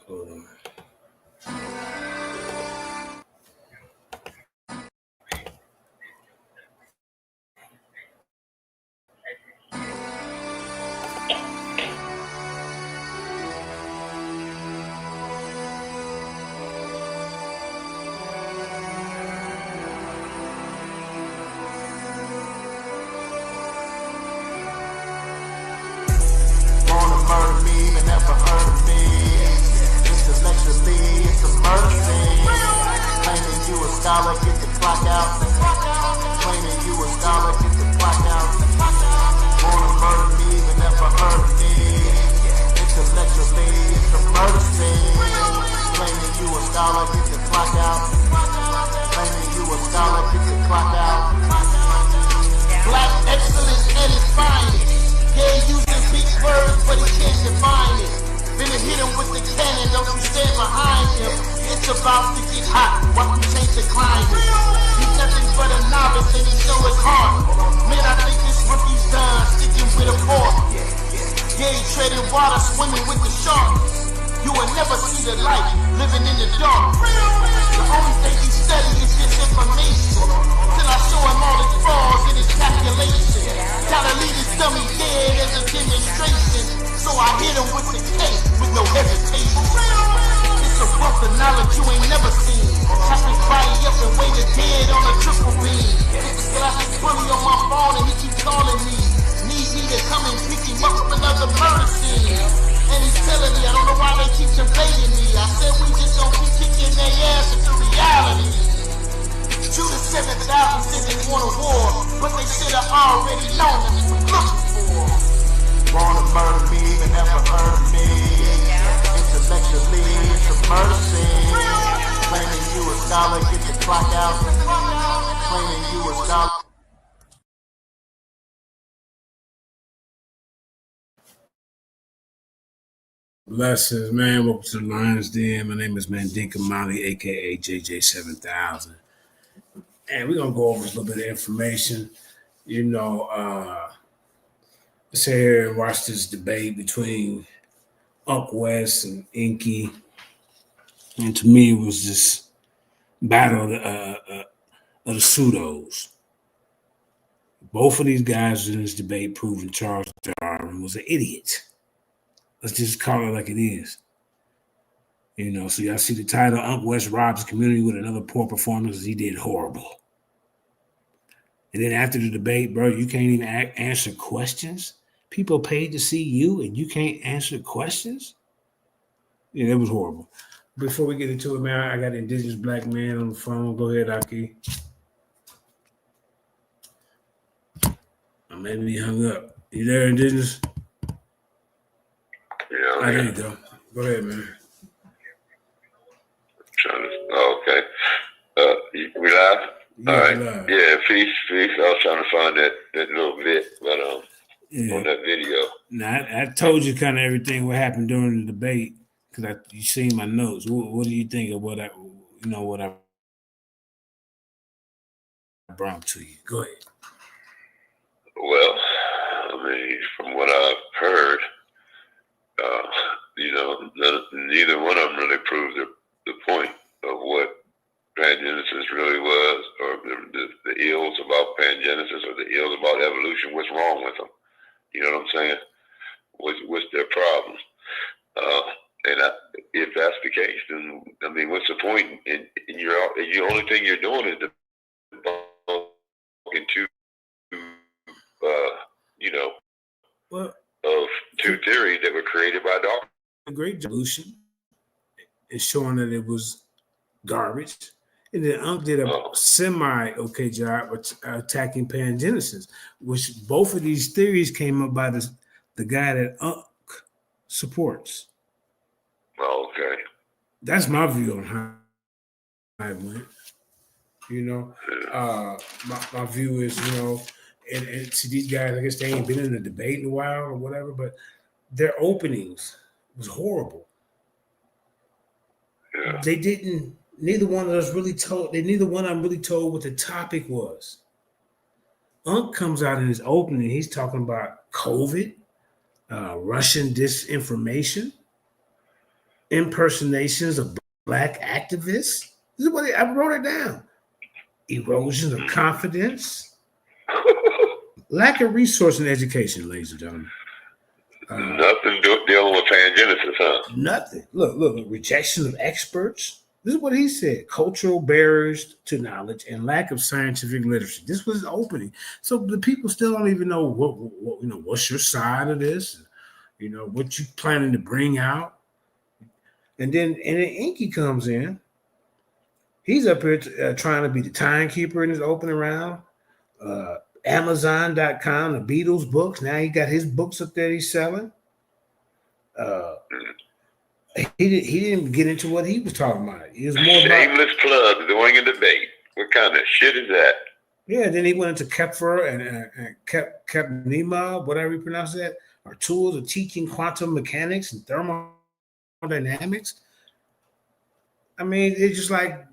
Hold on. Wanna murder me, but never heard of me. Intellectually, it's a murder scene. Claiming you a scholar, get the clock out. Claiming you a scholar, get the clock out. Wanna murder me, but never heard of me. Intellectually, it's a murder scene. Claiming you a scholar, get the clock out. Claiming you a scholar, get the clock out. Black excellence at its finest. Yeah, using big words, but he can't define it. Finna hit him with the cannon, don't you stand behind him. It's about to get hot, watch him change the climate. He's nothing but a novice and he show his heart. Man, I think this rookie's done, sticking with a fork. Yeah, he treading water, swimming with the sharks. You will never see the light, living in the dark. The only thing he study is this information. Till I show him all his flaws and his calculation. Gotta leave his dummy dead as a demonstration. So I hit him with the case with no hesitation. It's a wealth of knowledge you ain't never seen. Chop his body up and weigh the dead on a triple beam. This classic bully on my phone and he keep calling me. Need me to come and pick him up from another murder scene. And he's telling me, I don't know why they keep invading me. I said we just don't keep kicking their ass into reality. Shoot the 7,000 said they want a war, but they should have already known that's what we're looking for. Wanna murder me, but never heard me. Intellectually, it's a murder scene. Claiming you a scholar, get the clock out. Claiming you a scholar. Blessings, man. Welcome to the Lions Den. My name is Mandinka Mali, aka JJ7000. And we're gonna go over a little bit of information. Let's sit here and watch this debate between Unc West and ENQI. And to me, it was this battle of the pseudos. Both of these guys in this debate proving Charles Darwin was an idiot. Let's just call it like it is. So y'all see the title, Unc West robs the community with another poor performance. He did horrible. And then after the debate, bro, you can't even answer questions. People paid to see you and you can't answer questions? Yeah, that was horrible. Before we get into it, man, I got an indigenous black man on the phone. Go ahead, Aki. Maybe he hung up. You there, indigenous? Yeah, there you go. Go ahead, man. Okay. We live? Yeah, all right. Live. Yeah, peace. I was trying to find that little bit, but on that video. Now, I told you kind of everything what happened during the debate because you seen my notes. What do you think of what I brought to you? Go ahead. Well, I mean, from what I've heard, neither one of them really proved the point of what pangenesis really was, or the ills about pangenesis, or the ills about evolution. What's wrong with them? You know what I'm saying? What's their problems? If that's the case, then I mean, what's the point? And the only thing you're doing is into of two theories that were created by Darwin. A great evolution is showing that it was garbage. And then Unc did a semi-okay job attacking pangenesis, which both of these theories came up by the guy that Unc supports. Okay. That's my view on how it went. My view is, and to these guys, I guess they ain't been in a debate in a while or whatever, but their openings was horrible. Yeah. Neither one of us really told what the topic was. Unc comes out in his opening, he's talking about COVID, Russian disinformation. impersonations of black activists. This is what I wrote it down. Erosion of confidence, lack of resource and education, ladies and gentlemen. Nothing dealing with pangenesis, huh? Nothing. Look, rejection of experts. This is what he said: cultural barriers to knowledge and lack of scientific literacy. This was his opening. So the people still don't even know what what's your side of this, what you planning to bring out. And then ENQI comes in. He's up here trying to be the timekeeper in his opening round. Amazon.com, the Beatles books. Now he got his books up there he's selling. He didn't get into what he was talking about. It was more shameless plug during a debate. What kind of shit is that? Yeah, then he went into Kepler and Kepnema, whatever you pronounce that, are tools of teaching quantum mechanics and thermodynamics. I mean, it's just like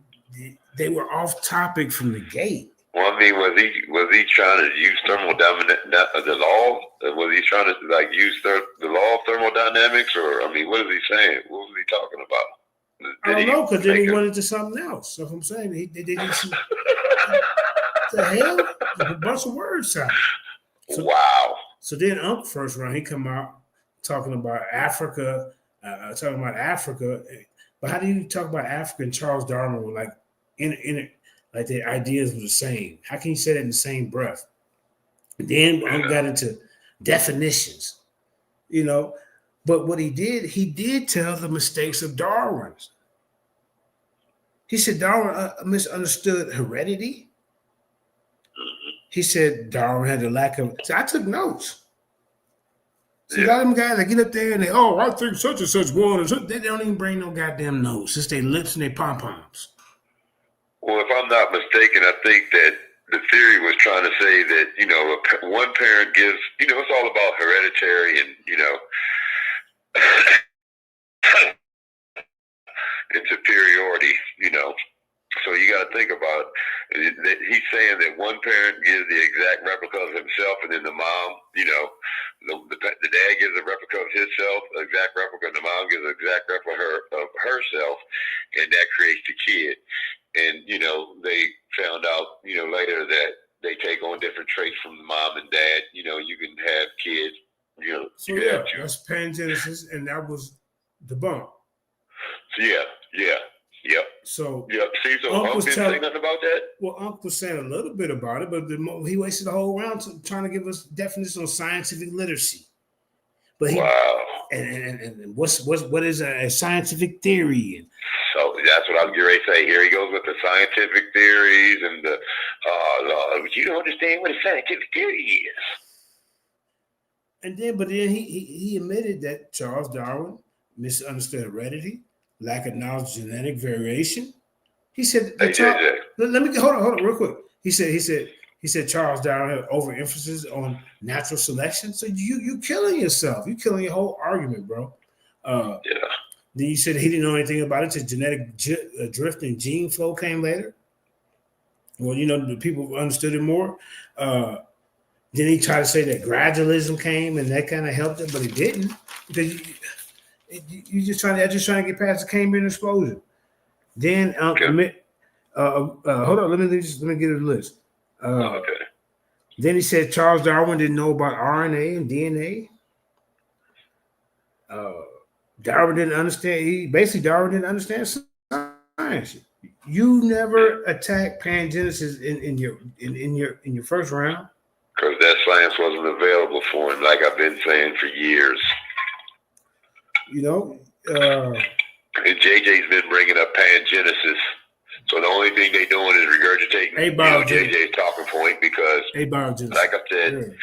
they were off topic from the gate. Well, I mean, was he trying to use the law? Was he trying to use the law of thermodynamics, or I mean, what is he saying? What was he talking about? I don't know, because then he went into something else. That's what I'm saying. They did some the hell, a bunch of words sounded. So, wow. So then, Ankh first round, he come out talking about Africa, But how do you talk about Africa and Charles Darwin were like in like their ideas were the same? How can you say that in the same breath? And then Ankh got into definitions, But what he did tell the mistakes of Darwin's. He said Darwin misunderstood heredity. He said Darwin had a lack of. So I took notes. See, a lot of them guys that get up there and I think such and such one, and such, they don't even bring no goddamn notes. Just their lips and their pom poms. Well, if I'm not mistaken, I think that the theory was trying to say that one parent gives. It's all about hereditary and and superiority. So you got to think about it. He's saying that one parent gives the exact replica of himself, and then the mom, the dad gives a replica of himself, an exact replica, and the mom gives an exact replica of herself, and that creates the kid. And they found out later that they take on different traits from the mom and dad. You can have kids. So that's pangenesis, and that was debunked. So Yep. So See, so Unc didn't say nothing about that? Well, Unc was saying a little bit about it, but he wasted the whole round trying to give us definition on scientific literacy. But wow. And what is a scientific theory? And so that's what I was getting ready to say. Here he goes with the scientific theories and the you don't understand what a scientific theory is. And then he admitted that Charles Darwin misunderstood heredity, lack of knowledge, genetic variation. He said, let me hold on real quick. He said Charles Darwin had overemphasis on natural selection. So you killing yourself. You killing your whole argument, bro. Then you said he didn't know anything about it till genetic drift and gene flow came later. Well, the people understood it more. Then he tried to say that gradualism came and that kind of helped it, but it didn't, because you just trying to get past the Cambrian explosion. Then hold on, let me get a list. Then he said Charles Darwin didn't know about RNA and DNA. Darwin didn't understand. Darwin didn't understand science. You never attacked pangenesis in your first round. Because that science wasn't available for him, like I've been saying for years. And JJ's been bringing up pangenesis. So the only thing they're doing is regurgitating JJ's talking point, because, like I said,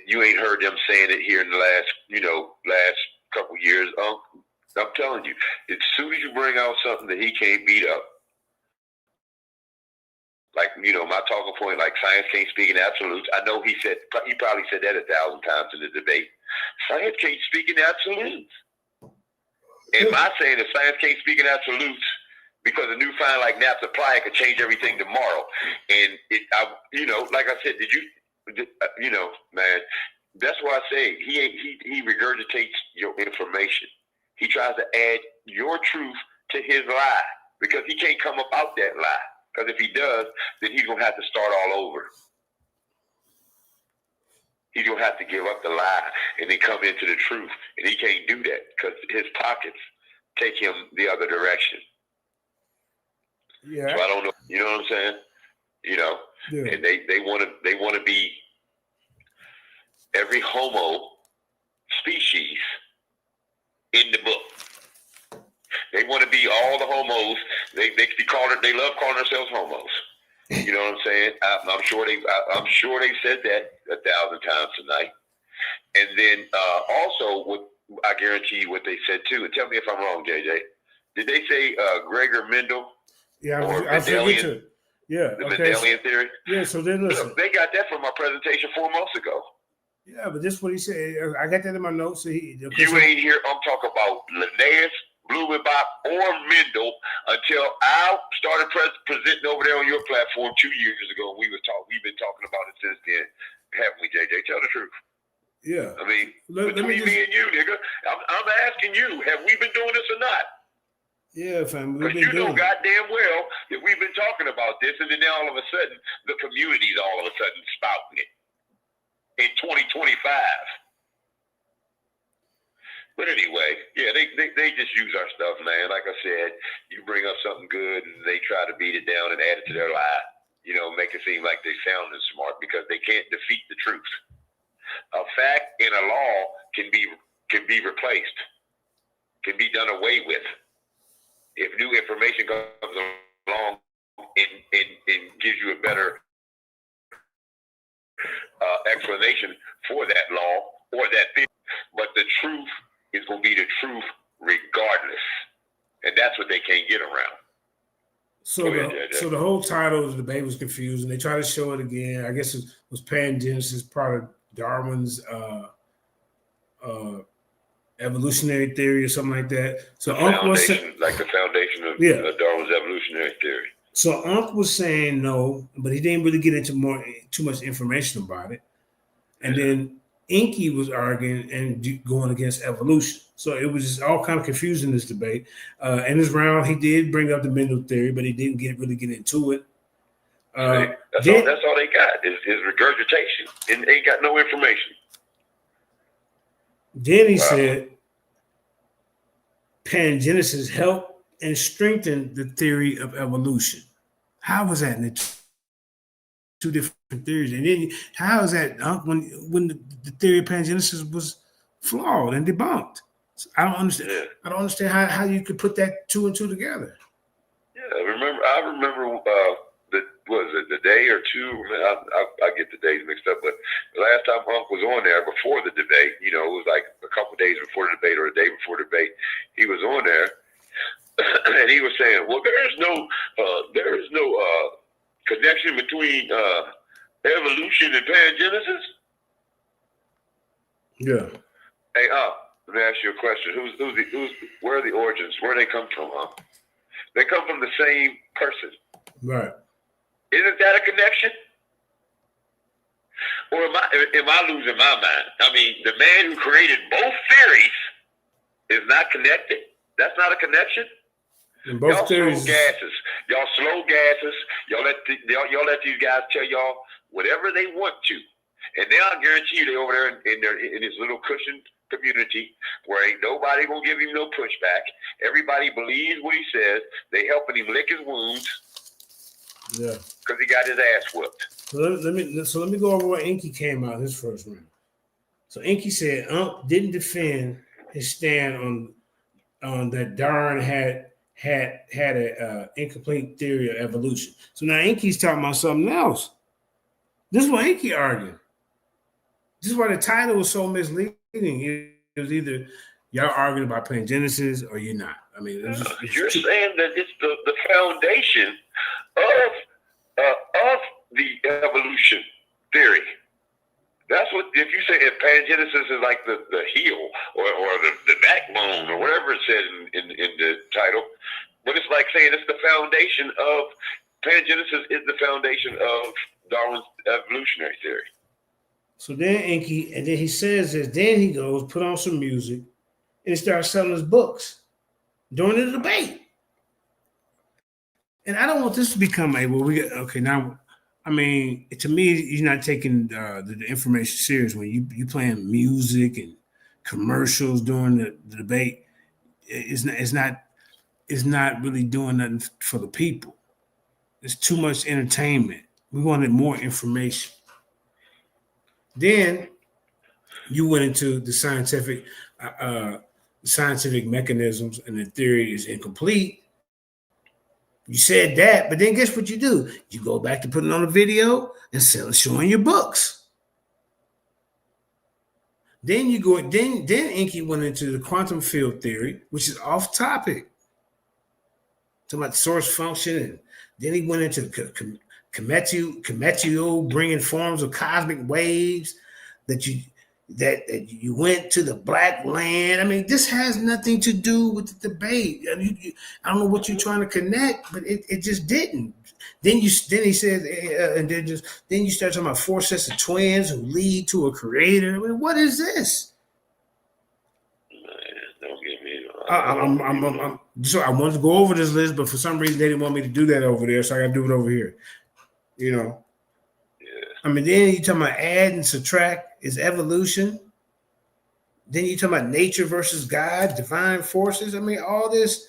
you ain't heard them saying it here in the last couple years. I'm telling you, as soon as you bring out something that he can't beat up, like, my talking point, like science can't speak in absolutes. I know he probably said that 1,000 times in the debate. Science can't speak in absolutes. And my saying that science can't speak in absolutes because a new find like nap supply could change everything tomorrow. And like I said, man, that's why I say he regurgitates your information. He tries to add your truth to his lie, because he can't come up out that lie. Because if he does, then he's gonna have to start all over. He's gonna have to give up the lie and then come into the truth, and he can't do that because his pockets take him the other direction. Yeah. So I don't know. You know what I'm saying? You know, Yeah. and they want to be every homo species in the book. They want to be all the homos. They love calling themselves homos. You know what I'm saying? I'm sure they said that 1,000 times tonight. And then also, what I guarantee you, what they said too. And tell me if I'm wrong, JJ. Did they say Gregor Mendel? Yeah, or I forget to. Yeah, the okay. Mendelian theory. Yeah, so then listen. Look, they got that from my presentation 4 months ago. Yeah, but this is what he said. I got that in my notes. So you ain't hear. I'm talking about Linnaeus, Blumenbach, or Mendel until I started presenting over there on your platform 2 years ago. We've been talking about it since then, haven't we, JJ? Tell the truth. Yeah. I mean, let me me and you, nigga, I'm asking you, have we been doing this or not? Yeah, fam. Because you know goddamn well that we've been talking about this, and then now all of a sudden, the community's all of a sudden spouting it in 2025. But anyway, yeah, they just use our stuff, man. Like I said, you bring up something good, and they try to beat it down and add it to their lie. You know, make it seem like they sound smart because they can't defeat the truth. A fact in a law can be replaced, can be done away with. If new information comes along and gives you a better explanation for that law or that thing, but the truth is going to be the truth regardless, and that's what they can't get around. So the whole title of the debate was confusing. They tried to show it again. I guess it was pangenesis, part of Darwin's evolutionary theory or something like that. So Ankh was like the foundation of Darwin's evolutionary theory. So Ankh was saying no, but he didn't really get into too much information about it. And then ENQI was arguing and going against evolution. So it was just all kind of confusing, this debate. In this round, he did bring up the Mendel theory, but he didn't really get into it. That's all they got is regurgitation, and they ain't got no information. Then he said pangenesis helped and strengthened the theory of evolution. How was that in the two different theories? And then how is that when the theory of pangenesis was flawed and debunked? So I don't understand. Yeah. I don't understand how you could put that 2 and 2 together. Yeah, I remember the day or two. I get the days mixed up, but the last time Ankh was on there before the debate, you know, it was like a couple days before the debate or a day before the debate. He was on there, and he was saying, "Well, there is no connection between evolution and pangenesis." Yeah. Hey, let me ask you a question. Where are the origins? Where do they come from? They come from the same person. Right. Isn't that a connection? Or am I losing my mind? I mean, the man who created both theories is not connected. That's not a connection. In both y'all theories, Y'all slow gases. Y'all let these guys tell y'all whatever they want to, and now I guarantee you they over there in this little cushioned community where ain't nobody gonna give him no pushback. Everybody believes what he says. They helping him lick his wounds. Yeah, because he got his ass whooped. So let me go over what ENQI came out his first round. So ENQI said Ankh didn't defend his stand on that Darwin had a incomplete theory of evolution. So now ENQI's talking about something else. This is what ENQI argued. This is why the title was so misleading. It was either y'all arguing about pangenesis or you're not. I mean, you're saying that it's the foundation of the evolution theory. That's what, if you say if pangenesis is like the heel or the backbone or whatever it says in the title, but it's like saying it's the foundation of pangenesis is the foundation of Darwin's evolutionary theory. So then ENQI, and then he says this, then he goes, put on some music, and he starts selling his books. during the debate. And I don't want this to become a okay now. I mean, to me, you're not taking the information serious when you playing music and commercials during the debate. It's not really doing nothing for the people. It's too much entertainment. We wanted more information. Then you went into the scientific mechanisms, and the theory is incomplete. You said that, but then guess what you do? You go back to putting on a video and showing your books. Then you go. Then ENQI went into the quantum field theory, which is off topic. Talking about source function, and then he went into Cometio bringing forms of cosmic waves that you went to the black land. I mean, this has nothing to do with the debate. I mean, I don't know what you're trying to connect, but it just didn't. Then he said, and then you start talking about 4 sets of twins who lead to a creator. I mean, what is this? Don't get me. So I wanted to go over this list, but for some reason they didn't want me to do that over there, so I got to do it over here. You know. Yeah. I mean, then you talking about add and subtract is evolution. Then you talking about nature versus God, divine forces. I mean, all this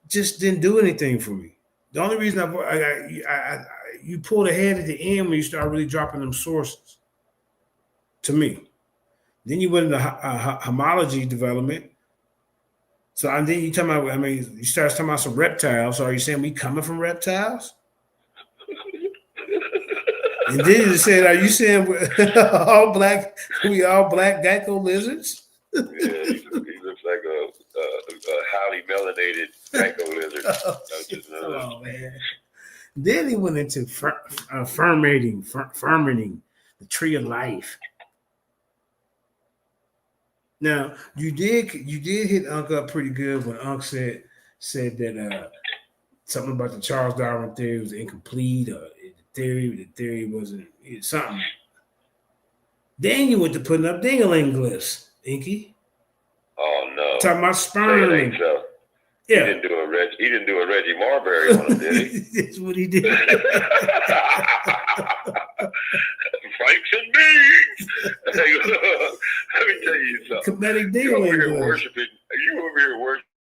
just didn't do anything for me. The only reason you pulled ahead at the end when you start really dropping them sources. To me, then you went into homology development. So and then you talking about, I mean, you start talking about some reptiles. So are you saying we coming from reptiles? And then you said, are you saying we all black gecko lizards? Yeah, he looks like a highly melanated gecko lizard. Oh man. Then he went into fermenting, the tree of life. Now you did hit Ankh up pretty good when Ankh said that something about the Charles Darwin theory was incomplete, or the theory wasn't something. Then you went to putting up ding-a-ling glyphs, ENQI. Oh no! Talking about sperm. Ain't so. Yeah. He didn't do a Reggie Marbury one, did he? That's what he did. Franks and beans. Let me tell you something. Comedic You over here dealing. worshiping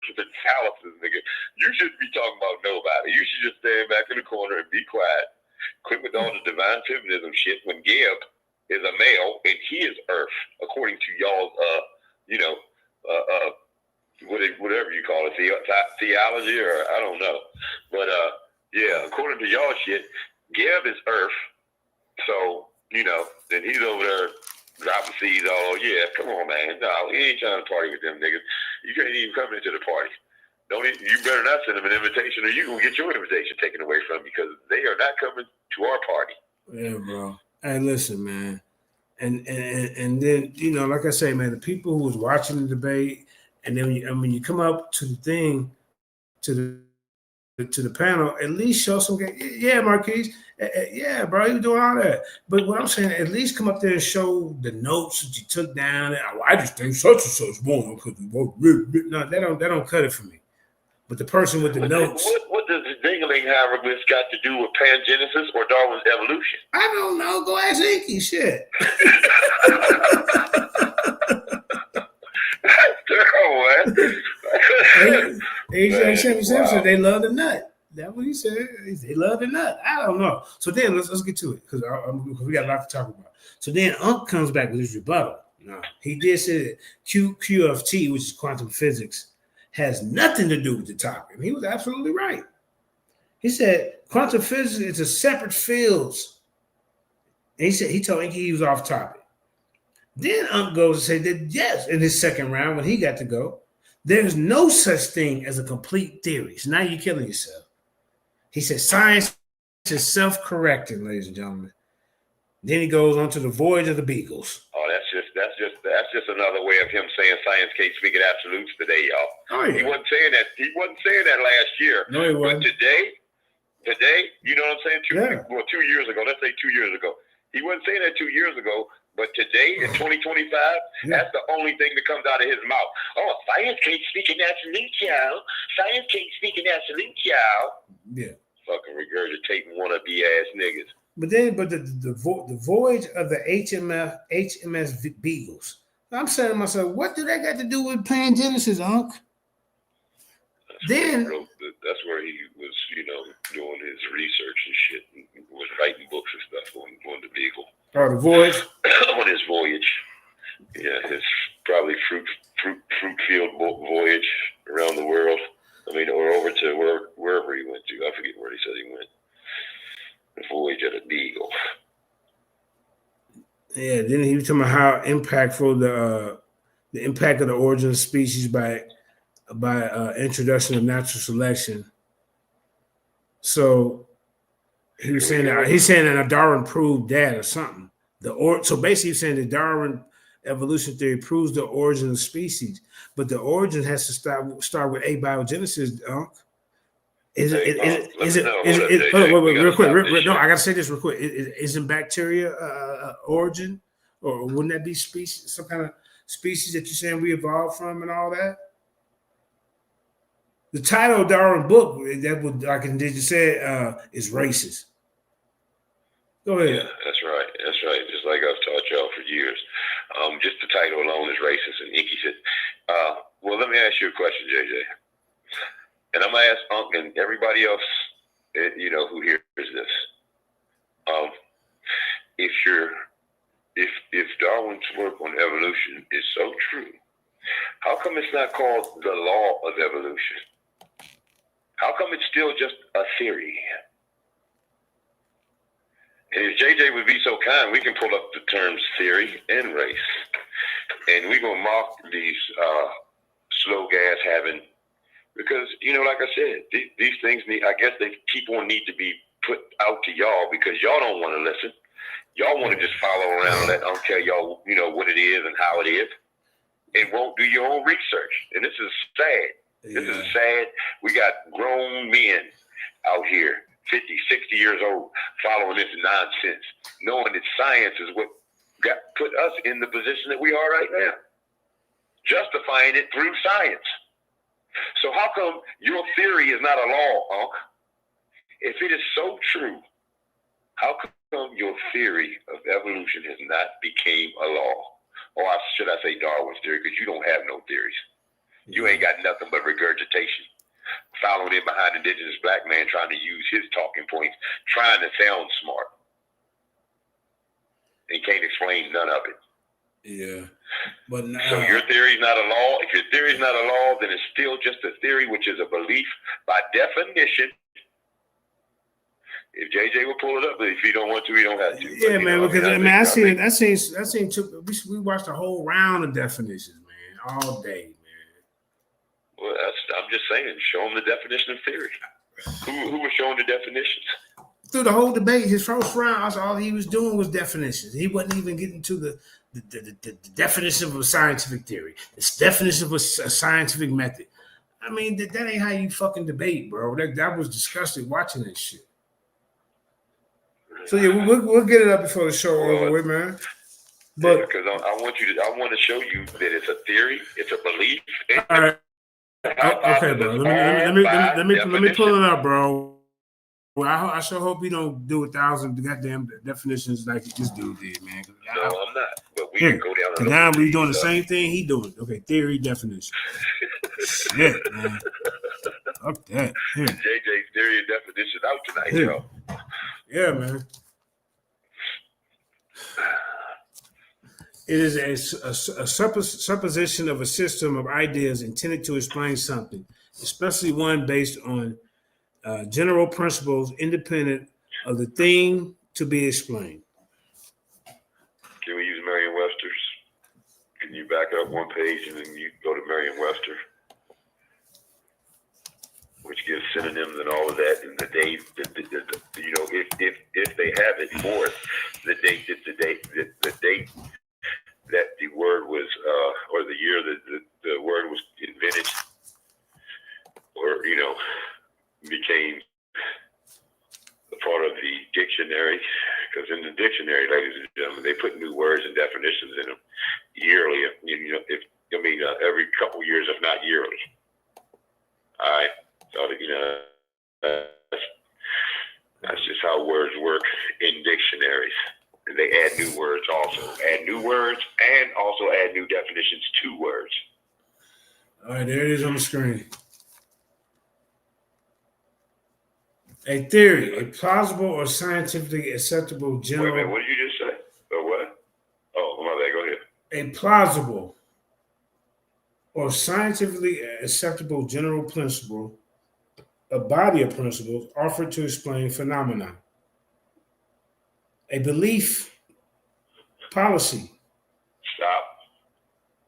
phalluses, nigga. You shouldn't be talking about nobody. You should just stand back in the corner and be quiet. Quit with all the divine feminism shit when Gib is a male and he is Earth, according to y'all's, whatever you call it, theology, or I don't know. But, yeah, according to y'all shit, Gib is Earth. So, then he's over there dropping seeds all, yeah, come on, man. No, he ain't trying to party with them niggas. You can't even come into the party. You better not send them an invitation, or you're going to get your invitation taken away from you, because they are not coming to our party. Yeah, bro. Hey, listen, man. And then, like I say, man, the people who was watching the debate, and then when you come up to the thing, to the panel, at least show some, yeah, Marquise, yeah, bro, you doing all that. But what I'm saying, at least come up there and show the notes that you took down. I just think such and such won. No, that don't cut it for me. But the person with the notes. What does the dingling hieroglyphs got to do with pangenesis or Darwin's evolution? I don't know. Go ask ENQI. Shit. AJ Simpson, they love the nut. That's what he said. They love the nut. I don't know. So then let's get to it, because we got a lot to talk about. So then Ankh comes back with his rebuttal. He did say that QFT, which is quantum physics, has nothing to do with the topic. And he was absolutely right. He said quantum physics is a separate fields. And he told ENQI he was off topic. Then Ankh goes and said that, yes, in his second round, when he got to go, there's no such thing as a complete theory. So now you're killing yourself. He said science is self-correcting, ladies and gentlemen. Then he goes on to the voyage of the Beagles. Oh, that's just another way of him saying science can't speak in absolutes today, y'all. Oh, yeah. He wasn't saying that last year. No, he wasn't. But today, you know what I'm saying? 2 years ago, let's say 2 years ago. He wasn't saying that 2 years ago, But today, in 2025, that's the only thing that comes out of his mouth. Oh, science can't speak in absolute, y'all. Science can't speak in absolute, y'all. Yeah. Fucking regurgitating wannabe ass niggas. But the voyage of the HMS Beagles. I'm saying to myself, what do they got to do with Pangenesis, Unc? That's where he was, doing his research and shit, and was writing books and stuff on the Beagle. Oh, the voyage? On his voyage. Yeah, his probably fruit field voyage around the world. I mean, or over to wherever he went to. I forget where he said he went. The voyage of the Beagle. Yeah, then he was talking about how impactful the impact of the origin of species by introduction of natural selection. So he's saying that Darwin proved that or something. So basically, he's saying that Darwin evolution theory proves the origin of species, but the origin has to start with abiogenesis. Real quick. No, I gotta say this real quick. Isn't bacteria origin, or wouldn't that be species? Some kind of species that you're saying we evolved from and all that? The title of Darwin book that would, like you said, is racist. Go ahead. Yeah, that's right. That's right. Just like I've taught y'all for years. Just the title alone is racist. And ENQI said, well, let me ask you a question, JJ. And I'm going to ask Ankh and everybody else, who hears this. If Darwin's work on evolution is so true, how come it's not called the law of evolution? How come it's still just a theory? And if JJ would be so kind, we can pull up the terms theory and race. And we're going to mock these slow gas having, because, like I said, these things I guess they need to be put out to y'all because y'all don't want to listen. Y'all want to just follow around and let them tell y'all, what it is and how it is, and won't do your own research. And this is sad. Yeah. This is sad. We got grown men out here, 50, 60 years old, following this nonsense, knowing that science is what put us in the position that we are right now, justifying it through science. So how come your theory is not a law, Unc? If it is so true, how come your theory of evolution has not became a law? Or should I say Darwin's theory, because you don't have no theories. You ain't got nothing but regurgitation. Following in behind indigenous black man trying to use his talking points, trying to sound smart. And can't explain none of it. Yeah. But so your theory is not a law. If your theory is not a law, then it's still just a theory, which is a belief by definition. If JJ will pull it up, but if you don't want to, you don't have to. Yeah, man. Because I seen we watched a whole round of definitions, man, all day, man. Well, I'm just saying, show them the definition of theory. Who was showing the definitions? Through the whole debate, his first round, all he was doing was definitions. He wasn't even getting to the definition of a scientific theory, the definition of a scientific method. I mean, that ain't how you fucking debate, bro. That was disgusting watching this shit. So yeah, we'll get it up before the show over with, man. But because I want to show you that it's a theory, it's a belief. All right. Okay, bro. Let me pull it up, bro. Well, I sure hope we don't do 1,000 goddamn definitions like this dude did, man. No, I'm not. But we can go down. Now we doing the same thing he doing. Okay, theory, definition. Shit, man. Fuck that. Yeah. JJ's theory and definition out tonight, yo. Yeah, man. It is a supposition of a system of ideas intended to explain something, especially one based on general principles independent of the thing to be explained. Can we use Merriam-Webster's? Can you back up one page and then you go to Merriam-Webster, which gives synonyms and all of that, and the date, if they have it for us, the date that the word was, or the year that the word was invented, or became a part of the dictionary, Because in the dictionary, ladies and gentlemen, they put new words and definitions in them yearly. Every couple years, if not yearly. All right. So that's just how words work in dictionaries. And they add new words also. Add new words and also add new definitions to words. All right, there it is on the screen. A theory, a plausible or scientifically acceptable general. Wait a minute, what did you just say? Or what? Oh, my bad, go ahead. A plausible or scientifically acceptable general principle, a body of principles offered to explain phenomena. A belief policy. Stop.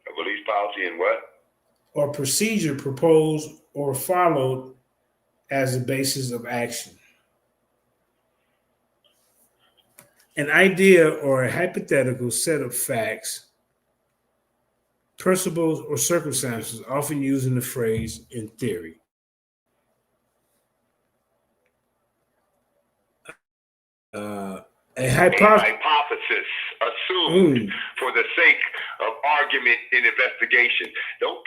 A belief policy in what? Or procedure proposed or followed as the basis of action. An idea or a hypothetical set of facts, principles, or circumstances, often using the phrase in theory. A hypothesis assumed for the sake of argument in investigation. Don't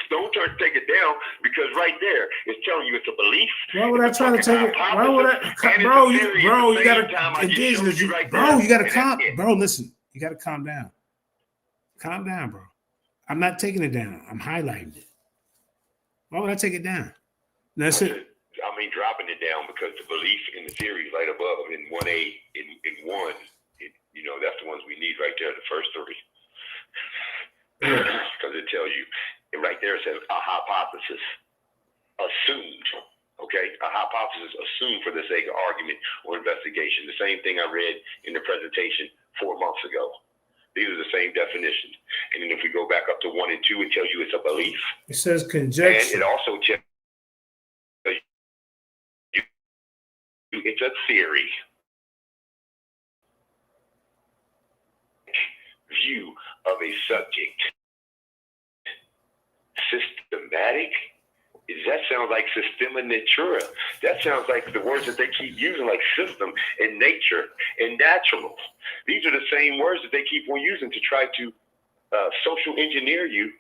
take it down, because right there it's telling you it's a belief. Why would I try to take it? Why would I, bro? You gotta indigenous. You gotta calm. Bro, listen. You gotta calm down. Calm down, bro. I'm not taking it down. I'm highlighting it. Why would I take it down? That's it. I mean, dropping it down because the belief in the theory right above in 1A, in 1, that's the ones we need right there, the first three. Because it tells you, and right there it says a hypothesis assumed. Okay, a hypothesis assumed for the sake of argument or investigation. The same thing I read in the presentation 4 months ago. These are the same definitions. And then if we go back up to 1 and 2, it tells you it's a belief. It says conjecture. And it also tells you it's a theory. View of a subject. Systematic? That sounds like systema natura. That sounds like the words that they keep using, like system and nature and natural. These are the same words that they keep on using to try to social engineer you.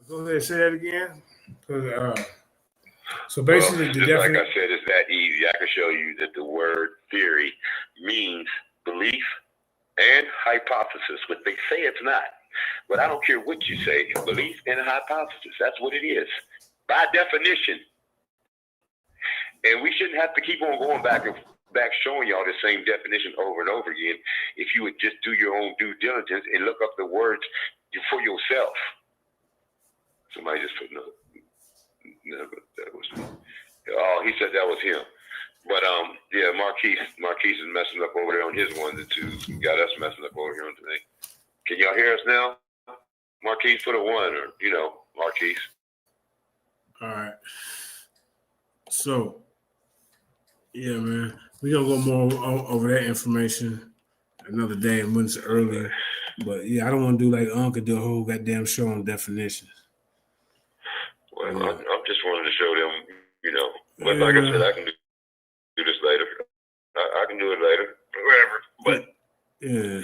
Go ahead, say that again. So basically, like I said, it's that easy. I can show you that the word theory means belief and hypothesis, but they say it's not. But I don't care what you say, belief and a hypothesis. That's what it is, by definition. And we shouldn't have to keep on going back showing y'all the same definition over and over again. If you would just do your own due diligence and look up the words for yourself. Somebody just put no, that was. Oh, he said that was him. But yeah, Marquise is messing up over there on his ones and twos. We got us messing up over here on today. Can y'all hear us now? Marquise put a 1, or Marquise. All right. So, yeah, man, we gonna go more over that information another day and when it's early. But yeah, I don't want to do like Ankh and do a whole goddamn show on definitions. Well, yeah. I'm just wanting to show them, But like I said, I can do this later. I can do it later, whatever. But yeah,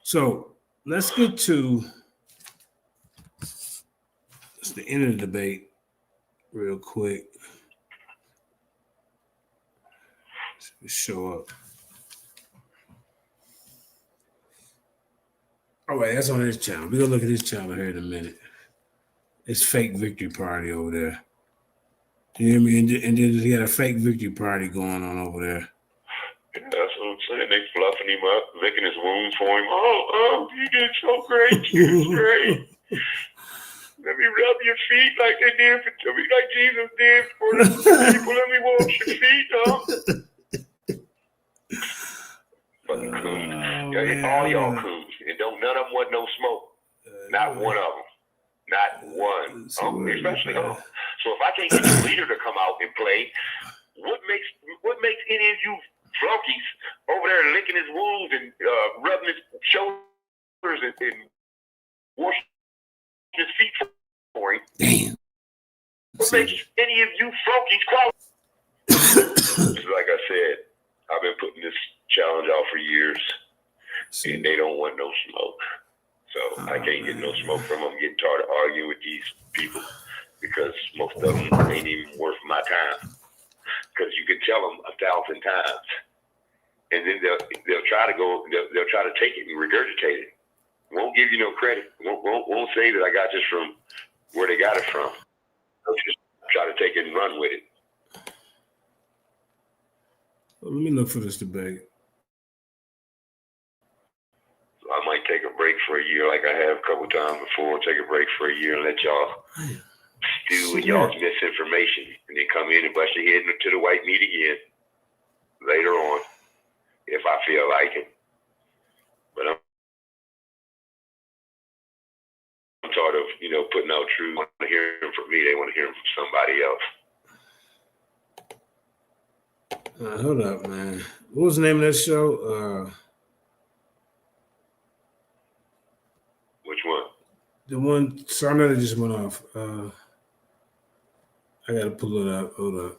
So let's get to the end of the debate real quick. Let's show up. All right, that's on his channel. We're gonna look at his channel here in a minute. It's fake victory party over there. You hear me? And then he got a fake victory party going on over there. Yeah, that's what I'm saying. They fluffing him up, licking his wounds for him. Oh, you did so great. You did great. Let me rub your feet like they did for me, like Jesus did for the people. Let me wash your feet, Fucking coons. All y'all coons. And none of them want no smoke. Not one of them. Not one. Especially So if I can't get the leader to come out and play, what makes any of you flunkies over there licking his wounds and rubbing his shoulders and washing his feet for him? Damn. What makes any of you flunkies qualify? Like I said, I've been putting this challenge out for years, and they don't want no smoke. So I can't get no smoke from them. I'm getting tired of arguing with these people because most of them ain't even worth my time. Because you can tell them 1,000 times, and then they'll try to go. They'll try to take it and regurgitate it. Won't give you no credit. Won't say that I got this from where they got it from. They'll just try to take it and run with it. Well, let me look for this debate. I might take a break for a year like I have a couple times before, take a break for a year and let y'all stew in y'all's misinformation and then come in and bust your head into the white meat again later on if I feel like it. But I'm tired of, putting out truth. They want to hear them from me. They want to hear them from somebody else. Hold up, man. What was the name of that show? Which one? The one, so I know that just went off. I gotta pull it up. Hold up.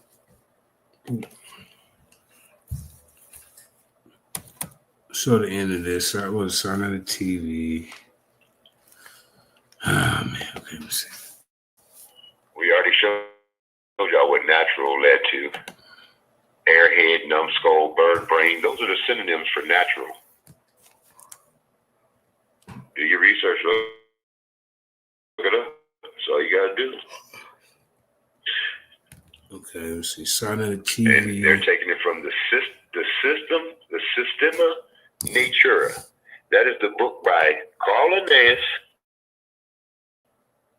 Show the end of this. What was Son of the TV? Oh man, okay, let me see. We already showed y'all what natural led to. Airhead, numbskull, bird brain. Those are the synonyms for natural. Do your research. Look it up. That's all you gotta do. Okay, let's see. Son of the TV. And they're taking it from the Systema Natura. That is the book by Carl Linnaeus,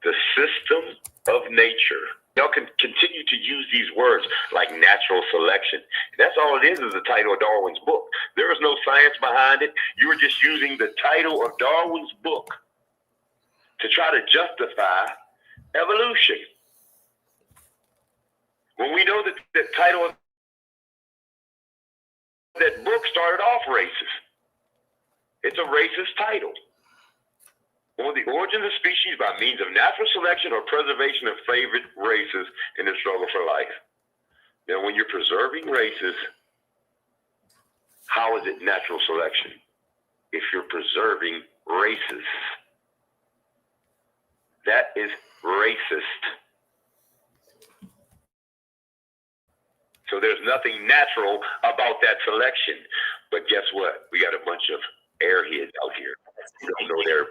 The System of Nature. Y'all can continue to use these words like natural selection. That's all it is the title of Darwin's book. There is no science behind it. You are just using the title of Darwin's book to try to justify evolution. When we know that the title of that book started off racist. It's a racist title. On the origin of species by means of natural selection or preservation of favored races in the struggle for life. Now, when you're preserving races, how is it natural selection? If you're preserving races, that is racist. So there's nothing natural about that selection. But guess what? We got a bunch of airheads out here who don't know their.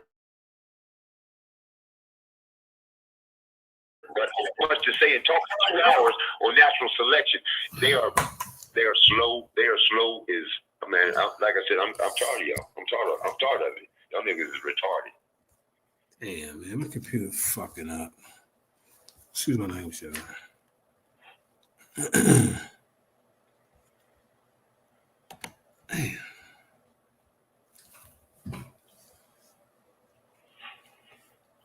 But much to say and talk for 2 hours on natural selection. They are slow. They are slow as man. Like I said, I'm tired of y'all. I'm tired of it. Y'all niggas is retarded. Damn, man, my computer fucking up. Excuse my language, y'all. Damn.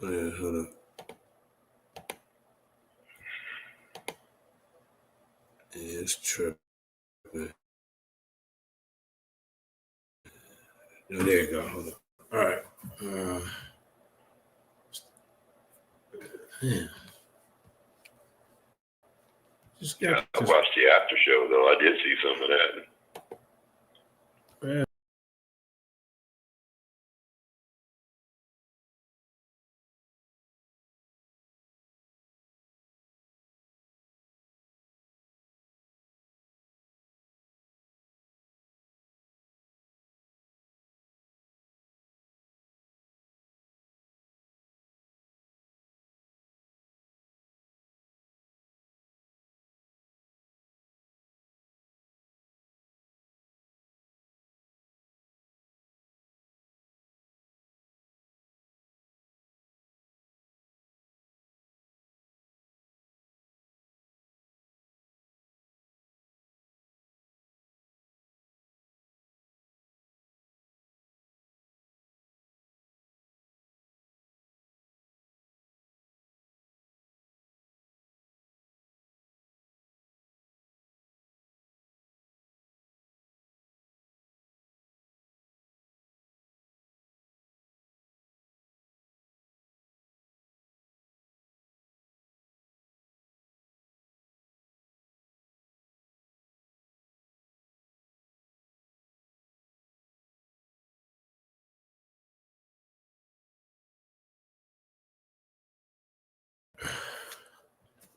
Oh, yeah, hold up. Yeah, it's tripping. Oh, there you go. Hold up. All right. Yeah. Just Yeah, I watched the after show though. I did see some of that. Yeah.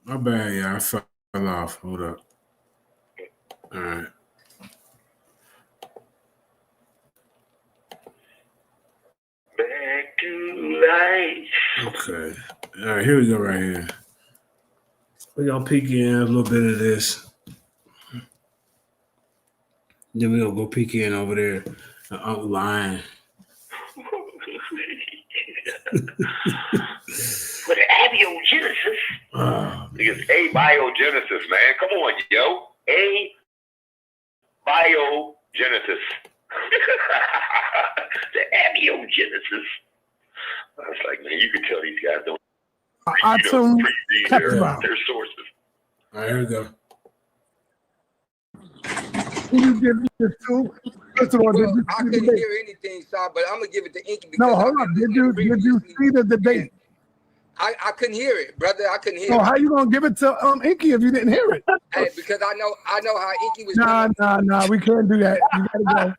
My bad, yeah. I fell off. Hold up. All right. Back to life. Okay. All right, here we go right here. We're going to peek in a little bit of this. Then we're going to go peek in over there and outline. What an abiogenesis. It's abiogenesis, man. Come on, yo. Abiogenesis. The abiogenesis. I was like, man, you can tell these guys don't read their sources. All right, here we go. Who you give this to? First of all, well, I couldn't hear anything, Saw, but I'm gonna give it to Inky. No, hold on. Did you see the debate? I couldn't hear it, brother. I couldn't hear. So how you gonna give it to Inky if you didn't hear it? Hey, because I know how Inky was. Nah. We can't do that. You gotta go.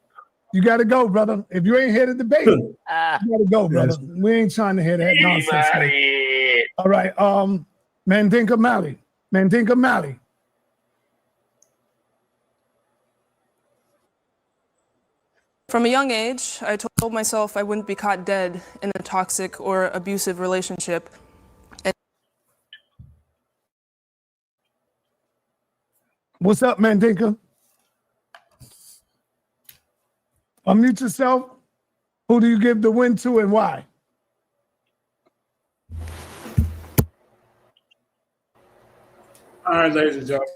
You gotta go, brother. If you ain't hear the debate, you gotta go, brother. We ain't trying to hear that nonsense. All right. Mandinka Mali. From a young age, I told myself I wouldn't be caught dead in a toxic or abusive relationship. What's up, Mandinka? Unmute yourself. Who do you give the win to and why? All right, ladies and gentlemen.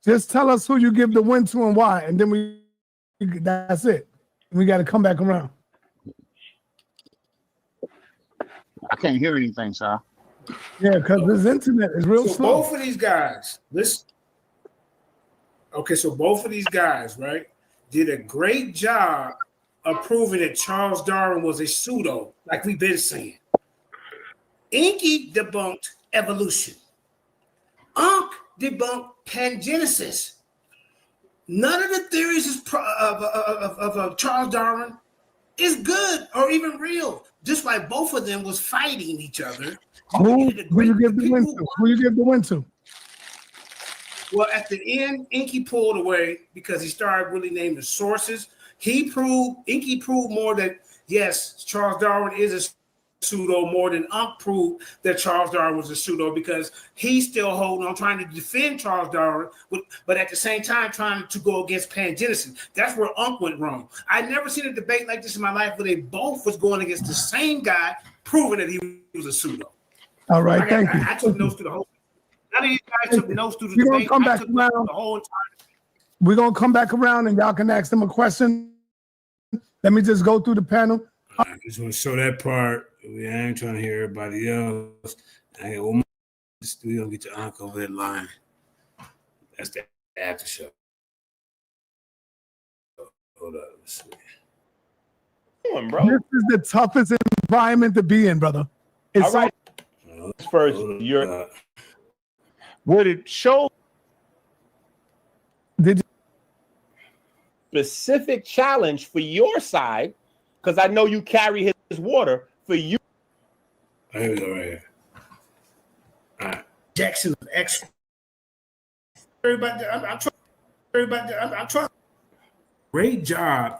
Just tell us who you give the win to and why, and then that's it. We got to come back around. I can't hear anything, sir. Yeah, because this internet is real slow. Both of these guys, listen. Okay, so both of these guys, right, did a great job of proving that Charles Darwin was a pseudo, like we've been saying. Inky debunked evolution. Ankh debunked pangenesis. None of the theories of Charles Darwin is good or even real. Just like both of them was fighting each other. Who you give the win to? Well, at the end, Inky pulled away because he started really naming sources. Inky proved more that yes, Charles Darwin is a pseudo more than Ankh proved that Charles Darwin was a pseudo, because he's still holding on, trying to defend Charles Darwin, but at the same time trying to go against pangenesis. That's where Ankh went wrong. I never seen a debate like this in my life where they both was going against the same guy, proving that he was a pseudo. All right, thank you. I took notes through the whole. None of you guys took notes through the We're gonna debate. come I back took notes around. the whole entire. We're gonna come back around and y'all can ask them a question. Let me just go through the panel. I just want to show that part. I ain't trying to hear everybody else. I got one more. We gonna get your Ankh over that line. That's the after show. Hold up. Let's see. Bro. This is the toughest environment to be in, brother. It's All right. First, would it show Did specific challenge for your side? Because I know you carry his water for you. Here we go, right here. All right. Jackson of X. Everybody, I'm trying. Everybody, I'm trying. Great job.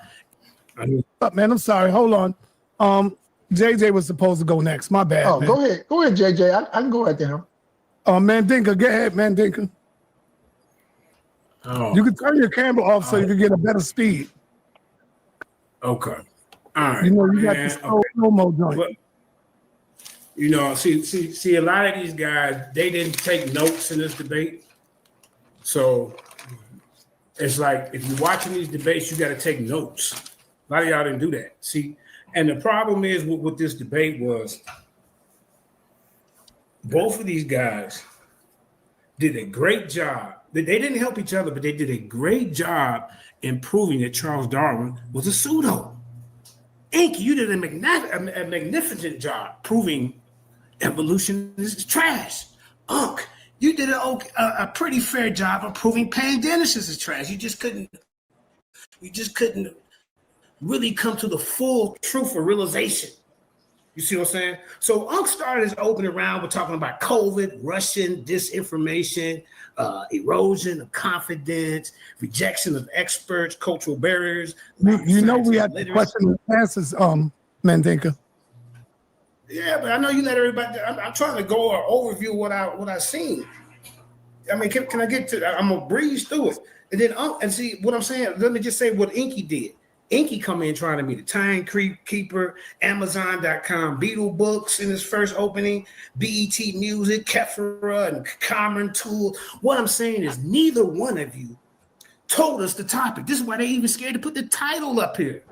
man, I'm sorry. Hold on. JJ was supposed to go next. My bad. Oh, man. go ahead, JJ. I can go right there. Mandinka, go ahead, Mandinka. Oh, You can turn your camera off so you can get a better speed. okay. All right. You know, you got man, the slow-mo joint. But, you know, see, a lot of these guys, they didn't take notes in this debate. So it's like, if you're watching these debates, you got to take notes. A lot of y'all didn't do that. See, and the problem is with this debate was both of these guys did a great job. They didn't help each other, but they did a great job in proving that Charles Darwin was a pseudo. ENQI, you did a magnificent job proving evolution is trash. Ankh, you did a pretty fair job of proving pangenesis is trash. You just couldn't really come to the full truth or realization. You see what I'm saying? So Ankh started his opening round with talking about COVID, Russian disinformation, erosion of confidence, rejection of experts, cultural barriers. You know we had the question and answers, Mandinka. Yeah, but I know you let everybody. I'm trying to go an overview of what I seen. I mean, can I get to? I'm gonna breeze through it, and then and see what I'm saying. Let me just say what ENQI did. ENQI come in trying to be the Time Keeper, Amazon.com, Beetle Books in his first opening, BET Music, Kefera, and Cameron Tool. What I'm saying is neither one of you told us the topic. This is why they even scared to put the title up here.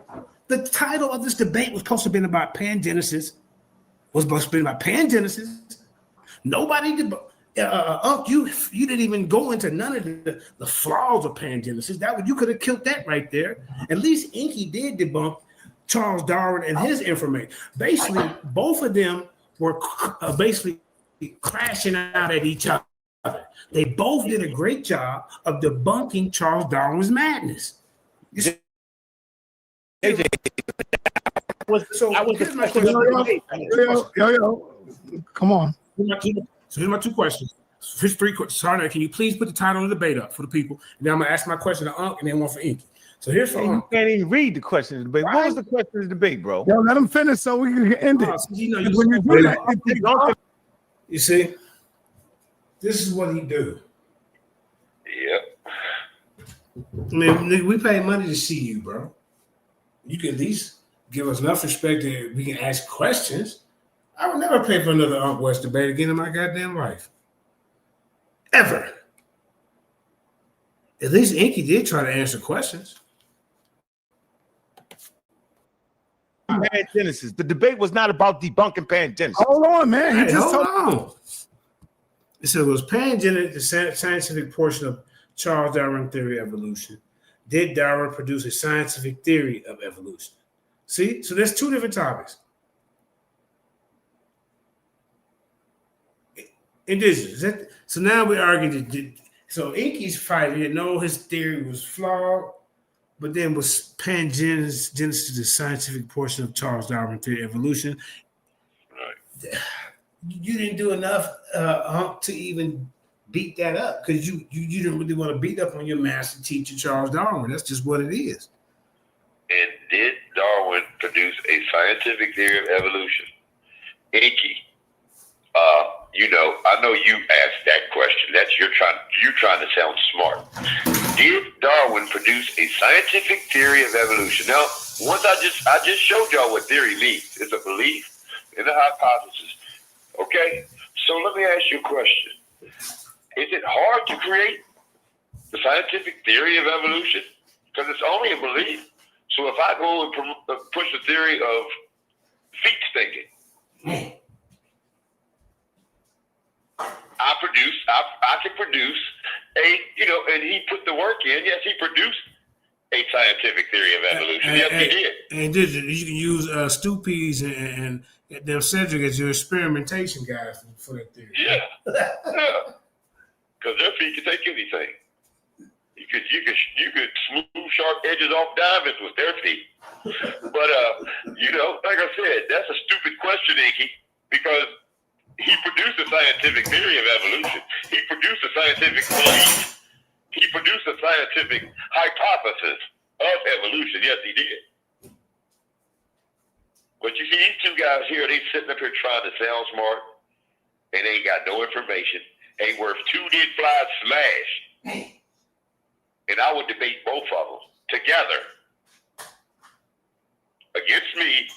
The title of this debate was supposed to be about pangenesis. Nobody did. You didn't even go into none of the flaws of pangenesis. You could have killed that right there. At least ENQI did debunk Charles Darwin and his information. Basically, both of them were basically crashing out at each other. They both did a great job of debunking Charles Darwin's madness. Come on. So here's my two questions. Here's three questions. Sorry, can you please put the title of the debate up for the people? And then I'm gonna ask my question to Ankh and then one for ENQI. So here's for You can't even read the question of the debate. What was the question of the debate, bro? Yo, let him finish so we can end it. You see, this is what he do. Yep. I mean, we pay money to see you, bro. You can at least give us enough respect that we can ask questions. I would never pay for another Ankh West debate again in my goddamn life. Ever. At least ENQI did try to answer questions. Pangenesis. The debate was not about debunking pangenesis. Hold on, man. Hold on. It said it was pangenesis, the scientific portion of Charles Darwin theory of evolution. Did Darwin produce a scientific theory of evolution? See? So there's two different topics. Indigenous. So now we're arguing that so ENQI's fighting it. No, his theory was flawed, but then was pangenesis the scientific portion of Charles Darwin theory of evolution. Right. You didn't do enough to even beat that up because you didn't really want to beat up on your master teacher Charles Darwin. That's just what it is. And did Darwin produce a scientific theory of evolution? ENQI, you know, I know you asked that question. That's you're trying to sound smart. Did Darwin produce a scientific theory of evolution? Now, once I just showed y'all what theory means. It's a belief in a hypothesis. Okay? So let me ask you a question. Is it hard to create the scientific theory of evolution? Because it's only a belief. So if I go and push the theory of feet thinking, I can produce a, you know, and he put the work in. Yes, he produced a scientific theory of evolution. Yes, he did. And you can use Stupies and their Cedric as your experimentation guys for that theory. Yeah, yeah. Because their feet can take anything. You could smooth sharp edges off diamonds with their feet. But you know, like I said, that's a stupid question, ENQI, because he produced a scientific theory of evolution. He produced a scientific belief. He produced a scientific hypothesis of evolution. Yes, he did. But you see, these two guys here, they sitting up here trying to sound smart, and they ain't got no information. Ain't worth two dead flies smash. And I would debate both of them together against me,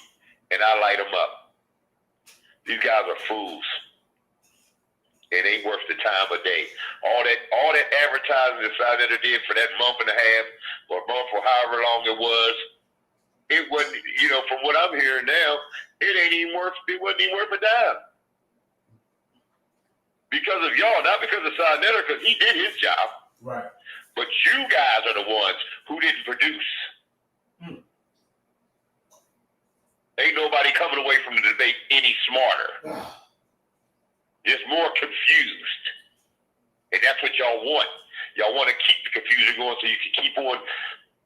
and I light them up. These guys are fools. It ain't worth the time of day. All that advertising that Senator did for that month and a half or month or however long it wasn't, you know, from what I'm hearing now, it wasn't even worth a dime. Because of y'all, not because of Senator, because he did his job. Right. But you guys are the ones who didn't produce. Ain't nobody coming away from the debate any smarter. Just more confused. And that's what y'all want. Y'all want to keep the confusion going so you can keep on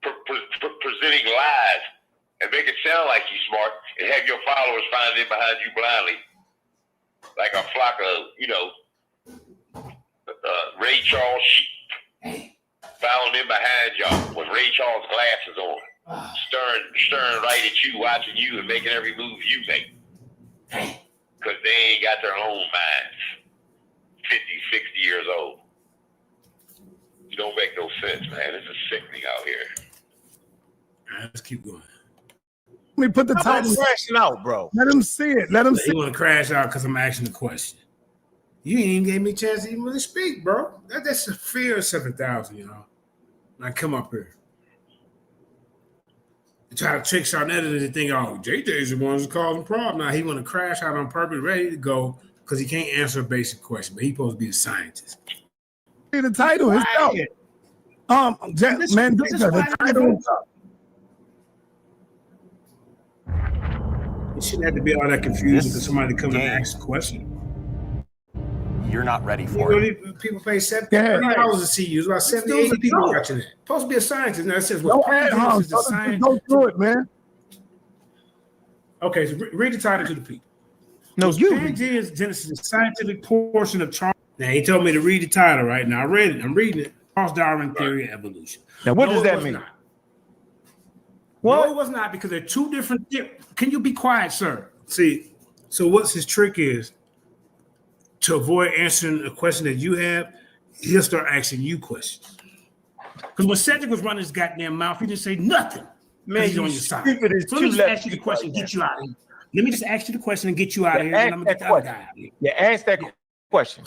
presenting lies and make it sound like you're smart and have your followers find in behind you blindly. Like a flock of, you know, Ray Charles sheep found in behind y'all with Ray Charles glasses on. Staring right at you, watching you, and making every move you make. Because they ain't got their own minds. 50, 60 years old. It don't make no sense, man. This is sickening out here. All right, let's keep going. Let me put the title. Crashing out, bro. Let him see it. Let him see You want to crash out because I'm asking the question. You ain't even gave me a chance to even really speak, bro. That's a fear of 7,000, you know. Now come up here. You try to trick Charnetta into thinking, oh, JJ's the one who's causing problems. Now he want to crash out on purpose, ready to go, because he can't answer a basic question, but he's supposed to be a scientist. the title. His man, the title. It shouldn't have to be all that confusing because somebody comes and asks a question. You're not ready for it. People pay $70 to see you. It's about 70, 80 people watching it. Supposed to be a scientist. Now it says, well, is a scientist. Go through it, man. Okay, so read the title to the people. No, you. Genesis, the scientific portion of Charles. Now, he told me to read the title right now. I read it. I'm reading it. Charles Darwin Theory of Evolution. Now, what does that mean? Well, no, it was not, because they're two different things. Can you be quiet, sir? See, so what's his trick is, to avoid answering a question that you have, he'll start asking you questions. Because when Cedric was running his goddamn mouth, he didn't say nothing. Man, he's on your side. So let me just ask you the question and get you out of here. Let me just ask you the question and get you out of here. And I'm gonna get the other guy out of here. Yeah, ask that question.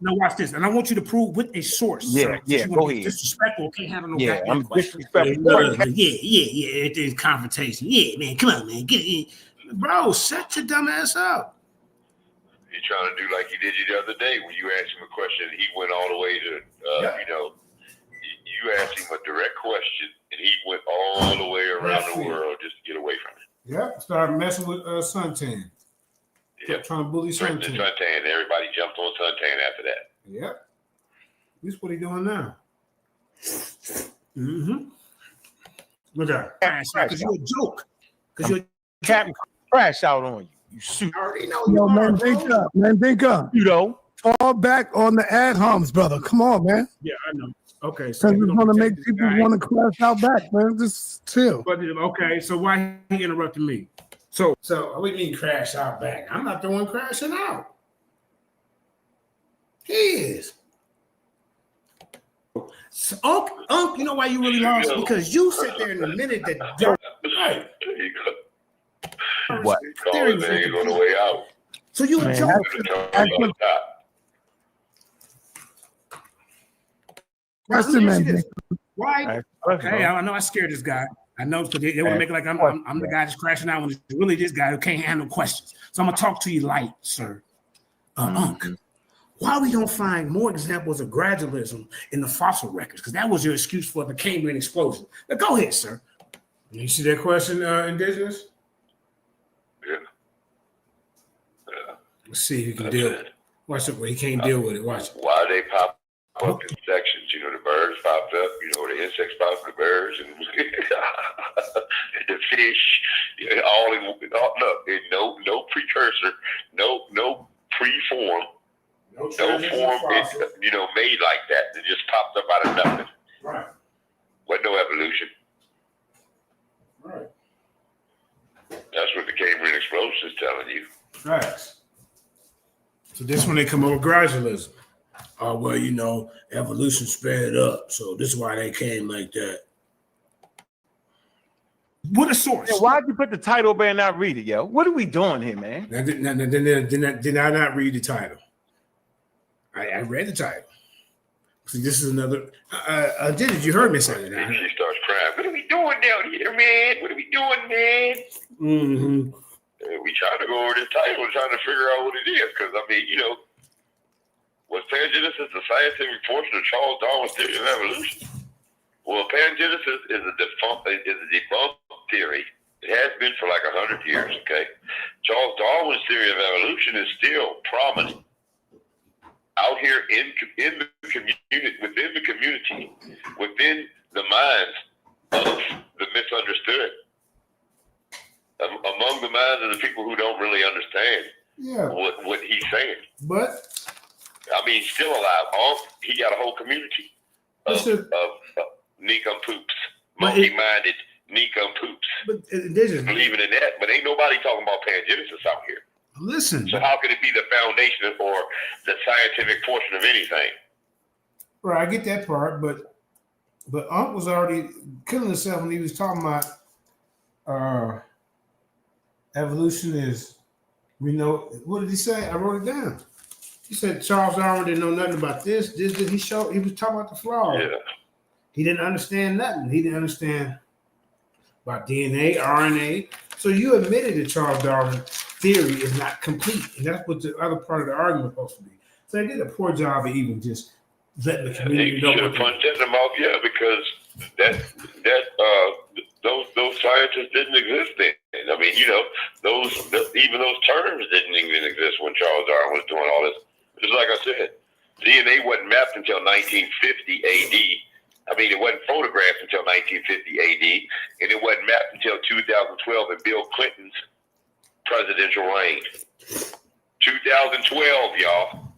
Now watch this, and I want you to prove with a source. Yeah, yeah, go ahead. Disrespectful, can't have no yeah, goddamn I'm question. disrespectful. Yeah. It is confrontation. Yeah, man, come on, man, get it. Bro, shut your dumb ass up. He's trying to do like he did you the other day when you asked him a question and he went all the way to, you know, you asked him a direct question and he went all the way around the world just to get away from it. Yep, started messing with Suntan. Yep. Trying to bully Suntan. Suntan. Everybody jumped on Suntan after that. Yep. This is what he's doing now. Mm-hmm. Look at that. Because you're a joke. Because you're Captain crash out on you. You shoot. I already know. Yo, man, think up. You know. Fall back on the ad homs, brother. Come on, man. Yeah, I know. Okay, so we're gonna make people want to crash out back, man. Just chill. But okay, so why he interrupted me? So what do you mean crash out back? I'm not the one crashing out. He is. So, Unc, you know why you really lost? Because you sit there in the minute that right. There you go. What? Theory was on the way out. So you a joke. Question, man. Why? Okay, I know I scared this guy. I know because they want to make it like I'm the guy that's crashing out when it's really this guy who can't handle questions. So I'm gonna talk to you light, sir. Unc, why we don't find more examples of gradualism in the fossil records? Because that was your excuse for the Cambrian explosion. Now go ahead, sir. You see that question, Indigenous? Yeah. Let's see if he can deal with it. Watch it where he can't deal with it. Watch it. Why they pop up in sections? You know, the birds popped up. You know, the insects popped up, the birds, and the fish. All in look. No precursor. No preform. No form. Made like that. It just popped up out of nothing. Right. Wasn't no evolution. Right. That's what the Cambrian explosion is telling you. Right. So this when they come up with gradualism. Evolution sped up. So this is why they came like that. What a source. Yeah, why'd you put the title but not read it, yo? What are we doing here, man? Did I not read the title? I read the title. See, this is another. You heard me say that? She starts crying. What are we doing down here, man? What are we doing, man? Mm-hmm. We trying to go over this title and trying to figure out what it is. Because, was pangenesis the scientific portion of Charles Darwin's theory of evolution? Well, pangenesis is a debunked theory. It has been for like 100 years, okay? Charles Darwin's theory of evolution is still prominent out here in the community, within the minds of the misunderstood, among the minds of the people who don't really understand what he's saying. But still alive. He got a whole community of nincompoop, monkey-minded nincompoops believing in that. But ain't nobody talking about pangenesis out here. Listen. So how could it be the foundation or the scientific portion of anything? Right, I get that part, but Unc was already killing himself when he was talking about evolution is, what did he say? I wrote it down. He said Charles Darwin didn't know nothing about this. He was talking about the flaws. Yeah. He didn't understand nothing. He didn't understand about DNA, RNA. So you admitted that Charles Darwin's theory is not complete. And that's what the other part of the argument was supposed to be. So they did a poor job of even just letting the community know. Should have punched in the mouth, because those scientists didn't exist then. Even those terms didn't even exist when Charles Darwin was doing all this. Just like I said, DNA wasn't mapped until 1950 AD. It wasn't photographed until 1950 AD, and it wasn't mapped until 2012 in Bill Clinton's presidential reign. 2012, y'all.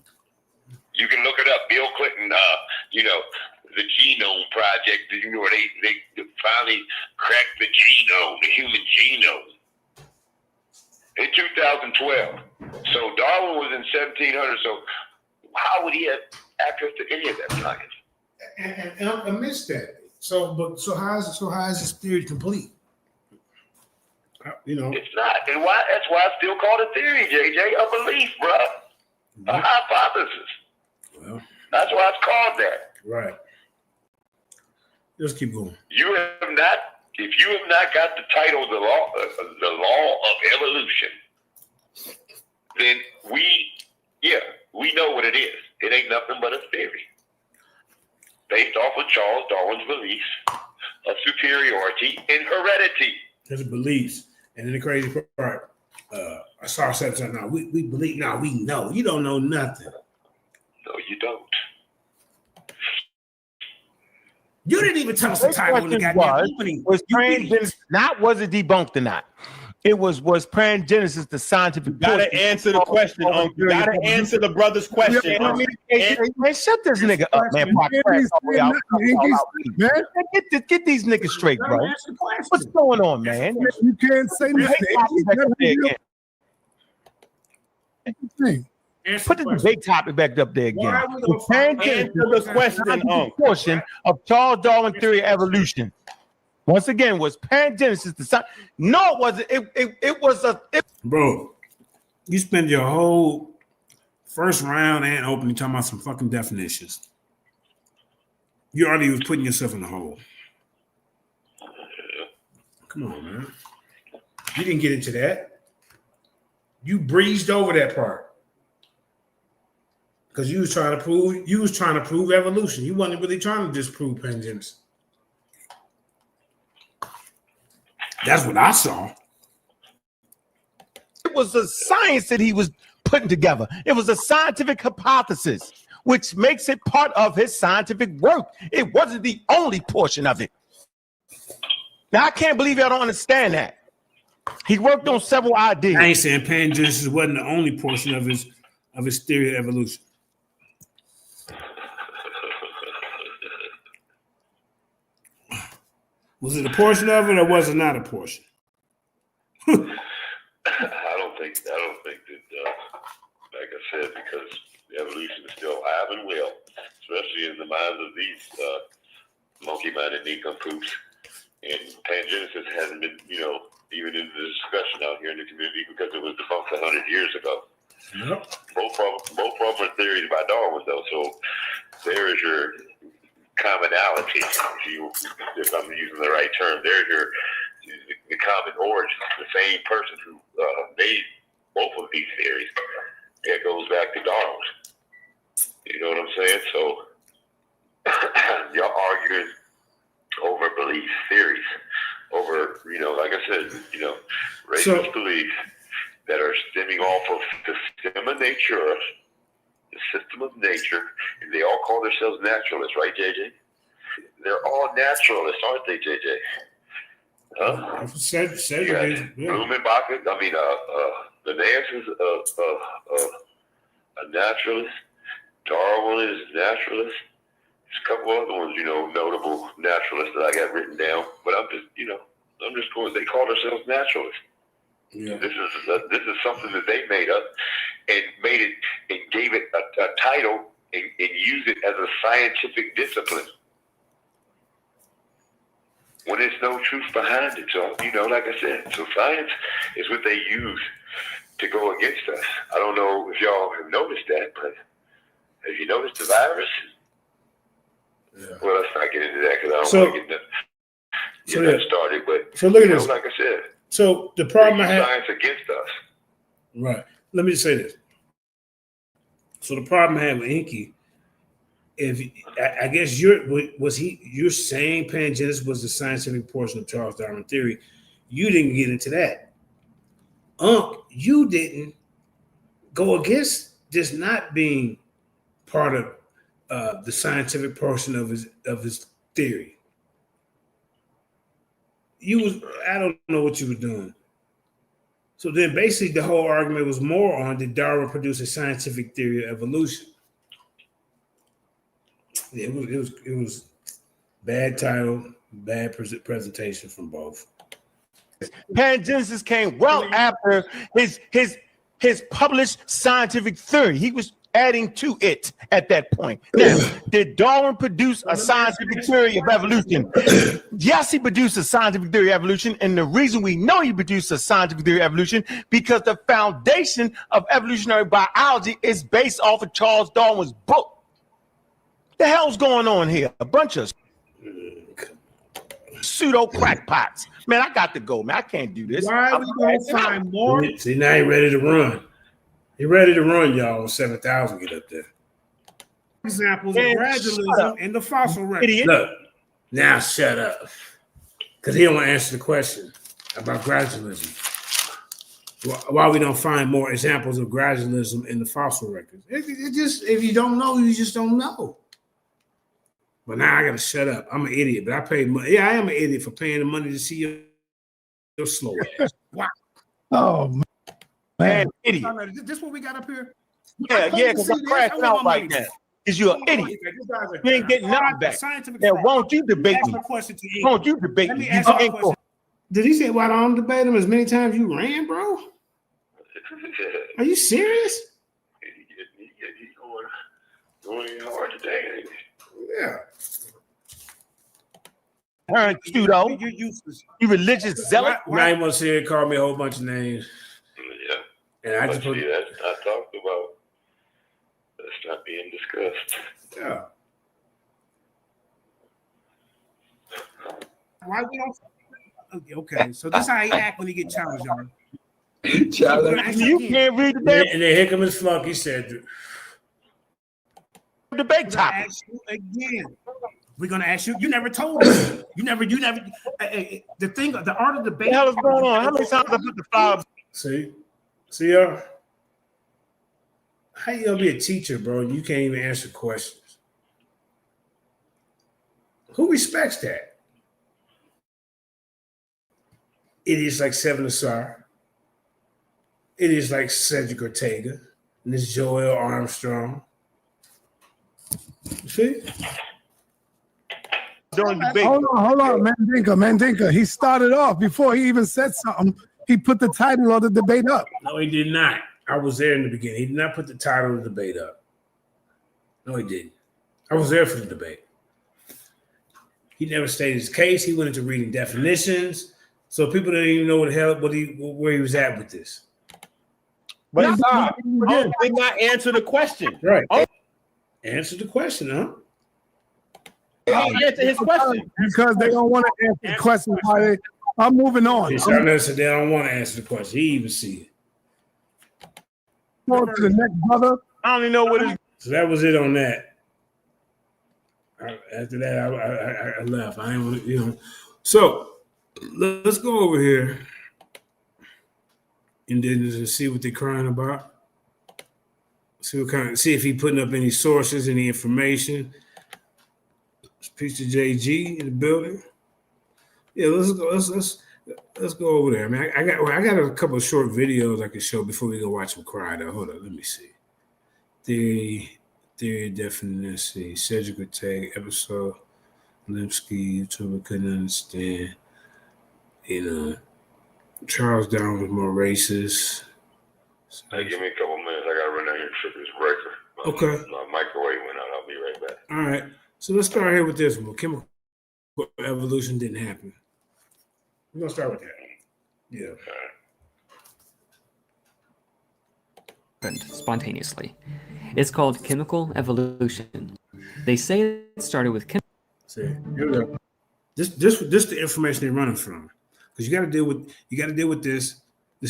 You can look it up. Bill Clinton, the genome project, they finally cracked the genome, the human genome, in 2012. So Darwin was in 1700. So how would he have access to any of that science? And I missed that. So how is this theory complete? It's not. And that's why it's still called a theory, JJ, a belief, bro. A hypothesis. Well, that's why it's called that. Right. Let's keep going. If you have not got the title, the law of evolution, then we know what it is. It ain't nothing but a theory based off of Charles Darwin's beliefs of superiority and heredity. There's beliefs. And then the crazy part, I saw something now. We believe now, we know. You don't know nothing. No, you don't. You didn't even tell us the title of the goddamn opening. Was it debunked or not? It was pangenesis the scientific? You gotta answer the question, Uncle. You gotta answer the brother's question. Man, shut this nigga up, man. Get these niggas straight, bro. What's going on, man? You can't say nothing. Put the debate topic back up there again. Answer the question, Uncle. Portion of Charles Darwin theory of evolution. Once again, was pangenesis the science? No, it wasn't. It was a. Bro, you spend your whole first round and opening talking about some fucking definitions. You already was putting yourself in the hole. Come on, man. You didn't get into that. You breezed over that part. Because you was trying to prove evolution. You wasn't really trying to disprove pangenesis. That's what I saw. It was a science that he was putting together. It was a scientific hypothesis, which makes it part of his scientific work. It wasn't the only portion of it. Now, I can't believe y'all don't understand that. He worked on several ideas. I ain't saying pangenesis wasn't the only portion of his theory of evolution. Was it a portion of it, or was it not a portion? I don't think that, like I said, because evolution is still alive and well, especially in the minds of these monkey-minded nincompoops. And pangenesis hasn't been, even in the discussion out here in the community because it was debunked 100 years ago. Yep. Both are theories by Darwin, though. So there is your commonality, if I'm using the right term. There's the common origin. The same person who made both of these theories. It goes back to Darwin. You know what I'm saying? So y'all arguing over belief theories, over like I said, racist beliefs that are stemming off of the system of nature. The system of nature, and they all call themselves naturalists, right, JJ? They're all naturalists, aren't they, JJ? Huh? Blumenbach, Linnaeus is a naturalist. Darwin is a naturalist. There's a couple other ones, notable naturalists that I got written down. But I'm just going. They call themselves naturalists. Yeah. This is something that they made up and made it and gave it a title and used it as a scientific discipline when there's no truth behind it. So, like I said, so science is what they use to go against us. I don't know if y'all have noticed that, but have you noticed the virus? Yeah. Well, let's not get into that because I don't want to get that started. But look at this. Like I said. So the problem I have science against us. Right. Let me just say this. So the problem I have with ENQI, I guess you're saying pangenesis was the scientific portion of Charles Darwin theory. You didn't get into that. You didn't go against this not being part of the scientific portion of his theory. I don't know what you were doing. So then basically the whole argument was more on did Darwin produce a scientific theory of evolution? Yeah, it was bad title, bad presentation from both. Pangenesis came well after his published scientific theory. He was adding to it at that point. Now, did Darwin produce a scientific theory of evolution? Yes, he produced a scientific theory of evolution, and the reason we know he produced a scientific theory of evolution because the foundation of evolutionary biology is based off of Charles Darwin's book. The hell's going on here? A bunch of pseudo crackpots. Man, I got to go, man. I can't do this. Why are we going to find more? See, now he ready to run. He ready to run, y'all, when 7,000 get up there. Examples of gradualism in the fossil record. Look, now shut up. Because he don't want to answer the question about gradualism. Why we don't find more examples of gradualism in the fossil records. If you don't know, you just don't know. But now I got to shut up. I'm an idiot, but I paid money. Yeah, I am an idiot for paying the money to see your slow ass. Wow. Oh man, idiot. Oh, no, this what we got up here? Yeah, because I'm crashing out right now. Because you're an idiot. You ain't getting nothing back. Now, won't you debate me? Won't you debate me? You ain't going. Did he say, why don't debate him as many times you ran, bro? Are you serious? He's going in hard today. Yeah. All right, Pseudo. You're useless. You religious zealot. Now you want to sit here and call me a whole bunch of names. Yeah. And I just put that's not talked about. That's not being discussed. Yeah. Why we don't? Okay, so this is how he act when he get challenged, y'all. You can't read the damn. And then here comes his flunky said, debate topic. Again. We're gonna ask you. You never told us. You never. The thing, the art of debate. What the hell is going on? How many times I put the five? See, y'all. How you gonna be a teacher, bro? And you can't even answer questions. Who respects that? It is like Seven Asar. It is like Cedric Ortega and this Joel Armstrong. You see? During debate. Hold on, Mandinka. He started off before he even said something. He put the title of the debate up. No, he did not. I was there in the beginning. He did not put the title of the debate up. No, he didn't. I was there for the debate. He never stated his case. He went into reading definitions, so people didn't even know what the hell where he was at with this. But he did not answer the question. Right. Answer the question, huh? Answer his question because they don't want to answer the question. I'm moving on. Yes, I noticed they don't want to answer the question. He even see it. On to the next brother. I don't even know what is. So that was it on that. After that, I left. I ain't, So let's go over here and then see what they're crying about. See if he putting up any sources, any information. Peace to JG in the building. Yeah, let's go over there. I mean, I got a couple of short videos I can show before we go watch him cry. Though, hold on, let me see. Theory, definition, Cedric Ortega episode. Limsky, YouTuber couldn't understand. Charles Darwin was more racist. Hey, give me a couple minutes. I gotta run down here and trip this breaker. Okay. My microwave went out. I'll be right back. All right. So let's start here with this one. Chemical evolution didn't happen. We're gonna start with that. Yeah. Spontaneously. It's called chemical evolution. They say it started with See, here we go. This the information they're running from. Because you gotta deal with this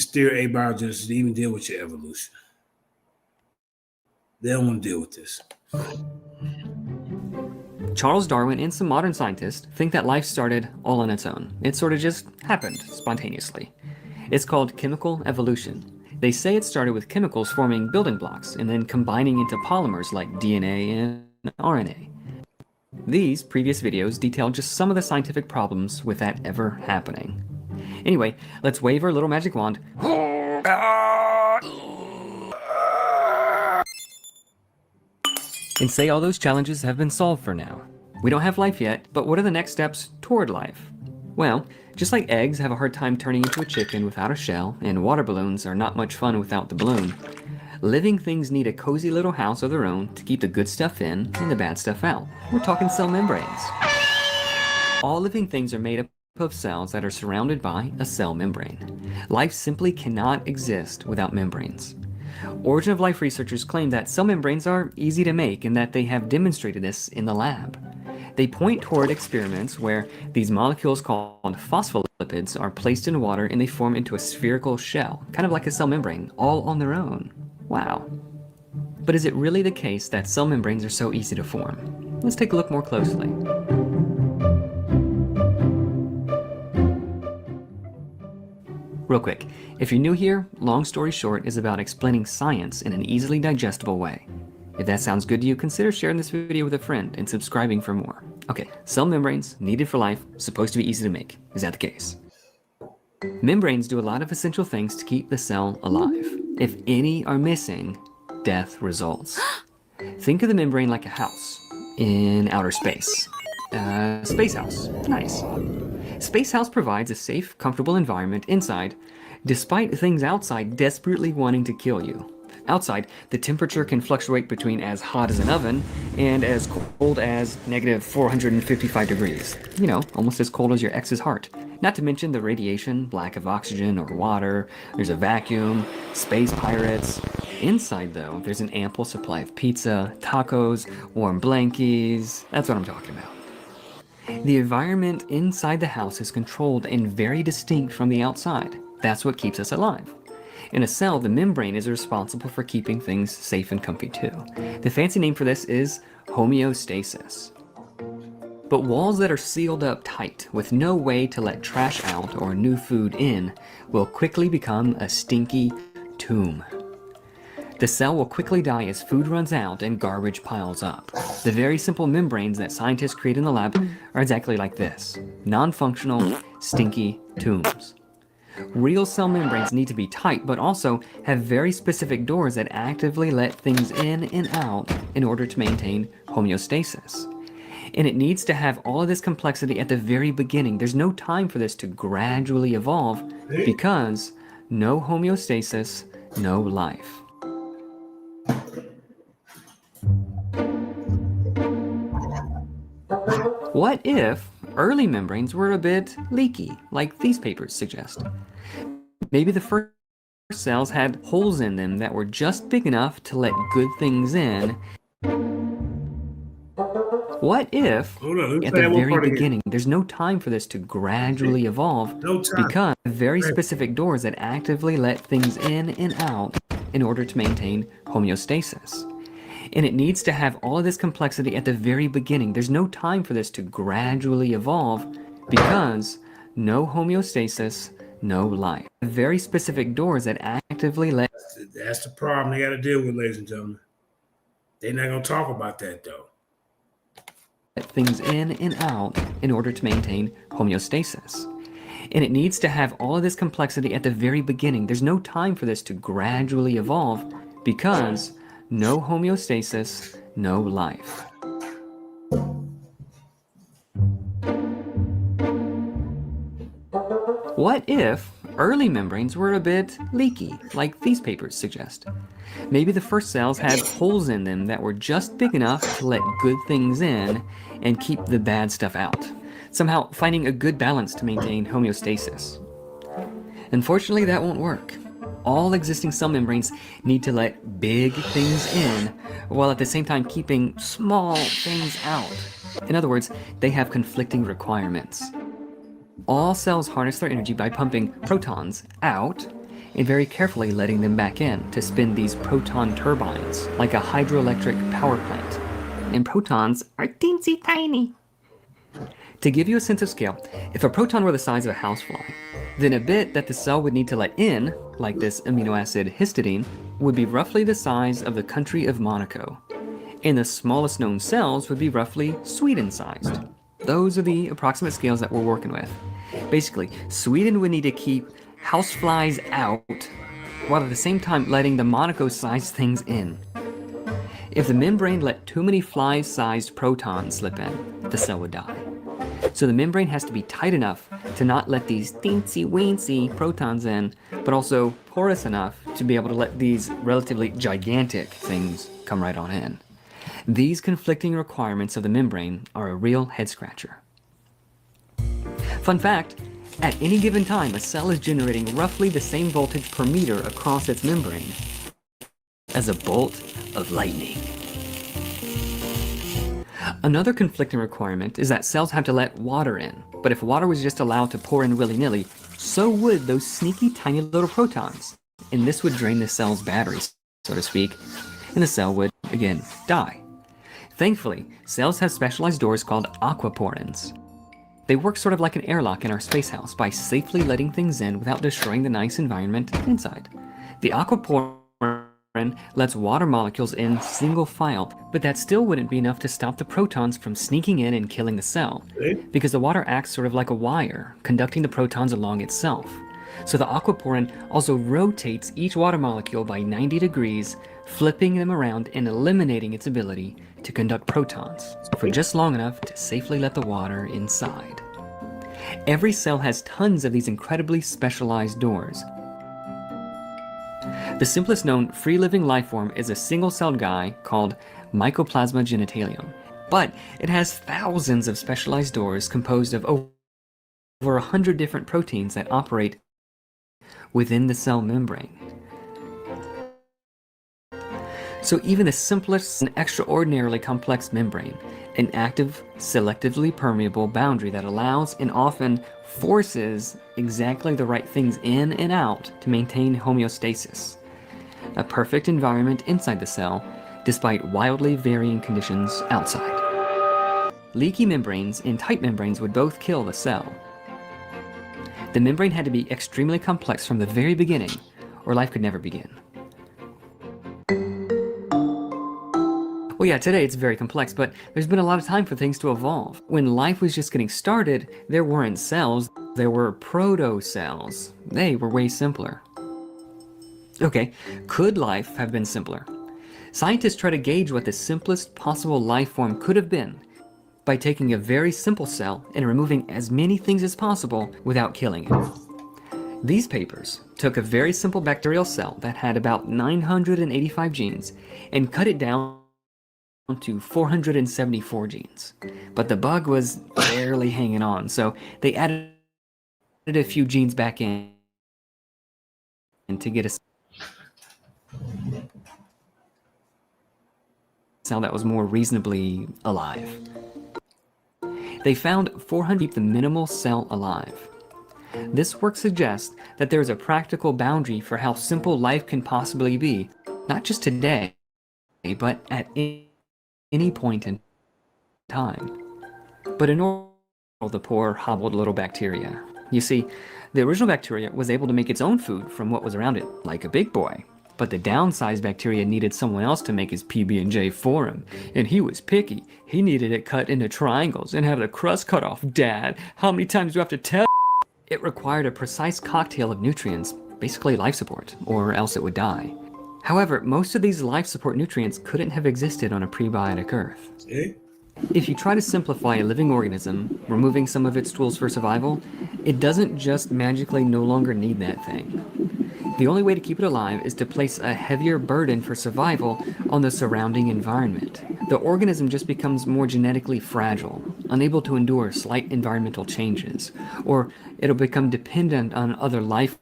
theory abiogenesis to even deal with your evolution. They don't want to deal with this. Charles Darwin and some modern scientists think that life started all on its own. It sort of just happened spontaneously. It's called chemical evolution. They say it started with chemicals forming building blocks and then combining into polymers like DNA and RNA. These previous videos detail just some of the scientific problems with that ever happening. Anyway, let's wave our little magic wand and say all those challenges have been solved for now. We don't have life yet, but what are the next steps toward life? Well, just like eggs have a hard time turning into a chicken without a shell, and water balloons are not much fun without the balloon, living things need a cozy little house of their own to keep the good stuff in and the bad stuff out. We're talking cell membranes. All living things are made up of cells that are surrounded by a cell membrane. Life simply cannot exist without membranes. Origin of life researchers claim that cell membranes are easy to make and that they have demonstrated this in the lab. They point toward experiments where these molecules called phospholipids are placed in water and they form into a spherical shell, kind of like a cell membrane, all on their own. Wow. But is it really the case that cell membranes are so easy to form? Let's take a look more closely. Real quick, if you're new here, Long Story Short is about explaining science in an easily digestible way. If that sounds good to you, consider sharing this video with a friend and subscribing for more. Okay, cell membranes, needed for life, supposed to be easy to make. Is that the case? Membranes do a lot of essential things to keep the cell alive. If any are missing, death results. Think of the membrane like a house in outer space. Space house. Nice. Space house provides a safe, comfortable environment inside, despite things outside desperately wanting to kill you. Outside, the temperature can fluctuate between as hot as an oven and as cold as negative 455 degrees. You know, almost as cold as your ex's heart. Not to mention the radiation, lack of oxygen or water, there's a vacuum, space pirates. Inside, though, there's an ample supply of pizza, tacos, warm blankies. That's what I'm talking about. The environment inside the house is controlled and very distinct from the outside. That's what keeps us alive. In a cell, the membrane is responsible for keeping things safe and comfy too. The fancy name for this is homeostasis. But walls that are sealed up tight, with no way to let trash out or new food in, will quickly become a stinky tomb. The cell will quickly die as food runs out and garbage piles up. The very simple membranes that scientists create in the lab are exactly like this: non-functional, stinky tombs. Real cell membranes need to be tight, but also have very specific doors that actively let things in and out in order to maintain homeostasis. And it needs to have all of this complexity at the very beginning. There's no time for this to gradually evolve, because no homeostasis, no life. What if early membranes were a bit leaky, like these papers suggest? Maybe the first cells had holes in them that were just big enough to let good things in. What if, at the very beginning, there's no time for this to gradually evolve, because very specific doors that actively let things in and out in order to maintain homeostasis? And it needs to have all of this complexity at the very beginning. There's no time for this to gradually evolve, because no homeostasis, no life. Very specific doors that actively let... That's the problem they got to deal with, ladies and gentlemen. They're not going to talk about that, though. Let things in and out in order to maintain homeostasis. And it needs to have all of this complexity at the very beginning. There's no time for this to gradually evolve, because no homeostasis, no life. What if early membranes were a bit leaky, like these papers suggest? Maybe the first cells had holes in them that were just big enough to let good things in and keep the bad stuff out, somehow finding a good balance to maintain homeostasis. Unfortunately, that won't work. All existing cell membranes need to let big things in, while at the same time keeping small things out. In other words, they have conflicting requirements. All cells harness their energy by pumping protons out and very carefully letting them back in to spin these proton turbines, like a hydroelectric power plant. And protons are teensy tiny. To give you a sense of scale, if a proton were the size of a housefly, then a bit that the cell would need to let in, like this amino acid histidine, would be roughly the size of the country of Monaco. And the smallest known cells would be roughly Sweden-sized. Those are the approximate scales that we're working with. Basically, Sweden would need to keep houseflies out, while at the same time letting the Monaco-sized things in. If the membrane let too many fly-sized protons slip in, the cell would die. So the membrane has to be tight enough to not let these teensy-weensy protons in, but also porous enough to be able to let these relatively gigantic things come right on in. These conflicting requirements of the membrane are a real head-scratcher. Fun fact, at any given time, a cell is generating roughly the same voltage per meter across its membrane as a bolt of lightning. Another conflicting requirement is that cells have to let water in, but if water was just allowed to pour in willy-nilly, so would those sneaky tiny little protons, and this would drain the cell's batteries, so to speak, and the cell would, again, die. Thankfully, cells have specialized doors called aquaporins. They work sort of like an airlock in our space house by safely letting things in without destroying the nice environment inside. The aquaporin lets water molecules in single file, but that still wouldn't be enough to stop the protons from sneaking in and killing the cell, because the water acts sort of like a wire, conducting the protons along itself. So the aquaporin also rotates each water molecule by 90 degrees, flipping them around and eliminating its ability to conduct protons for just long enough to safely let the water inside. Every cell has tons of these incredibly specialized doors. The simplest known free-living life form is a single-celled guy called Mycoplasma genitalium, but it has thousands of specialized doors composed of over 100 different proteins that operate within the cell membrane. So even the simplest and extraordinarily complex membrane, an active, selectively permeable boundary that allows and often forces exactly the right things in and out to maintain homeostasis. A perfect environment inside the cell, despite wildly varying conditions outside. Leaky membranes and tight membranes would both kill the cell. The membrane had to be extremely complex from the very beginning, or life could never begin. Well, yeah, today it's very complex, but there's been a lot of time for things to evolve. When life was just getting started, there weren't cells, there were proto-cells. They were way simpler. Okay, could life have been simpler? Scientists try to gauge what the simplest possible life form could have been by taking a very simple cell and removing as many things as possible without killing it. These papers took a very simple bacterial cell that had about 985 genes and cut it down to 474 genes. But the bug was barely hanging on, so they added a few genes back in to get a cell that was more reasonably alive. They found 400 keep the minimal cell alive. This work suggests that there is a practical boundary for how simple life can possibly be, not just today, but at any point in time. But in all, the poor, hobbled little bacteria. You see, the original bacteria was able to make its own food from what was around it, like a big boy. But the downsized bacteria needed someone else to make his PB&J for him, and he was picky. He needed it cut into triangles and have the crust cut off. Dad, how many times do I have to tell? It required a precise cocktail of nutrients, basically life support, or else it would die. However, most of these life support nutrients couldn't have existed on a prebiotic Earth. If you try to simplify a living organism, removing some of its tools for survival, it doesn't just magically no longer need that thing. The only way to keep it alive is to place a heavier burden for survival on the surrounding environment. The organism just becomes more genetically fragile, unable to endure slight environmental changes, or it'll become dependent on other life.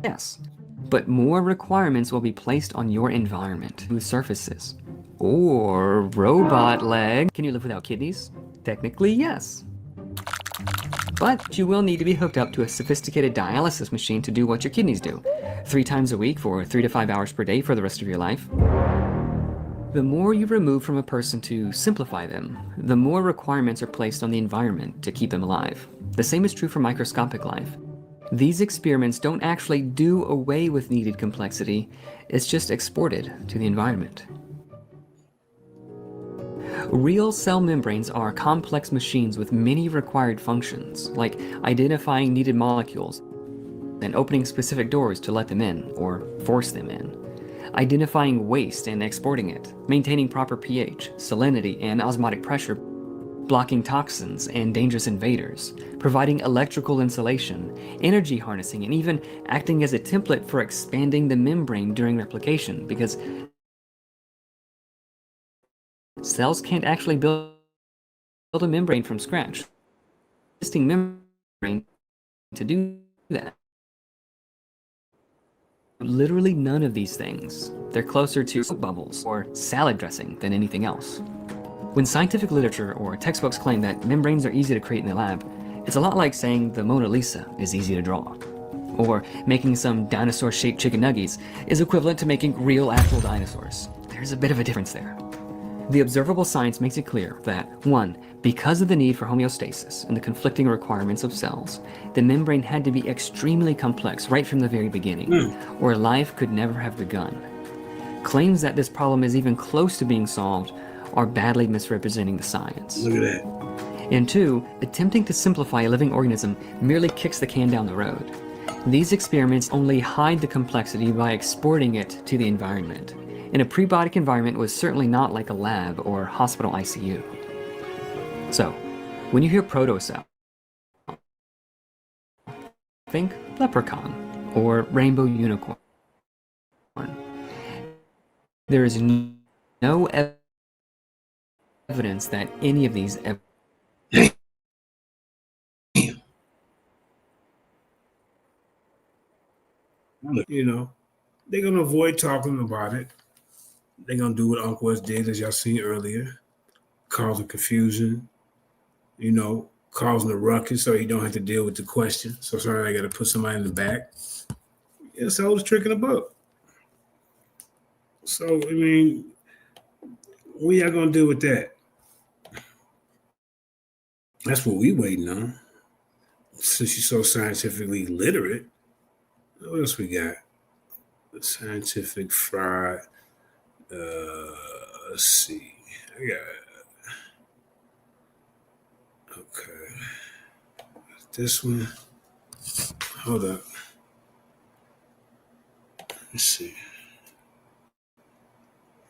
Yes, but more requirements will be placed on your environment, smooth surfaces. Or robot leg. Can you live without kidneys? Technically, yes. But you will need to be hooked up to a sophisticated dialysis machine to do what your kidneys do, 3 times a week for 3 to 5 hours per day for the rest of your life. The more you remove from a person to simplify them, the more requirements are placed on the environment to keep them alive. The same is true for microscopic life. These experiments don't actually do away with needed complexity, it's just exported to the environment. Real cell membranes are complex machines with many required functions, like identifying needed molecules and opening specific doors to let them in, or force them in, identifying waste and exporting it, maintaining proper pH, salinity, and osmotic pressure, blocking toxins and dangerous invaders, providing electrical insulation, energy harnessing, and even acting as a template for expanding the membrane during replication, because cells can't actually build a membrane from scratch. Existing membrane to do that. Literally none of these things. They're closer to soap bubbles or salad dressing than anything else. When scientific literature or textbooks claim that membranes are easy to create in the lab, it's a lot like saying the Mona Lisa is easy to draw. Or making some dinosaur-shaped chicken nuggets is equivalent to making real actual dinosaurs. There's a bit of a difference there. The observable science makes it clear that 1. Because of the need for homeostasis and the conflicting requirements of cells, the membrane had to be extremely complex right from the very beginning, or life could never have begun. Claims that this problem is even close to being solved are badly misrepresenting the science. Look at that. And two, attempting to simplify a living organism merely kicks the can down the road. These experiments only hide the complexity by exporting it to the environment. And a prebiotic environment was certainly not like a lab or hospital ICU. So, when you hear protocell, think leprechaun or rainbow unicorn. There is no evidence that any of these You know, they're gonna avoid talking about it. They're gonna do what Uncle West did, as y'all seen earlier, causing confusion, you know, causing a ruckus so you don't have to deal with the question. So sorry, I gotta put somebody in the back. It's the oldest trick in the book. So I mean, what y'all gonna do with that? That's what we waiting on. Since you're so scientifically literate, what else we got? Scientific fraud. Let's see. I got okay. This one. Hold up. Let's see.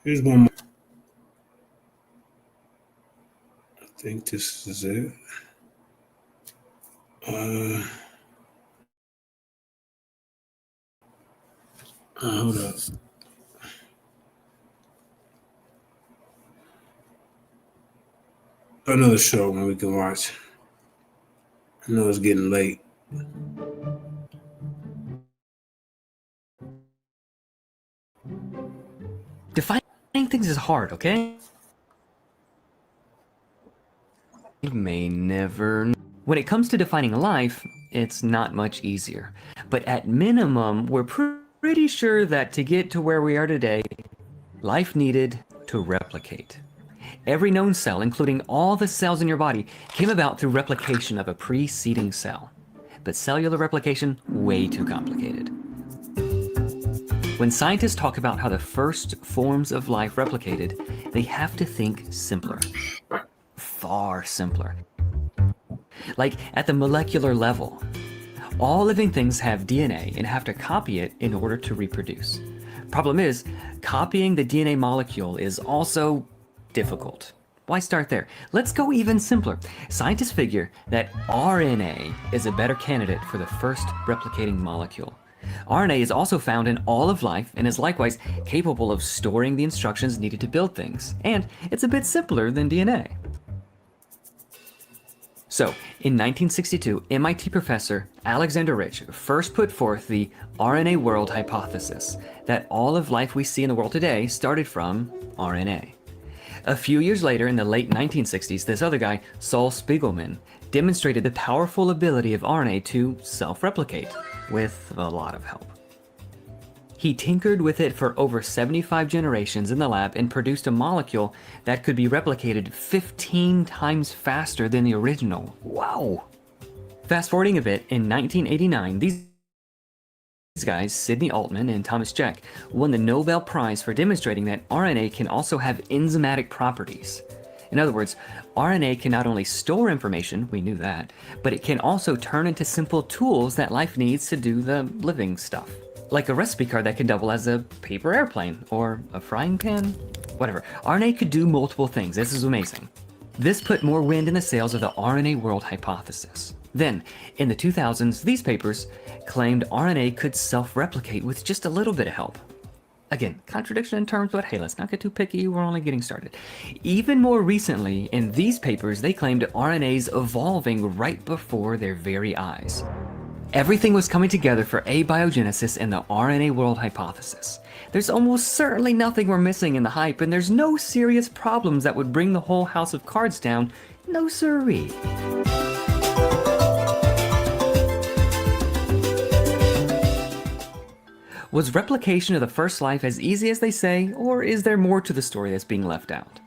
Here's one more. I think this is it. Hold up. Another show when we can watch. I know it's getting late. Defining things is hard, okay? You may never. When it comes to defining life, it's not much easier. But at minimum, we're pretty sure that to get to where we are today, life needed to replicate. Every known cell, including all the cells in your body, came about through replication of a preceding cell. But cellular replication, way too complicated. When scientists talk about how the first forms of life replicated, they have to think simpler. Far simpler. Like at the molecular level. All living things have DNA and have to copy it in order to reproduce. Problem is, copying the DNA molecule is also difficult. Why start there? Let's go even simpler. Scientists figure that RNA is a better candidate for the first replicating molecule. RNA is also found in all of life and is likewise capable of storing the instructions needed to build things. And it's a bit simpler than DNA. So, in 1962, MIT professor Alexander Rich first put forth the RNA world hypothesis, that all of life we see in the world today started from RNA. A few years later, in the late 1960s, this other guy, Saul Spiegelman, demonstrated the powerful ability of RNA to self-replicate, with a lot of help. He tinkered with it for over 75 generations in the lab and produced a molecule that could be replicated 15 times faster than the original. Wow! Fast forwarding a bit, in 1989, these guys, Sidney Altman and Thomas Jack, won the Nobel Prize for demonstrating that RNA can also have enzymatic properties. In other words, RNA can not only store information, we knew that, but it can also turn into simple tools that life needs to do the living stuff. Like a recipe card that can double as a paper airplane, or a frying pan, whatever. RNA could do multiple things. This is amazing. This put more wind in the sails of the RNA world hypothesis. Then, in the 2000s, these papers claimed RNA could self-replicate with just a little bit of help. Again, contradiction in terms, but hey, let's not get too picky, we're only getting started. Even more recently, in these papers, they claimed RNA's evolving right before their very eyes. Everything was coming together for abiogenesis in the RNA world hypothesis. There's almost certainly nothing we're missing in the hype, and there's no serious problems that would bring the whole house of cards down. No siree. Was replication of the first life as easy as they say, or is there more to the story that's being left out?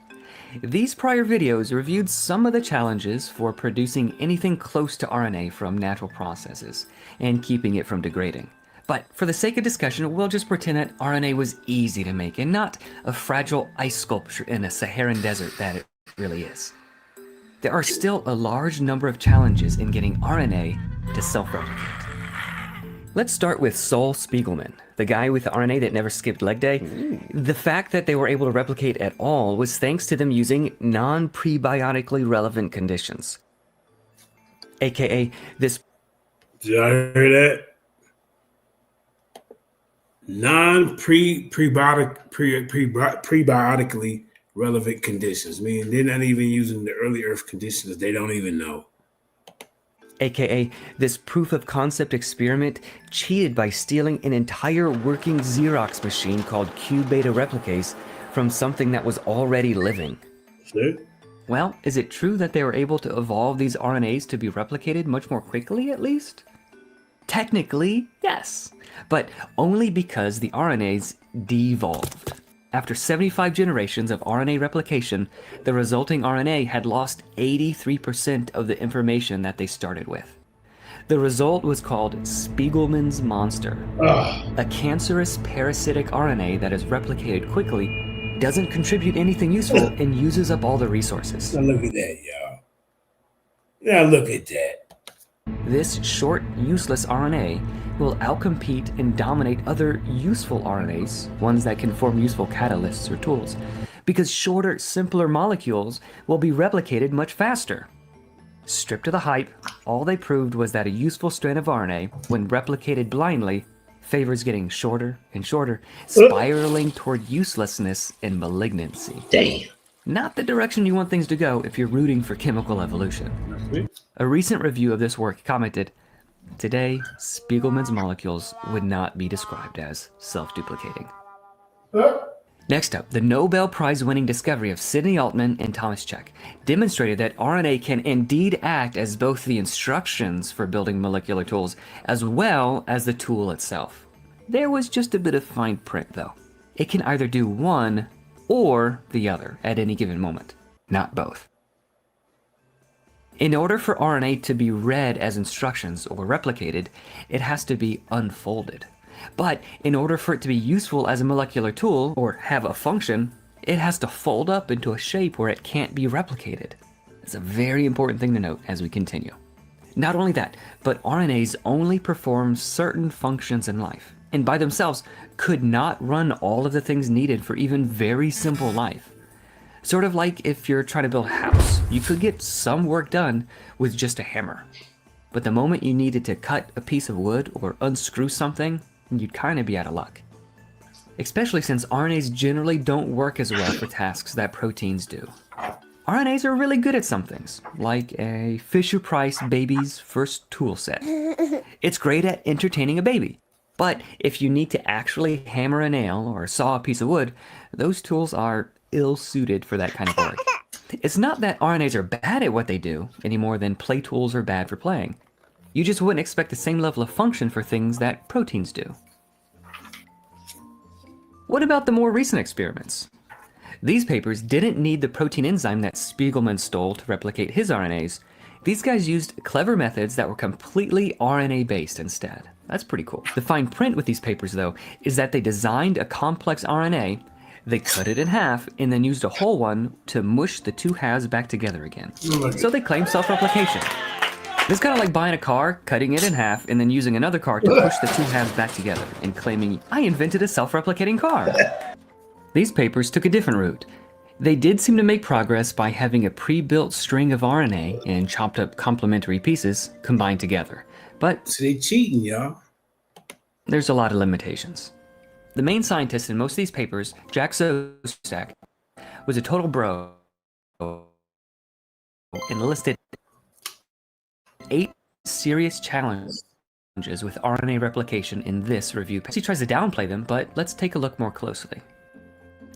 These prior videos reviewed some of the challenges for producing anything close to RNA from natural processes and keeping it from degrading. But for the sake of discussion, we'll just pretend that RNA was easy to make and not a fragile ice sculpture in a Saharan desert that it really is. There are still a large number of challenges in getting RNA to self-replicate. Let's start with Sol Spiegelman, the guy with the RNA that never skipped leg day. The fact that they were able to replicate at all was thanks to them using non-prebiotically relevant conditions. AKA this... Did I hear that? Prebiotically relevant conditions. Meaning they're not even using the early Earth conditions. They don't even know. AKA this proof of concept experiment cheated by stealing an entire working Xerox machine called Q beta replicase from something that was already living. See? Well, is it true that they were able to evolve these RNAs to be replicated much more quickly, at least? Technically, yes, but only because the RNAs devolved. After 75 generations of RNA replication, the resulting RNA had lost 83% of the information that they started with. The result was called Spiegelman's monster, a cancerous parasitic RNA that is replicated quickly, doesn't contribute anything useful, and uses up all the resources. Now look at that, y'all. Now look at that. This short, useless RNA will outcompete and dominate other useful RNAs, ones that can form useful catalysts or tools, because shorter, simpler molecules will be replicated much faster. Stripped of the hype, all they proved was that a useful strand of RNA, when replicated blindly, favors getting shorter and shorter, spiraling toward uselessness and malignancy. Damn. Not the direction you want things to go if you're rooting for chemical evolution. A recent review of this work commented, "Today, Spiegelman's molecules would not be described as self-duplicating." Next up, the Nobel Prize-winning discovery of Sidney Altman and Thomas Cech demonstrated that RNA can indeed act as both the instructions for building molecular tools as well as the tool itself. There was just a bit of fine print, though. It can either do one or the other at any given moment, not both. In order for RNA to be read as instructions or replicated, it has to be unfolded. But in order for it to be useful as a molecular tool or have a function, it has to fold up into a shape where it can't be replicated. It's a very important thing to note as we continue. Not only that, but RNAs only perform certain functions in life, and by themselves could not run all of the things needed for even very simple life. Sort of like if you're trying to build a house, you could get some work done with just a hammer. But the moment you needed to cut a piece of wood or unscrew something, you'd kind of be out of luck. Especially since RNAs generally don't work as well for tasks that proteins do. RNAs are really good at some things, like a Fisher-Price baby's first tool set. It's great at entertaining a baby. But if you need to actually hammer a nail or saw a piece of wood, those tools are ill-suited for that kind of work. It's not that RNAs are bad at what they do, any more than play tools are bad for playing. You just wouldn't expect the same level of function for things that proteins do. What about the more recent experiments? These papers didn't need the protein enzyme that Spiegelman stole to replicate his RNAs. These guys used clever methods that were completely RNA-based instead. That's pretty cool. The fine print with these papers, though, is that they designed a complex RNA, they cut it in half, and then used a whole one to mush the two halves back together again. So they claim self-replication. This is kind of like buying a car, cutting it in half, and then using another car to push the two halves back together, and claiming, "I invented a self-replicating car." These papers took a different route. They did seem to make progress by having a pre-built string of RNA and chopped up complementary pieces combined together. But so they cheating, y'all. There's a lot of limitations. The main scientist in most of these papers, Jack Szostak, was a total bro and listed 8 serious challenges with RNA replication in this review. He tries to downplay them, but let's take a look more closely.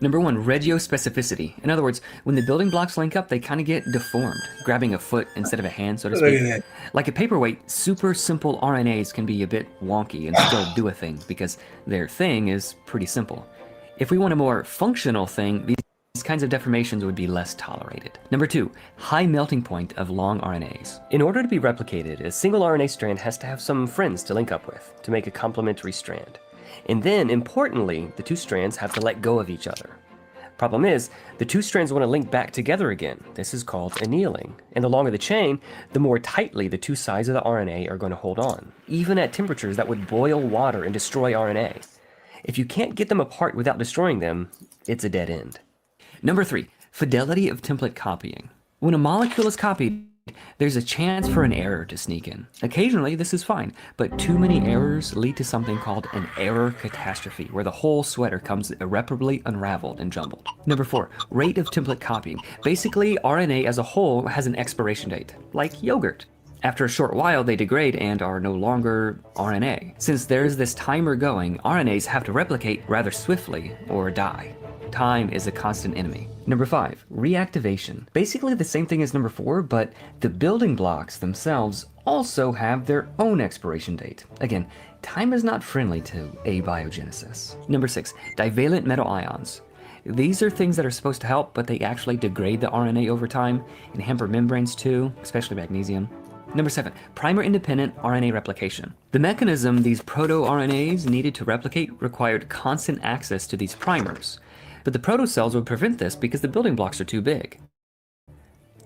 Number 1, regiospecificity. In other words, when the building blocks link up, they kind of get deformed, grabbing a foot instead of a hand, so to speak. Like a paperweight, super simple RNAs can be a bit wonky and still do a thing, because their thing is pretty simple. If we want a more functional thing, these kinds of deformations would be less tolerated. Number 2, high melting point of long RNAs. In order to be replicated, a single RNA strand has to have some friends to link up with to make a complementary strand. And then, importantly, the two strands have to let go of each other. Problem is, the two strands want to link back together again. This is called annealing. And the longer the chain, the more tightly the two sides of the RNA are going to hold on, even at temperatures that would boil water and destroy RNA. If you can't get them apart without destroying them, it's a dead end. Number 3, fidelity of template copying. When a molecule is copied, there's a chance for an error to sneak in. Occasionally, this is fine, but too many errors lead to something called an error catastrophe, where the whole sweater comes irreparably unraveled and jumbled. Number 4, rate of template copying. Basically, RNA as a whole has an expiration date, like yogurt. After a short while, they degrade and are no longer RNA. Since there's this timer going, RNAs have to replicate rather swiftly or die. Time is a constant enemy. Number 5, reactivation. Basically the same thing as number 4, but the building blocks themselves also have their own expiration date. Again, time is not friendly to abiogenesis. Number 6, divalent metal ions. These are things that are supposed to help, but they actually degrade the RNA over time and hamper membranes too, especially magnesium. Number 7, primer-independent RNA replication. The mechanism these proto-RNAs needed to replicate required constant access to these primers. But the protocells would prevent this because the building blocks are too big.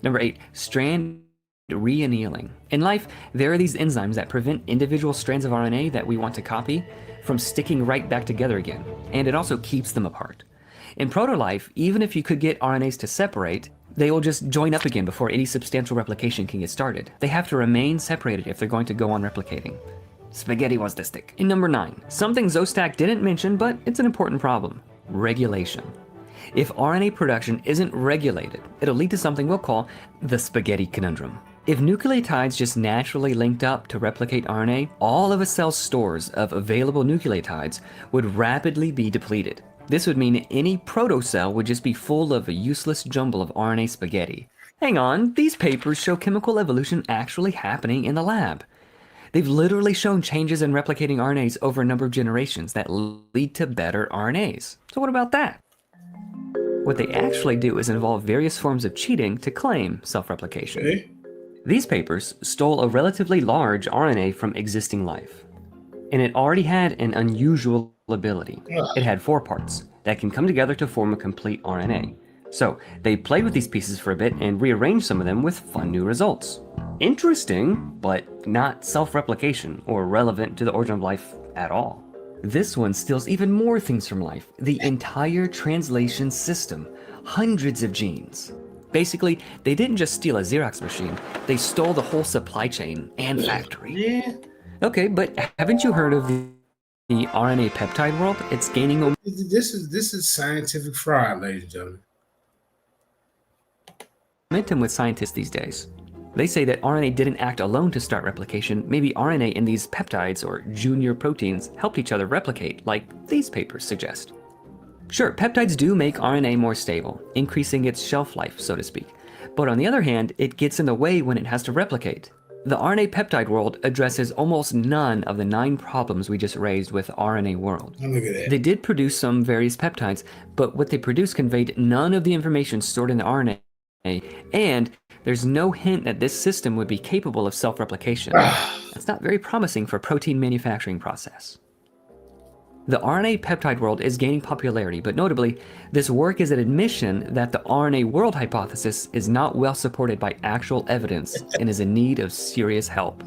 Number 8, strand re-annealing. In life, there are these enzymes that prevent individual strands of RNA that we want to copy from sticking right back together again, and it also keeps them apart. In proto-life, even if you could get RNAs to separate, they will just join up again before any substantial replication can get started. They have to remain separated if they're going to go on replicating. Spaghetti was the stick. In number 9, something Zostack didn't mention, but it's an important problem. Regulation. If RNA production isn't regulated, it'll lead to something we'll call the spaghetti conundrum. If nucleotides just naturally linked up to replicate RNA, all of a cell's stores of available nucleotides would rapidly be depleted. This would mean any protocell would just be full of a useless jumble of RNA spaghetti. Hang on, these papers show chemical evolution actually happening in the lab. They've literally shown changes in replicating RNAs over a number of generations that lead to better RNAs. So what about that? What they actually do is involve various forms of cheating to claim self-replication. Okay. These papers stole a relatively large RNA from existing life, and it already had an unusual ability. It had 4 parts that can come together to form a complete RNA. So they played with these pieces for a bit and rearranged some of them with fun new results. Interesting, but not self-replication or relevant to the origin of life at all. This one steals even more things from life, the entire translation system, hundreds of genes. Basically, they didn't just steal a Xerox machine, they stole the whole supply chain and factory. Yeah. Okay, but haven't you heard of the RNA peptide world? It's gaining This is scientific fraud, ladies and gentlemen. momentum with scientists these days. They say that RNA didn't act alone to start replication. Maybe RNA and these peptides or junior proteins helped each other replicate, like these papers suggest. Sure, peptides do make RNA more stable, increasing its shelf life, so to speak. But on the other hand, it gets in the way when it has to replicate. The RNA peptide world addresses almost none of the 9 problems we just raised with RNA world. Look at that. They did produce some various peptides, but what they produced conveyed none of the information stored in the RNA, and there's no hint that this system would be capable of self-replication. That's not very promising for a protein manufacturing process. The RNA peptide world is gaining popularity, but notably, this work is an admission that the RNA world hypothesis is not well supported by actual evidence and is in need of serious help.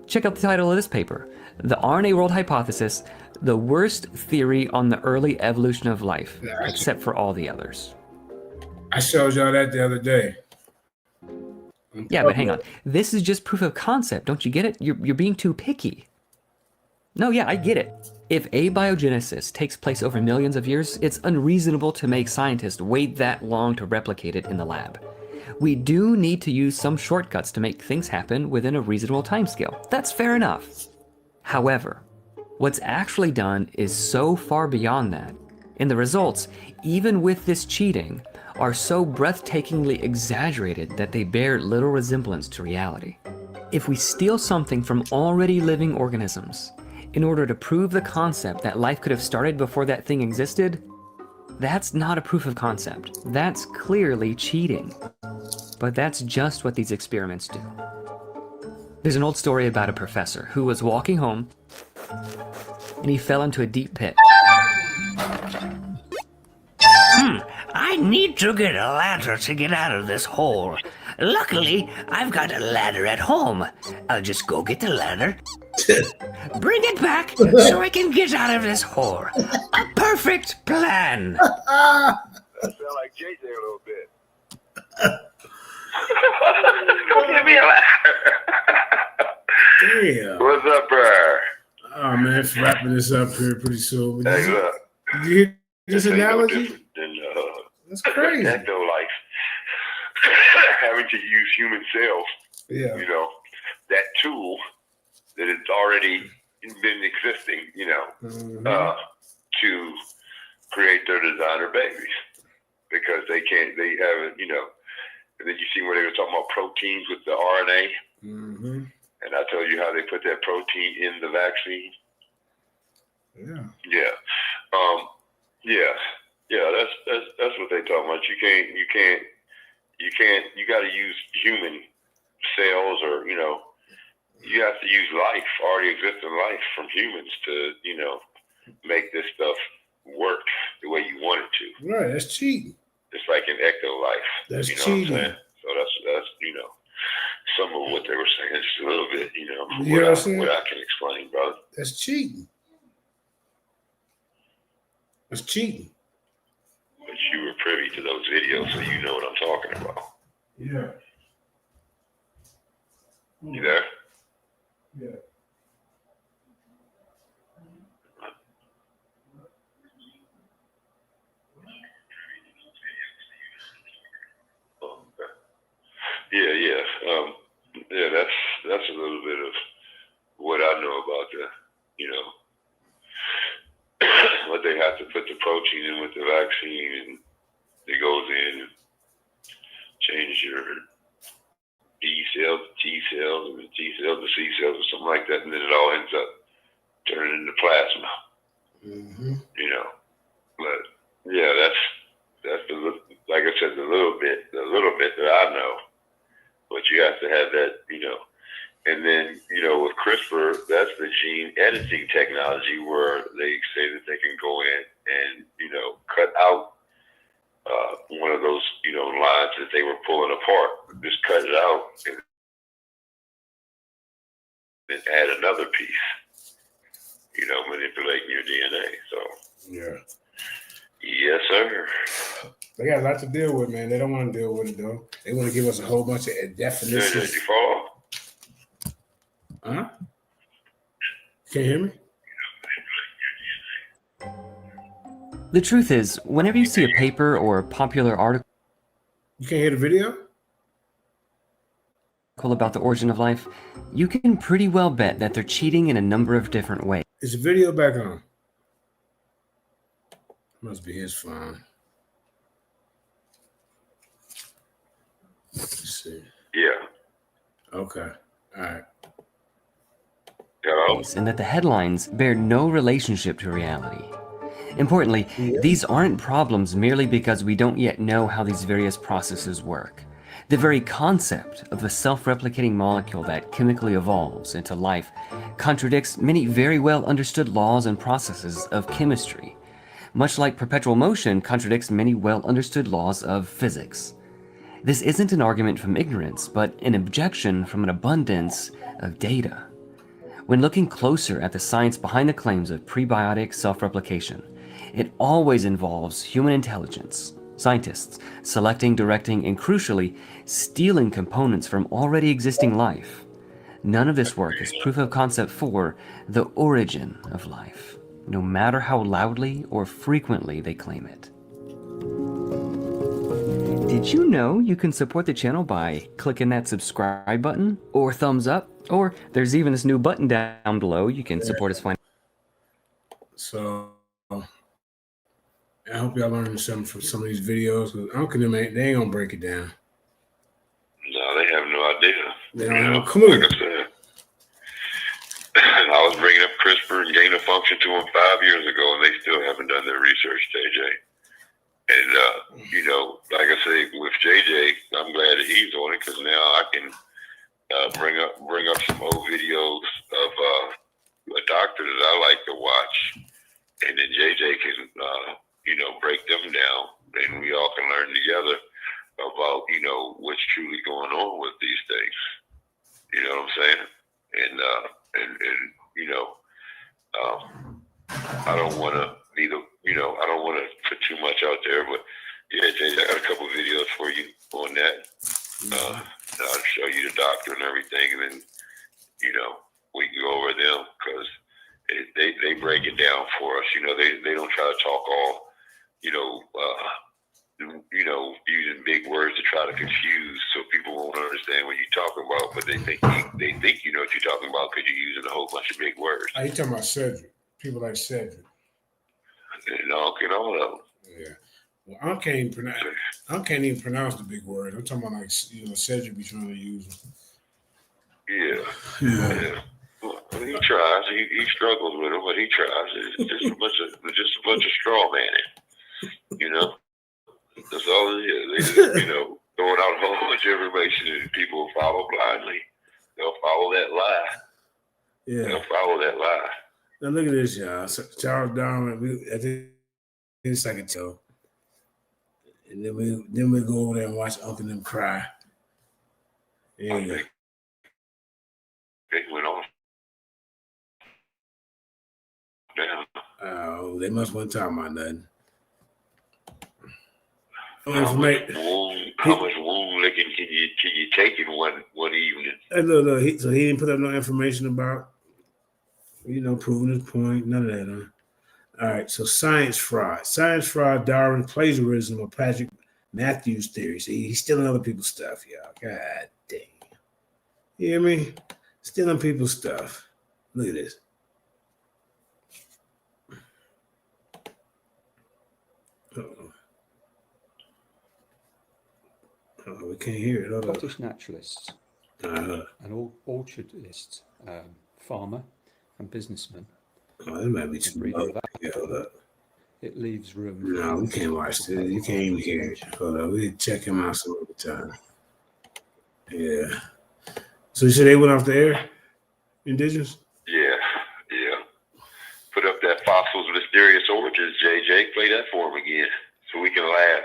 Check out the title of this paper, The RNA World Hypothesis, the worst theory on the early evolution of life, except for all the others. I showed y'all that the other day. Yeah, but hang on. This is just proof of concept. Don't you get it? You're being too picky. No, yeah, I get it. If abiogenesis takes place over millions of years, it's unreasonable to make scientists wait that long to replicate it in the lab. We do need to use some shortcuts to make things happen within a reasonable timescale. That's fair enough. However, what's actually done is so far beyond that, and the results, even with this cheating, are so breathtakingly exaggerated that they bear little resemblance to reality. If we steal something from already living organisms in order to prove the concept that life could have started before that thing existed, That's not a proof of concept. That's clearly cheating. But that's just what these experiments do. There's an old story about a professor who was walking home and he fell into a deep pit. I need to get a ladder to get out of this hole. Luckily, I've got a ladder at home. I'll just go get the ladder, bring it back so I can get out of this hole. A perfect plan. That sound like JJ a little bit. Give me a Damn. What's up, bro? Oh man, wrapping this up here pretty soon. Hey, look. Did you hear this ain't no analogy? different than, That's crazy. Ecto-life. Having to use human cells. Yeah. You know, that tool that has already been existing, you know, to create their designer babies. Because they haven't, you know, and then you see where they were talking about proteins with the RNA. Mm-hmm. And I told you how they put that protein in the vaccine. Yeah. Yeah. Yeah, that's what they talking about. You got to use human cells, or, you know, you have to use life, already existing life from humans to, you know, make this stuff work the way you want it to. Right, that's cheating. It's like an ecto-life. That's you know cheating. What I'm saying? So that's, you know, some of what they were saying, just a little bit, you know, You know what I'm saying? what I can explain, brother. That's cheating. That's cheating. But you were privy to those videos, so you know what I'm talking about. Yeah. You there? Yeah. Yeah. Yeah, that's a little bit of what I know about the, you know, what they have to put the protein in with the vaccine, and it goes in and change your B cells to T cells, and the T cells to C cells, or something like that, and then it all ends up turning into plasma. Mm-hmm. You know, but yeah, that's the, like I said, the little bit that I know. But you have to have that, you know. And then, you know, with CRISPR, that's the gene editing technology where they say that they can go in and, you know, cut out one of those, you know, lines that they were pulling apart. Just cut it out and then add another piece, you know, manipulating your DNA. So, yeah. Yes, sir. They got a lot to deal with, man. They don't want to deal with it, though. They want to give us a whole bunch of definitions. Did you fall? Huh? Can't hear me? The truth is, whenever you see a paper or a popular article You can't hear the video? about the origin of life, you can pretty well bet that they're cheating in a number of different ways. Is the video back on? Must be his phone. Let's see. Yeah. Okay. All right. Hello? And that the headlines bear no relationship to reality. Importantly, these aren't problems merely because we don't yet know how these various processes work. The very concept of the self-replicating molecule that chemically evolves into life contradicts many very well understood laws and processes of chemistry, much like perpetual motion contradicts many well understood laws of physics. This isn't an argument from ignorance, but an objection from an abundance of data. When looking closer at the science behind the claims of prebiotic self-replication, it always involves human intelligence, scientists selecting, directing, and crucially, stealing components from already existing life. None of this work is proof of concept for the origin of life, no matter how loudly or frequently they claim it. Did you know you can support the channel by clicking that subscribe button or thumbs up? Or there's even this new button down below you can support us financially. So I hope y'all learned something from some of these videos. Cause Uncle them they ain't gonna break it down. No, they have no idea. They don't have no clue. Like I said, I was bringing up CRISPR and gain of function to them 5 years ago, and they still haven't done their research, JJ. And you know, like I say, with JJ, I'm glad that he's on it because now I can bring up some old videos of a doctor that I like to watch, and then JJ can you know, break them down, and we all can learn together about, you know, what's truly going on with these things. You know what I'm saying? And you know, I don't want to you know, I don't want to put too much out there, but yeah, JJ, I got a couple videos for you on that. I'll show you the doctor and everything, and then, you know, we can go over them because they break it down for us. You know, they don't try to talk all, you know, using big words to try to confuse so people won't understand what you're talking about, but they think you know what you're talking about because you're using a whole bunch of big words. Are you talking about Cedric? People like Cedric. And Ankh and all of them. Yeah. Well, I can't even pronounce the big word. I'm talking about, like, you know, Cedric be trying to use them. Yeah. Well, he tries. He struggles with it, but he tries. It's just a bunch of straw manning. You know, that's all it is. They, you know, throwing out a whole bunch of information and people follow blindly. They'll follow that lie. Yeah. They'll follow that lie. Now look at this, y'all. So Charles Darwin. I think it's like a tell. And then we go over there and watch Uncle and them cry. Yeah. They went on. Down. Oh, they must want to talk about nothing. How much wound licking can you take in one evening? Look, so he didn't put up no information about, you know, proving his point. None of that. Huh? All right. So science fraud, Darwin, plagiarism, or Patrick Matthews theory. See, he's stealing other people's stuff, y'all. God dang. You hear me? Stealing people's stuff. Look at this. Oh, we can't hear it. Scottish naturalists, an orchardist, farmer, and businessman. Oh, that might be too low. Yeah, hold up. It leaves room. No, we can't watch this. You can't even hear it. Hold up. We check him out some other time. Yeah. So you said they went off the air? Indigenous? Yeah. Put up that Fossil's Mysterious Origins, JJ. Play that for him again so we can laugh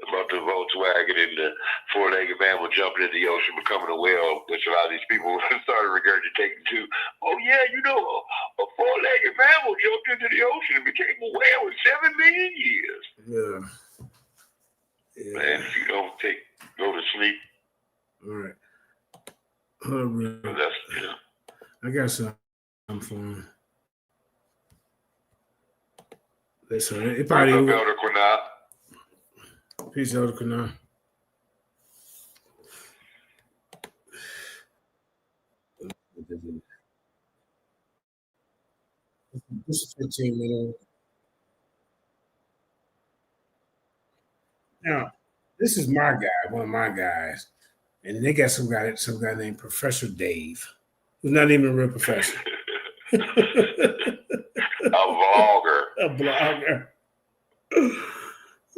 about the Volkswagen and the four-legged mammal jumping in the ocean, becoming a whale, which a lot of these people started regurgitating too. Oh yeah, you know, a four-legged mammal jumped into the ocean and became a whale in 7 million years. Yeah. Man, if you don't go to sleep. All right. Hold on, I got something for him. So it probably Elder Quinat. Peace, Elder Quinat. This is 15 minutes. Now, this is my guy, one of my guys, and they got some guy named Professor Dave, who's not even a real professor. A blogger.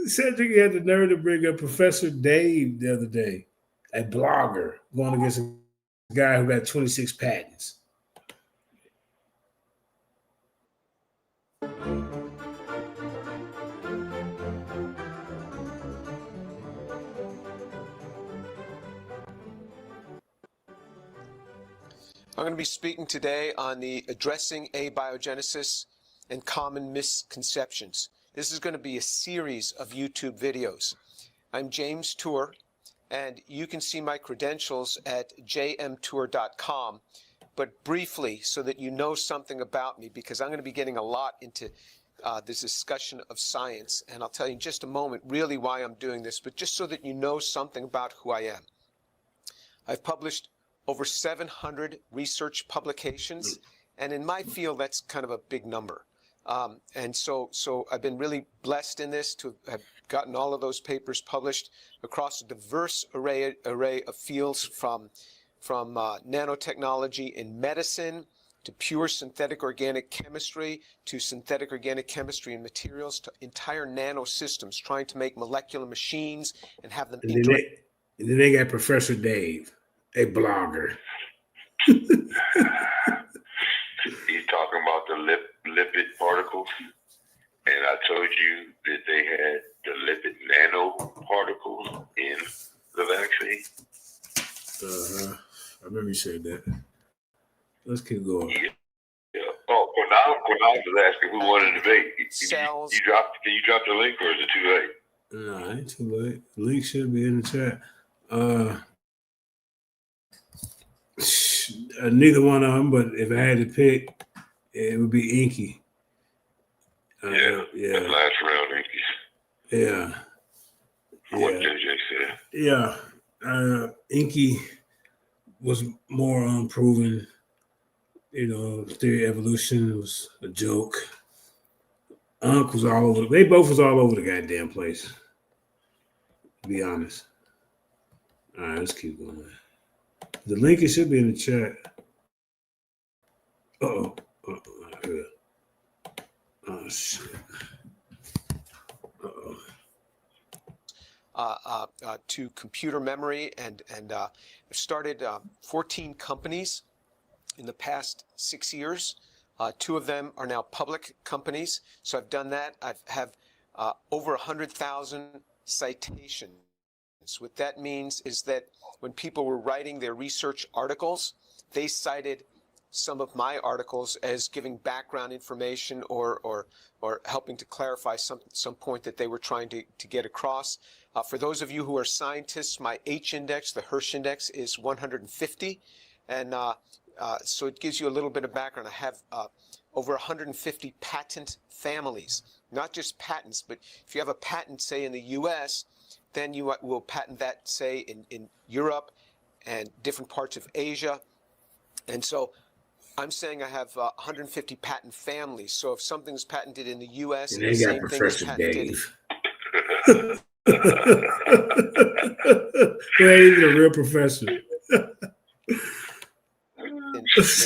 Cedric had the nerve to bring up Professor Dave the other day, a blogger going against a guy who got 26 patents. I'm going to be speaking today on the addressing abiogenesis and common misconceptions. This is going to be a series of YouTube videos. I'm James Tour, and you can see my credentials at jmtour.com. But briefly, so that you know something about me, because I'm going to be getting a lot into this discussion of science, and I'll tell you in just a moment really why I'm doing this, but just so that you know something about who I am. I've published over 700 research publications, and in my field, that's kind of a big number. And so I've been really blessed in this to have gotten all of those papers published across a diverse array of fields from nanotechnology in medicine to pure synthetic organic chemistry, to synthetic organic chemistry and materials, to entire nanosystems, trying to make molecular machines and have them interact. And then they got Professor Dave, a blogger. He's talking about the lipid particles, and I told you that they had the lipid nanoparticles in the vaccine. I remember you said that. Let's keep going. Yeah. Oh, when I was asking who won the debate, Cells. Can you drop the link, or is it too late? No, ain't too late. The link should be in the chat. Neither one of them, but if I had to pick, it would be ENQI. Yeah. Last round, ENQI. Yeah. What JJ said. Yeah. ENQI was more unproven. You know, theory of evolution was a joke. Ankh was all over. They both was all over the goddamn place. To be honest. All right, let's keep going. The link it should be in the chat. Oh shit. To computer memory and started 14 companies in the past 6 years. 2 of them are now public companies. So I've done that. I have over 100,000 citations. What that means is that when people were writing their research articles, they cited some of my articles as giving background information or helping to clarify some point that they were trying to get across. For those of you who are scientists, my H index, the Hirsch index, is 150. And so it gives you a little bit of background. I have over 150 patent families, not just patents, but if you have a patent, say, in the US, then you will patent that, say, in Europe and different parts of Asia. And so I'm saying I have 150 patent families. So if something's patented in the US, And the they got same thing is Professor patented. Dave. Who ain't even a real professor.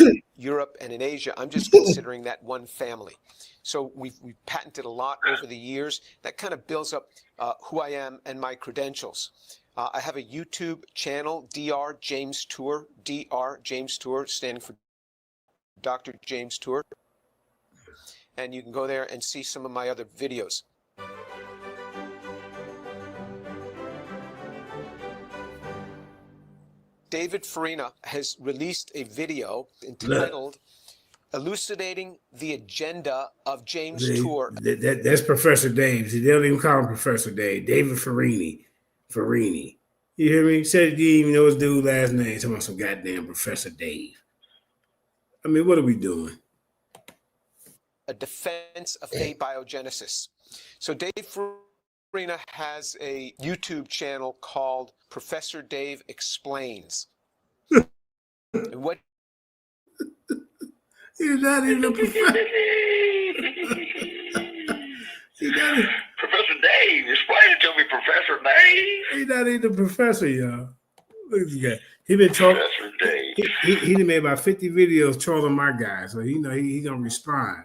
In Europe and in Asia, I'm just considering that one family. So we've patented a lot over the years. That kind of builds up who I am and my credentials. I have a YouTube channel, Dr. James Tour, Dr. James Tour, standing for Dr. James Tour. And you can go there and see some of my other videos. David Farina has released a video entitled Elucidating the Agenda of James Tour. That's Professor Dave. They don't even call him Professor Dave. David Farini. You hear me? Said he didn't even know his dude's last name. Talking about some goddamn Professor Dave. I mean, what are we doing? A defense of abiogenesis. So Dave Farina has a YouTube channel called Professor Dave Explains. And what? He's not even a professor. Professor Dave, explain it to me, Professor Dave. He's not even a professor, y'all. Look at this guy. He been trolling. Professor Dave. He done made about 50 videos trolling my guy, so he gonna respond.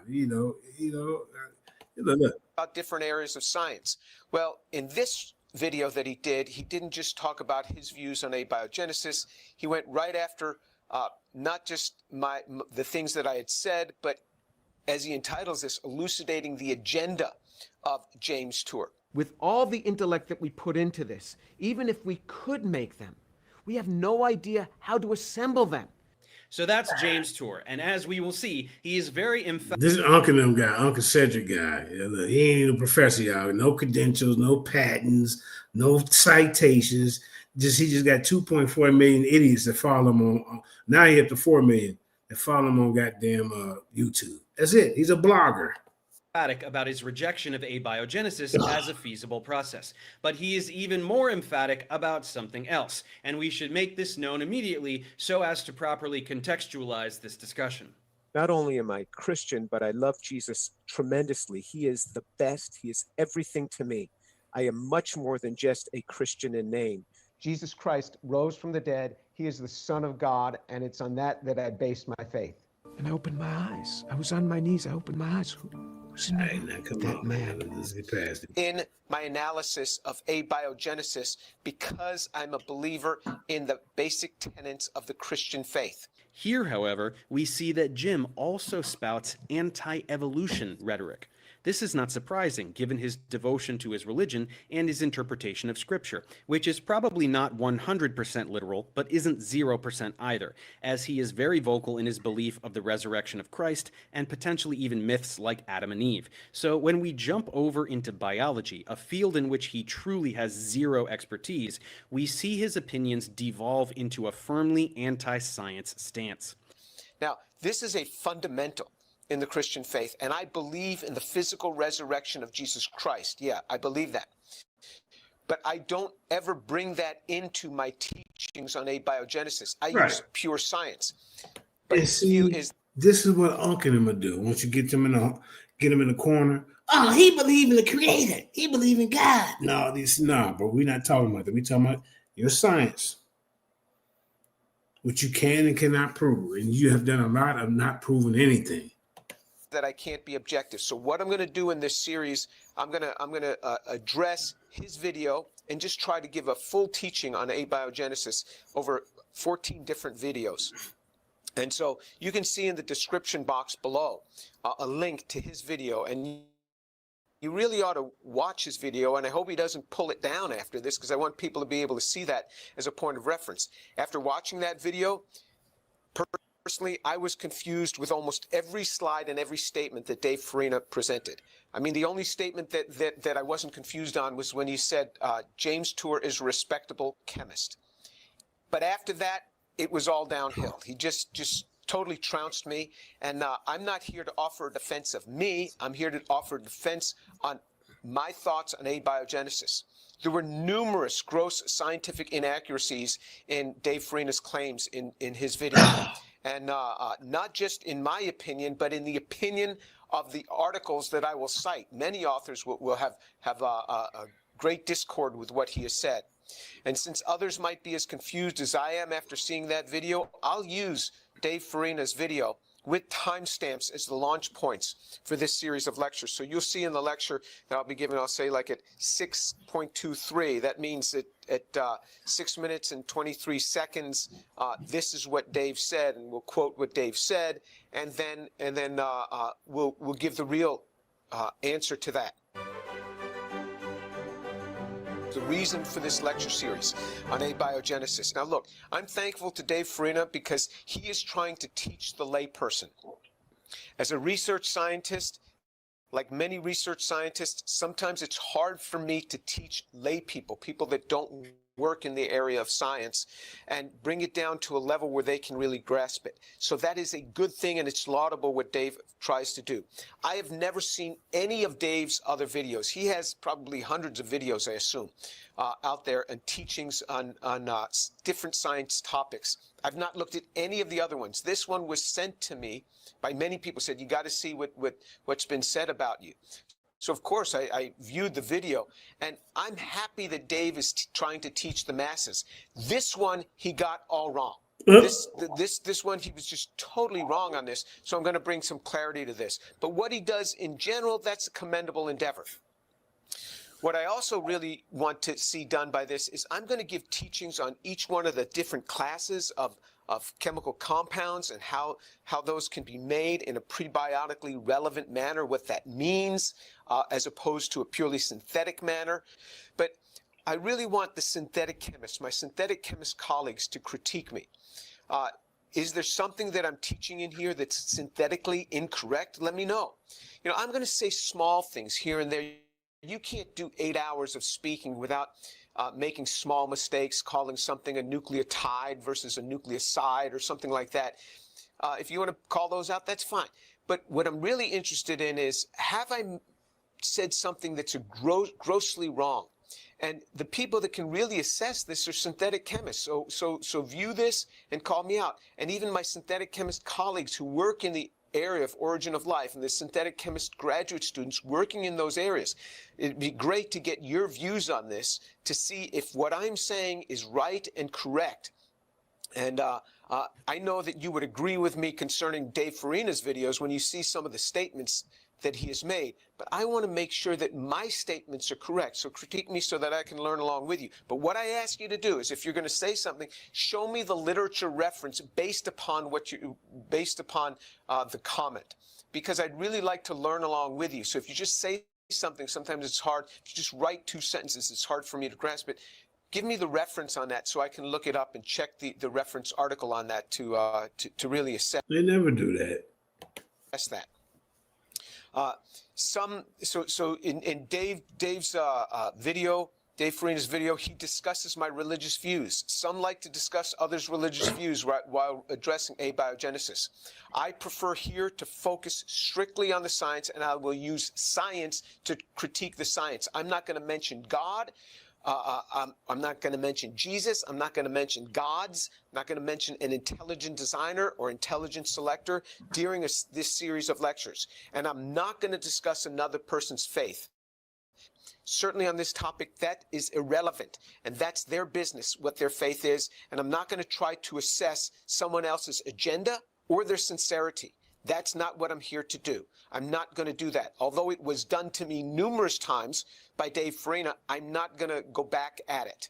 Look. About different areas of science. Well, in this video that he didn't just talk about his views on abiogenesis. He went right after not just the things that I had said, but as he entitles this, elucidating the agenda of James Tour. With all the intellect that we put into this, even if we could make them, we have no idea how to assemble them. So that's James Tour, and as we will see, he is very emphatic. This is Uncle them guy, Uncle Cedric guy. He ain't even a professor, y'all. No credentials, no patents, no citations. He just got 2.4 million idiots that follow him on. Now he up to 4 million that follow him on goddamn YouTube. That's it. He's a blogger. About his rejection of abiogenesis as a feasible process. But he is even more emphatic about something else, and we should make this known immediately so as to properly contextualize this discussion. Not only am I Christian, but I love Jesus tremendously. He is the best. He is everything to me. I am much more than just a Christian in name. Jesus Christ rose from the dead. He is the Son of God, and it's on that I based my faith. And I opened my eyes. I was on my knees. I opened my eyes. Who's in the room? Now come That on, man. Let's get past it. In my analysis of abiogenesis, because I'm a believer in the basic tenets of the Christian faith. Here, however, we see that Jim also spouts anti-evolution rhetoric. This is not surprising, given his devotion to his religion and his interpretation of Scripture, which is probably not 100% literal, but isn't 0% either, as he is very vocal in his belief of the resurrection of Christ and potentially even myths like Adam and Eve. So when we jump over into biology, a field in which he truly has zero expertise, we see his opinions devolve into a firmly anti-science stance. Now, this is a fundamental in the Christian faith, and I believe in the physical resurrection of Jesus Christ. Yeah, I believe that. But I don't ever bring that into my teachings on abiogenesis. I use pure science. But And see, this is what Ankh and them will do. Once you get them in the corner, oh, he believe in the Creator. He believe in God. No, but we're not talking about that. We're talking about your science, which you can and cannot prove, and you have done a lot of not proving anything. That I can't be objective. So what I'm going to do in this series, I'm going to address his video and just try to give a full teaching on abiogenesis over 14 different videos. And so you can see in the description box below a link to his video, and you really ought to watch his video, and I hope he doesn't pull it down after this, because I want people to be able to see that as a point of reference. After watching that video, personally, I was confused with almost every slide and every statement that Dave Farina presented. I mean, the only statement that I wasn't confused on was when he said James Tour is a respectable chemist. But after that, it was all downhill. He just totally trounced me. And I'm not here to offer a defense of me. I'm here to offer a defense on my thoughts on abiogenesis. There were numerous gross scientific inaccuracies in Dave Farina's claims in his video. And not just in my opinion, but in the opinion of the articles that I will cite. Many authors will have a great discord with what he has said. And since others might be as confused as I am after seeing that video, I'll use Dave Farina's video with timestamps as the launch points for this series of lectures. So you'll see in the lecture that I'll be giving, I'll say like at 6.23, that means that at 6 minutes and 23 seconds, this is what Dave said, and we'll quote what Dave said, and then we'll give the real answer to that. The reason for this lecture series on abiogenesis. Now look, I'm thankful to Dave Farina because he is trying to teach the layperson. As a research scientist, like many research scientists, sometimes it's hard for me to teach lay people that don't work in the area of science, and bring it down to a level where they can really grasp it. So that is a good thing, and it's laudable what Dave tries to do. I have never seen any of Dave's other videos. He has probably hundreds of videos, I assume, out there, and teachings on different science topics. I've not looked at any of the other ones. This one was sent to me by many people, said, you got to see what's been said about you. So, of course, I viewed the video, and I'm happy that Dave is trying to teach the masses. This one, he got all wrong. This one, he was just totally wrong on this, so I'm going to bring some clarity to this. But what he does in general, that's a commendable endeavor. What I also really want to see done by this is I'm going to give teachings on each one of the different classes of chemical compounds and how those can be made in a prebiotically relevant manner, what that means, as opposed to a purely synthetic manner. But I really want the synthetic chemists, my synthetic chemist colleagues, to critique me. Is there something that I'm teaching in here that's synthetically incorrect? Let me know. You know, I'm going to say small things here and there. You can't do 8 hours of speaking without making small mistakes, calling something a nucleotide versus a nucleoside or something like that. If you want to call those out, that's fine. But what I'm really interested in is, have I said something that's grossly wrong? And the people that can really assess this are synthetic chemists. So view this and call me out. And even my synthetic chemist colleagues who work in the area of origin of life, and the synthetic chemist graduate students working in those areas. It'd be great to get your views on this, to see if what I'm saying is right and correct. And I know that you would agree with me concerning Dave Farina's videos when you see some of the statements that he has made. But I want to make sure that my statements are correct. So critique me so that I can learn along with you. But what I ask you to do is, if you're going to say something, show me the literature reference based upon the comment, because I'd really like to learn along with you. So if you just say something, sometimes it's hard. If you just write 2 sentences, it's hard for me to grasp it. Give me the reference on that so I can look it up and check the reference article on that to really assess. They never do that. That. So in Dave's video, Dave Farina's video, he discusses my religious views. Some like to discuss others' religious views while addressing abiogenesis. I prefer here to focus strictly on the science, and I will use science to critique the science. I'm not going to mention God. I'm not going to mention Jesus. I'm not going to mention gods. I'm not going to mention an intelligent designer or intelligent selector during this series of lectures. And I'm not going to discuss another person's faith. Certainly on this topic, that is irrelevant. And that's their business, what their faith is. And I'm not going to try to assess someone else's agenda or their sincerity. That's not what I'm here to do. I'm not going to do that. Although it was done to me numerous times by Dave Farina, I'm not going to go back at it.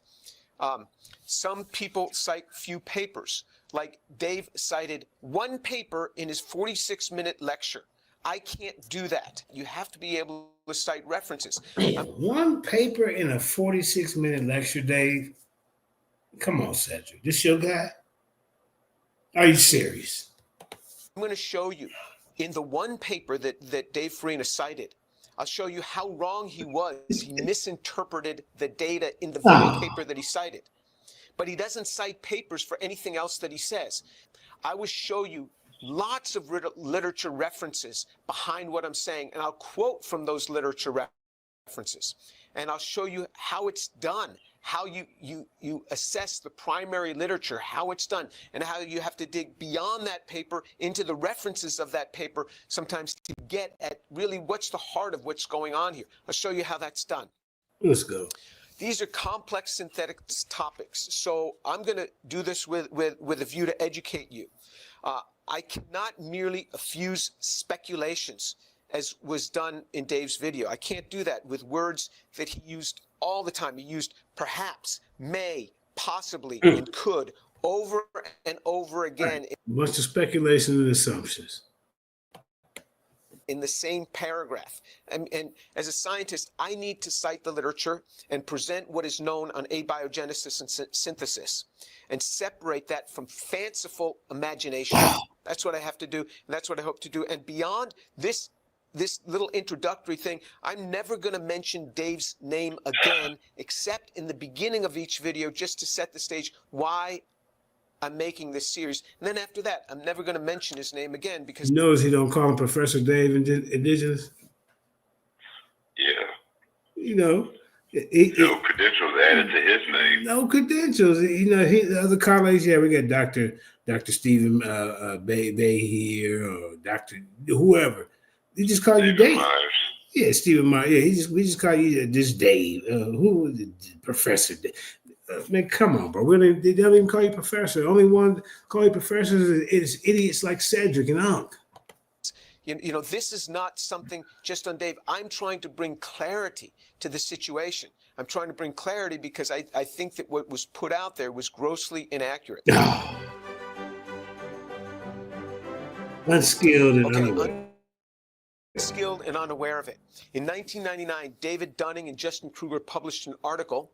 Some people cite few papers. Like Dave cited 1 paper in his 46-minute lecture. I can't do that. You have to be able to cite references. 1 paper in a 46-minute lecture, Dave? Come on, Cedric. This your guy? Are you serious? I'm going to show you in the 1 paper that Dave Farina cited, I'll show you how wrong he was. He misinterpreted the data in the very paper that he cited. But he doesn't cite papers for anything else that he says. I will show you lots of literature references behind what I'm saying, and I'll quote from those literature references. And I'll show you how it's done, how you assess the primary literature, how it's done, and how you have to dig beyond that paper into the references of that paper sometimes to get at really what's the heart of what's going on here. I'll show you how that's done. Let's go. These are complex synthetic topics, so I'm going to do this with a view to educate you. I cannot merely effuse speculations, as was done in Dave's video. I can't do that with words that he used all the time. He used perhaps, may, possibly, and could over and over again. Bunch of speculation and assumptions In the same paragraph. And as a scientist, I need to cite the literature and present what is known on abiogenesis and synthesis and separate that from fanciful imagination. That's what I have to do, and that's what I hope to do. And beyond this little introductory thing, I'm never going to mention Dave's name again, except in the beginning of each video, just to set the stage why I'm making this series. And then after that, I'm never going to mention his name again because... You notice he don't call him Professor Dave Indigenous? Yeah. You know. No credentials added to his name. No credentials. You know, the other colleagues, yeah, we got Dr. Stephen Bay here, or Dr. whoever. They just call you Dave. Myers. Yeah, Stephen Myers. Yeah, we just call you this Dave. Who was it? Professor Dave. Man, come on, bro. They don't even call you professor. The only one call you professor is idiots like Cedric and Ankh. You know, this is not something just on Dave. I'm trying to bring clarity to the situation. I'm trying to bring clarity because I think that what was put out there was grossly inaccurate. Unskilled and unaware. Unskilled and unaware of it. In 1999, David Dunning and Justin Kruger published an article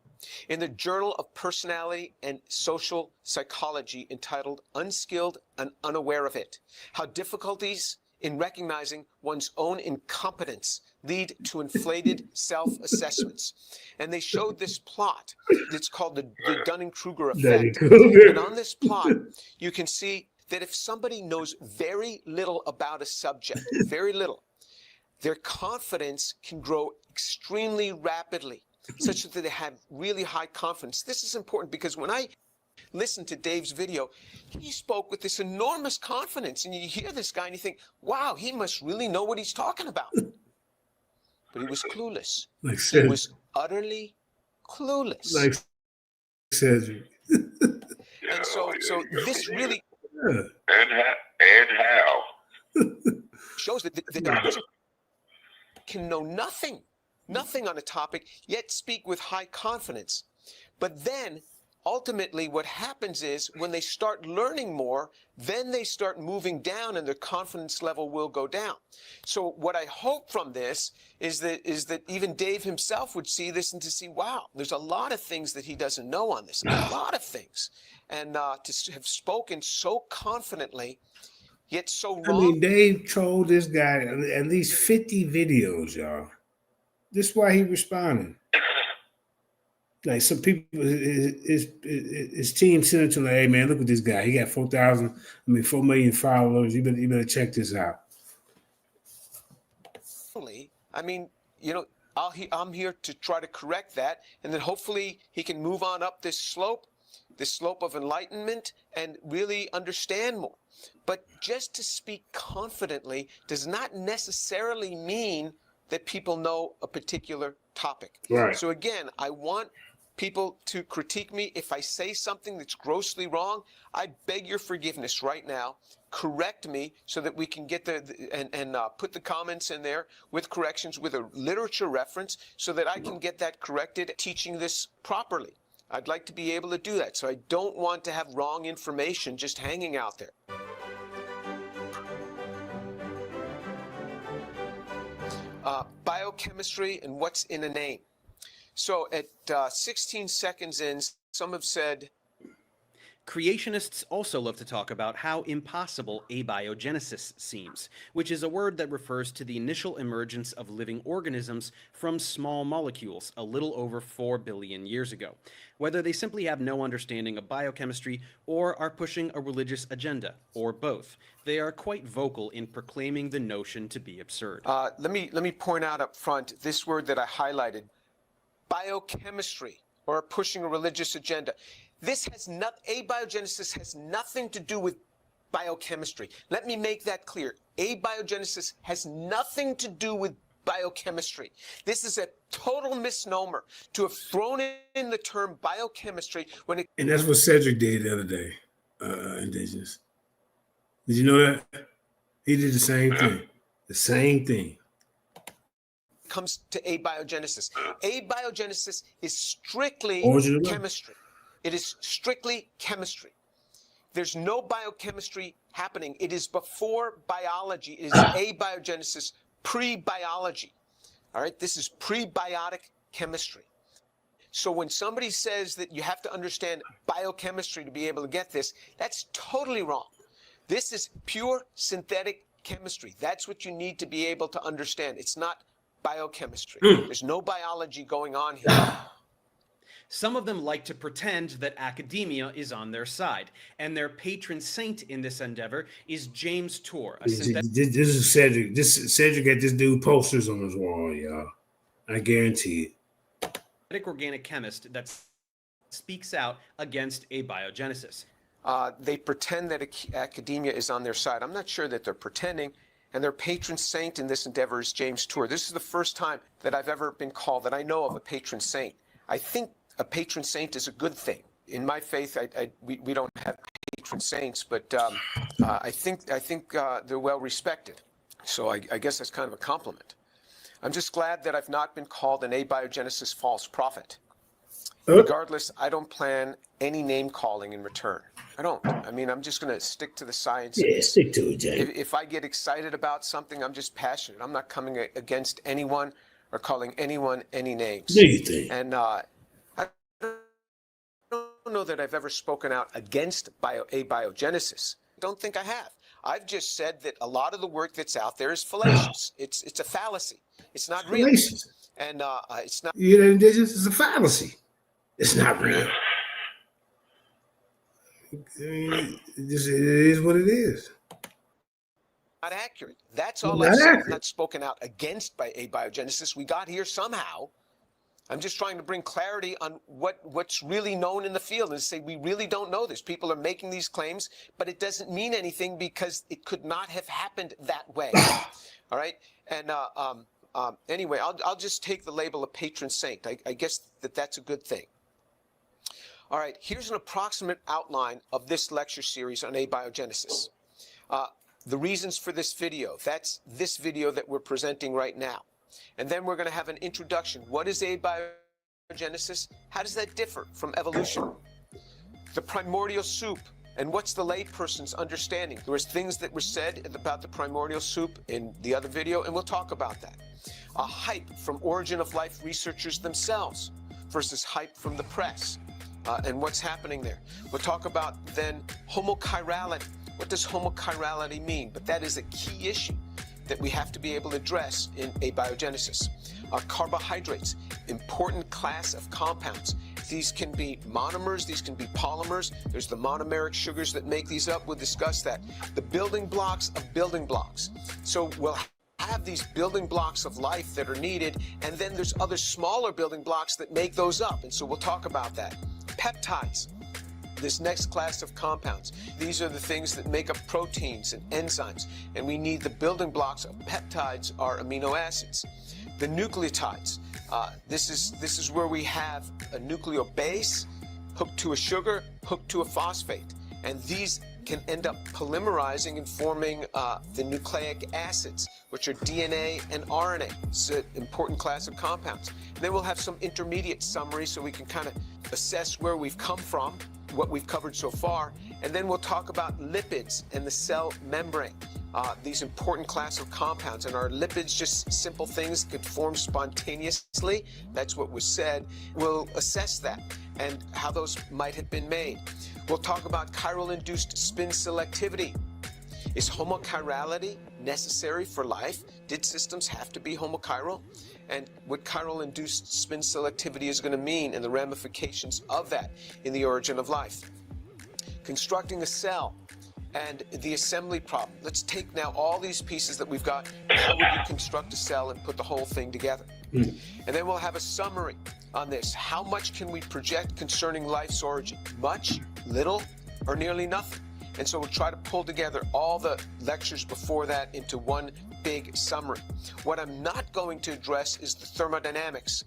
in the Journal of Personality and Social Psychology entitled Unskilled and Unaware of It: How Difficulties in Recognizing One's Own Incompetence Lead to Inflated Self-Assessments. And they showed this plot that's called the Dunning-Kruger effect. And on this plot, you can see that if somebody knows very little about a subject, very little, their confidence can grow extremely rapidly, such that they have really high confidence. This is important because when I listened to Dave's video, he spoke with this enormous confidence, and you hear this guy and you think, wow, he must really know what he's talking about. But he was clueless. He was utterly clueless. Like Cedric. And so So this really and how. shows that the person can know nothing on a topic, yet speak with high confidence. But then, ultimately, what happens is when they start learning more, then they start moving down and their confidence level will go down. So what I hope from this is that even Dave himself would see this and to see, wow, there's a lot of things that he doesn't know on this, a lot of things. And to have spoken so confidently, yet so wrong. I mean, Dave trolled this guy at least 50 videos, y'all. This is why he responded. Like some people, his team sent it to him, like, hey man, look at this guy. He got 4 million followers. You better check this out. I mean, you know, I'm here to try to correct that, and then hopefully he can move on up this slope of enlightenment, and really understand more. But just to speak confidently does not necessarily mean that people know a particular topic. Right. So again, I want people to critique me. If I say something that's grossly wrong, I beg your forgiveness right now. Correct me so that we can get and put the comments in there with corrections, with a literature reference, so that I can get that corrected, teaching this properly. I'd like to be able to do that. So I don't want to have wrong information just hanging out there. Biochemistry and what's in a name. So at 16 seconds in, some have said, creationists also love to talk about how impossible abiogenesis seems, which is a word that refers to the initial emergence of living organisms from small molecules a little over 4 billion years ago. Whether they simply have no understanding of biochemistry or are pushing a religious agenda, or both, they are quite vocal in proclaiming the notion to be absurd. Let me point out up front this word that I highlighted, biochemistry, or pushing a religious agenda. This has abiogenesis has nothing to do with biochemistry. Let me make that clear. Abiogenesis has nothing to do with biochemistry. This is a total misnomer to have thrown in the term biochemistry when it... And that's what Cedric did the other day, Indigenous. Did you know that? He did the same thing. The same thing. Comes to abiogenesis. Abiogenesis is strictly chemistry. It is strictly chemistry. There's no biochemistry happening. It is before biology. It is abiogenesis, pre-biology. All right? This is prebiotic chemistry. So when somebody says that you have to understand biochemistry to be able to get this, that's totally wrong. This is pure synthetic chemistry. That's what you need to be able to understand. It's not biochemistry. There's no biology going on here. Some of them like to pretend that academia is on their side, and their patron saint in this endeavor is James Tour. This is Cedric. Cedric got this dude posters on his wall, y'all. I guarantee it. Organic chemist that speaks out against abiogenesis. They pretend that academia is on their side. I'm not sure that they're pretending. And their patron saint in this endeavor is James Tour. This is the first time that I've ever been called, that I know of, a patron saint. I think a patron saint is a good thing. In my faith, we don't have patron saints, but I think they're well respected. So I guess that's kind of a compliment. I'm just glad that I've not been called an abiogenesis false prophet. Regardless, I don't plan any name calling in return. I don't. I mean, I'm just going to stick to the science. Yeah, stick to it, Jay. If I get excited about something, I'm just passionate. I'm not coming against anyone or calling anyone any names. Do you think? And I don't know that I've ever spoken out against abiogenesis. I don't think I have. I've just said that a lot of the work that's out there is fallacious. It's a fallacy. It's not real. Fallacious. And it's not. You know, Indigenous is a fallacy. It's not real. I mean, it is what it is. Not accurate. That's all I said. I'm not spoken out against by abiogenesis. We got here somehow. I'm just trying to bring clarity on what's really known in the field and say we really don't know this. People are making these claims, but it doesn't mean anything because it could not have happened that way. All right? And anyway, I'll just take the label of patron saint. I guess that's a good thing. All right, here's an approximate outline of this lecture series on abiogenesis. The reasons for this video, that's this video that we're presenting right now. And then we're going to have an introduction. What is abiogenesis? How does that differ from evolution? The primordial soup, and what's the layperson's understanding? There was things that were said about the primordial soup in the other video, and we'll talk about that. A hype from origin of life researchers themselves versus hype from the press, and what's happening there. We'll talk about then homochirality. What does homochirality mean? But that is a key issue that we have to be able to address in abiogenesis. Carbohydrates, important class of compounds. These can be monomers, these can be polymers. There's the monomeric sugars that make these up. We'll discuss that. The building blocks of building blocks. So we'll have these building blocks of life that are needed, and then there's other smaller building blocks that make those up. And so we'll talk about that. Peptides. This next class of compounds. These are the things that make up proteins and enzymes, and we need the building blocks of peptides are amino acids. The nucleotides. This is where we have a nucleobase hooked to a sugar, hooked to a phosphate, and these can end up polymerizing and forming the nucleic acids, which are DNA and RNA. It's an important class of compounds. And then we'll have some intermediate summary so we can kind of assess where we've come from, what we've covered so far, and then we'll talk about lipids and the cell membrane, these important class of compounds. And are lipids just simple things that could form spontaneously? That's what was said. We'll assess that and how those might have been made. We'll talk about chiral-induced spin selectivity. Is homochirality necessary for life? Did systems have to be homochiral? And what chiral-induced spin selectivity is going to mean and the ramifications of that in the origin of life. Constructing a cell and the assembly problem. Let's take now all these pieces that we've got, and how would you construct a cell and put the whole thing together? And then we'll have a summary on this. How much can we project concerning life's origin? Much, little, or nearly nothing? And so we'll try to pull together all the lectures before that into one big summary. What I'm not going to address is the thermodynamics.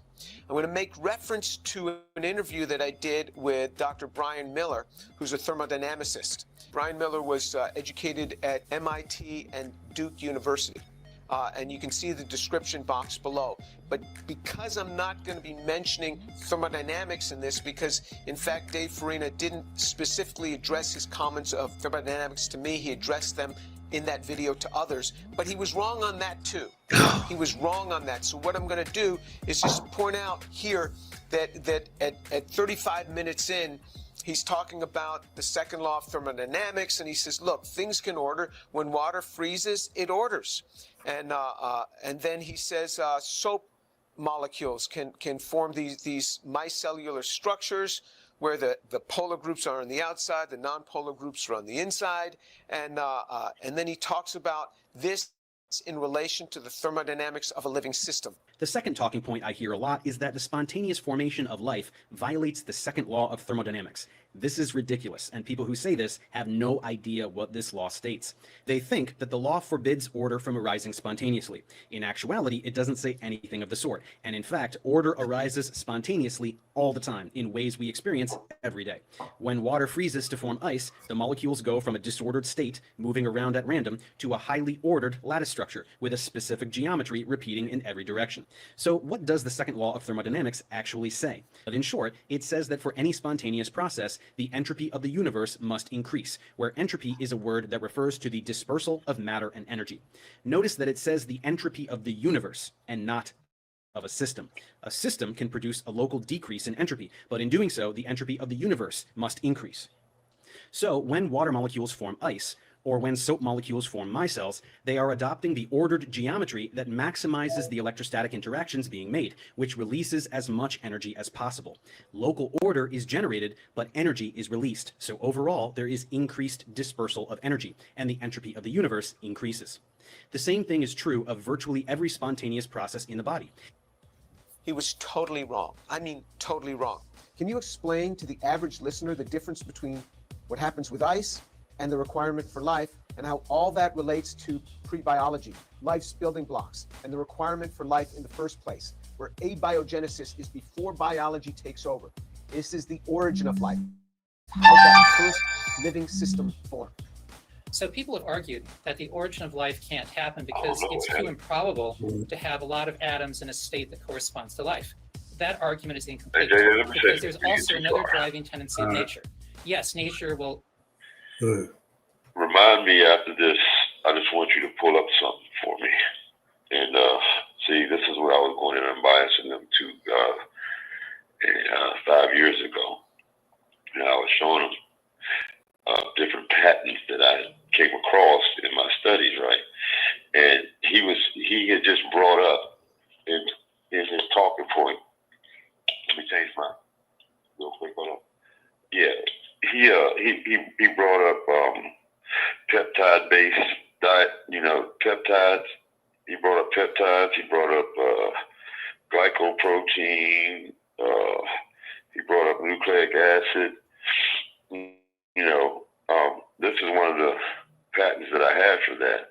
I'm going to make reference to an interview that I did with Dr. Brian Miller, who's a thermodynamicist. Brian Miller was educated at MIT and Duke University. And you can see the description box below. But because I'm not going to be mentioning thermodynamics in this, because in fact Dave Farina didn't specifically address his comments of thermodynamics to me, he addressed them in that video to others, but he was wrong on that too. He was wrong on that. So what I'm going to do is just point out here that at 35 minutes in, he's talking about the second law of thermodynamics, and he says, look, things can order. When water freezes, it orders. And then he says soap molecules can form these micellular structures where the polar groups are on the outside, the non-polar groups are on the inside. And then he talks about this in relation to the thermodynamics of a living system. The second talking point I hear a lot is that the spontaneous formation of life violates the second law of thermodynamics. This is ridiculous, and people who say this have no idea what this law states. They think that the law forbids order from arising spontaneously. In actuality, it doesn't say anything of the sort, and in fact, order arises spontaneously all the time in ways we experience every day. When water freezes to form ice, the molecules go from a disordered state, moving around at random, to a highly ordered lattice structure with a specific geometry repeating in every direction. So what does the second law of thermodynamics actually say? But in short, it says that for any spontaneous process, the entropy of the universe must increase, where entropy is a word that refers to the dispersal of matter and energy. Notice that it says the entropy of the universe and not of a system. A system can produce a local decrease in entropy, but in doing so, the entropy of the universe must increase. So when water molecules form ice, or when soap molecules form micelles, they are adopting the ordered geometry that maximizes the electrostatic interactions being made, which releases as much energy as possible. Local order is generated, but energy is released. So overall, there is increased dispersal of energy, and the entropy of the universe increases. The same thing is true of virtually every spontaneous process in the body. He was totally wrong. I mean, totally wrong. Can you explain to the average listener the difference between what happens with ice and the requirement for life, and how all that relates to pre-biology, life's building blocks, and the requirement for life in the first place, where abiogenesis is before biology takes over? This is the origin of life, how that first living system formed. So people have argued that the origin of life can't happen because it's too improbable to have a lot of atoms in a state that corresponds to life. That argument is incomplete because there's also another driving tendency of nature. Yes, nature will... Remind me after this, I just want you to pull up something for me. And see, this is what I was going in and biasing them to 5 years ago. And I was showing them different patterns that I came across in my studies, right? And he had just brought up in his talking point. Let me change mine real quick. Hold on. Yeah, he brought up peptide-based diet. You know, peptides. He brought up peptides. He brought up glycoprotein. He brought up nucleic acid. You know, this is one of the patents that I have for that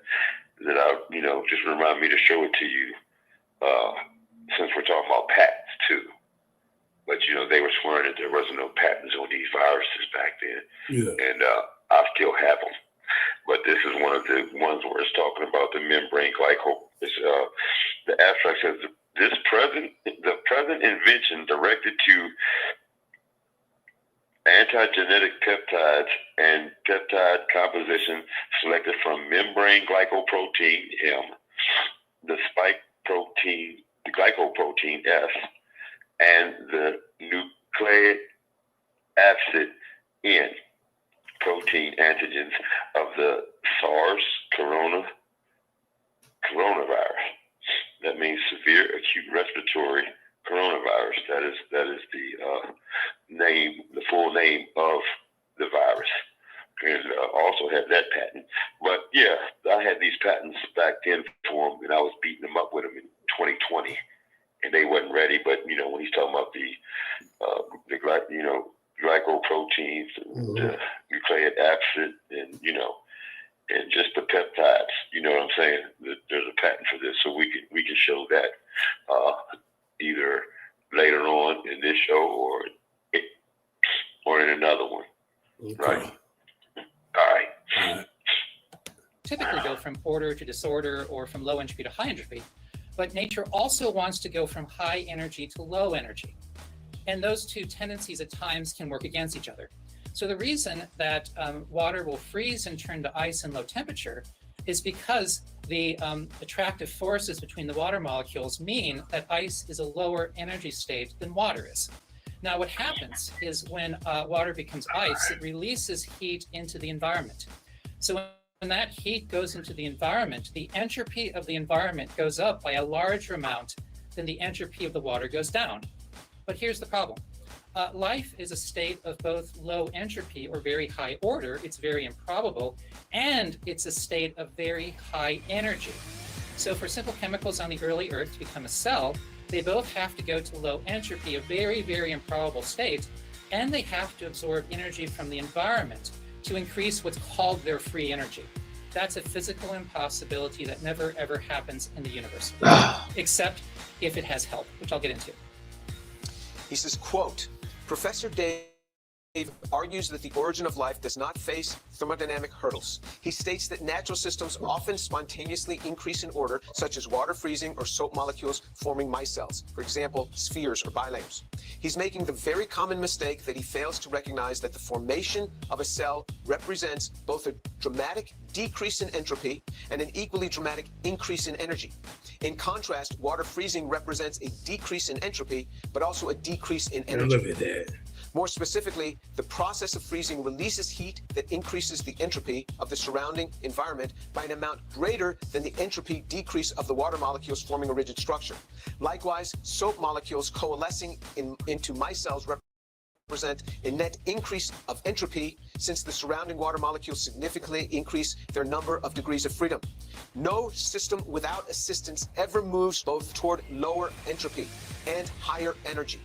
I, you know, just remind me to show it to you, since we're talking about patents too. But, you know, they were swearing that there wasn't no patents on these viruses back then. Yeah. And I still have them. But this is one of the ones where it's talking about the membrane the abstract says the present invention directed to antigenetic peptides and peptide composition selected from membrane glycoprotein M, the spike protein, the glycoprotein S, and the nucleic acid N protein antigens of the SARS coronavirus. That means severe acute respiratory coronavirus. That is the name, the full name of the virus. And also have that patent. But yeah, I had these patents back then for them, and I was beating them up with them in 2020, and they wasn't ready. But you know, when he's talking about the glycoproteins, and the nucleic acid, and you know, and just the peptides. You know what I'm saying? There's a patent for this, so we can show that either later on in this show or in another one. Okay. Right. All right. Typically go from order to disorder or from low entropy to high entropy, but nature also wants to go from high energy to low energy. And those two tendencies at times can work against each other. So the reason that water will freeze and turn to ice in low temperature is because the attractive forces between the water molecules mean that ice is a lower energy state than water is. Now, what happens is when water becomes ice, it releases heat into the environment. So when that heat goes into the environment, the entropy of the environment goes up by a larger amount than the entropy of the water goes down. But here's the problem. Life is a state of both low entropy or very high order, it's very improbable, and it's a state of very high energy. So for simple chemicals on the early Earth to become a cell, they both have to go to low entropy, a very, very improbable state, and they have to absorb energy from the environment to increase what's called their free energy. That's a physical impossibility that never, ever happens in the universe, except if it has help, which I'll get into. He says, quote, Professor Dave argues that the origin of life does not face thermodynamic hurdles. He states that natural systems often spontaneously increase in order, such as water freezing or soap molecules forming micelles, for example, spheres or bilayers. He's making the very common mistake that he fails to recognize that the formation of a cell represents both a dramatic decrease in entropy and an equally dramatic increase in energy. In contrast, water freezing represents a decrease in entropy, but also a decrease in energy. Look at that. More specifically, the process of freezing releases heat that increases the entropy of the surrounding environment by an amount greater than the entropy decrease of the water molecules forming a rigid structure. Likewise, soap molecules coalescing into micelles represent a net increase of entropy since the surrounding water molecules significantly increase their number of degrees of freedom. No system without assistance ever moves both toward lower entropy and higher energy,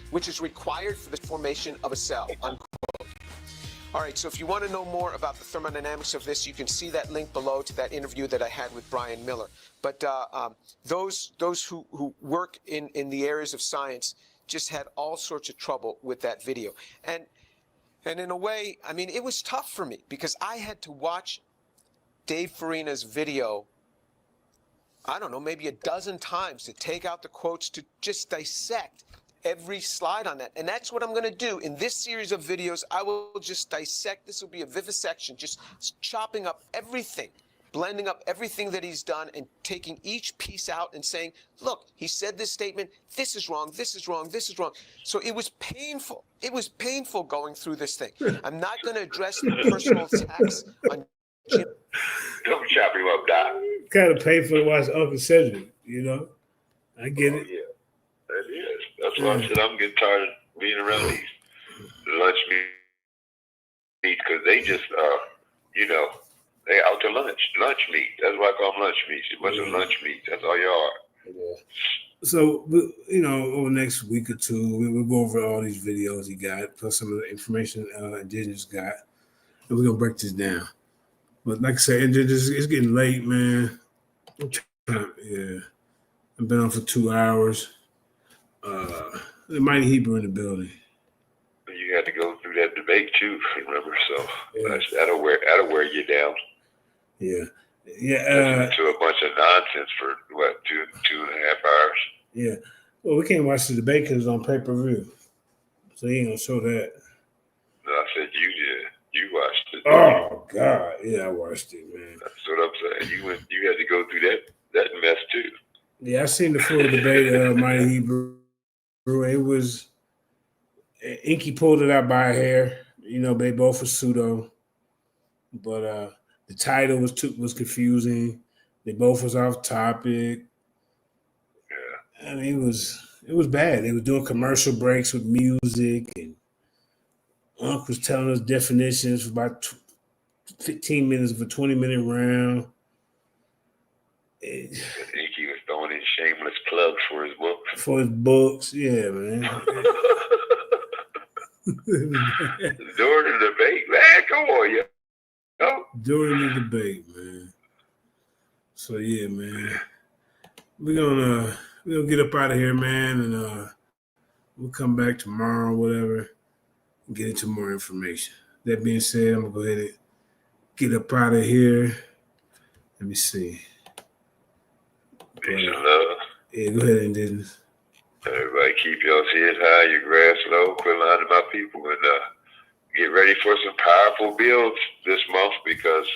which is required for the formation of a cell, unquote. All right, so if you want to know more about the thermodynamics of this, you can see that link below to that interview that I had with Brian Miller. But those who work in the areas of science just had all sorts of trouble with that video. And in a way, I mean, it was tough for me because I had to watch Dave Farina's video, I don't know, maybe a dozen times to take out the quotes, to just dissect every slide on that. And that's what I'm going to do in this series of videos. I will just dissect. This will be a vivisection, just chopping up everything, blending up everything that he's done and taking each piece out and saying, look, he said this statement, this is wrong, this is wrong, this is wrong. So it was painful. It was painful going through this thing. I'm not going to address the personal attacks on Jim. Don't chop him up, Doc. Kind of painful to watch Uncle Cedric, you know? I get it. Yeah, that is. That's why I said I'm getting tired of being around these lunch meats because they just, you know, they out to lunch meat. That's why I call them lunch meats. A bunch of lunch meat. That's all you are. Yeah. So, you know, over the next week or two, we'll go over all these videos he got, plus some of the information Indigenous got, and we're going to break this down. But like I said, it's getting late, man. Yeah. I've been on for 2 hours. The Mighty Hebrew in the building. You had to go through that debate too, remember? So that'll wear you down. Yeah. Yeah. To a bunch of nonsense for what, 2.5 hours? Yeah. Well, we can't watch the debate because it's on pay-per-view. So he ain't gonna show that. No, I said you did. You watched it. Oh God. Yeah, I watched it, man. That's what I'm saying. You had to go through that mess too. Yeah, I seen the full debate Mighty Hebrew. It was ENQI pulled it out by a hair. You know, they both were pseudo. But the title was confusing. They both was off topic. Yeah. I mean, it was bad. They were doing commercial breaks with music, and Ankh was telling us definitions for about 15 minutes of a 20-minute round. ENQI was throwing in shameless plugs for his books. For his books, yeah, man. During the debate, man, come on, yeah. Oh. During the debate, man. So yeah, man. We're gonna get up out of here, man, and we'll come back tomorrow, whatever, and get into more information. That being said, I'm gonna go ahead and get up out of here. Let me see. Peace and love. Yeah, go ahead, Indigenous. Everybody keep y'all's head high, your grass low, quit lying to my people, and get ready for some powerful builds this month because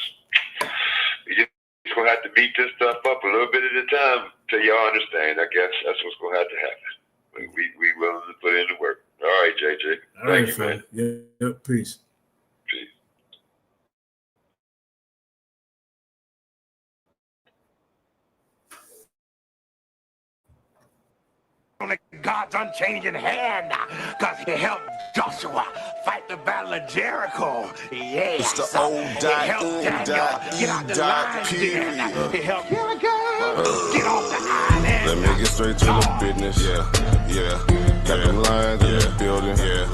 we just gonna have to beat this stuff up a little bit at a time till y'all understand. I guess that's what's gonna have to happen. We willing to put in the work. All right, JJ. Thank you, man. Yep, peace. Peace. God's unchanging hand, because he helped Joshua fight the battle of Jericho. Yes. It's the old dot, Get out the lion's den. He helped get off the island. Let me get straight to the business. Yeah. Got them lions in the building. Yeah.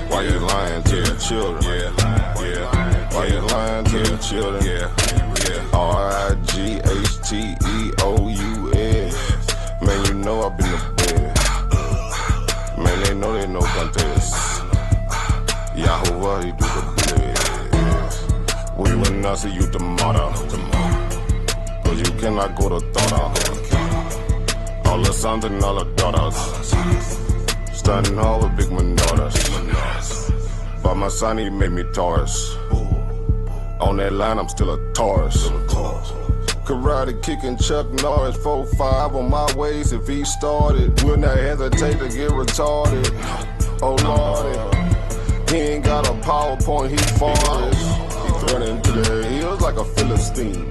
Why you lying to the children? Yeah. Why you lying to the children? Yeah. RIGHTEOUS. Man, you know I've been to bed. Man, they know contest. Yahuwah, he do the bled. We will not see you tomorrow. Cause you cannot go to thought. All the sons and all the daughters. Standing hard with big manodas. But my son, he made me Taurus. On that line, I'm still a Taurus. Karate kicking Chuck Norris, 4-5 on my waist. If he started, will not hesitate to get retarded. Oh Lord, he ain't got a PowerPoint, he farted. He running to the hills like a Philistine.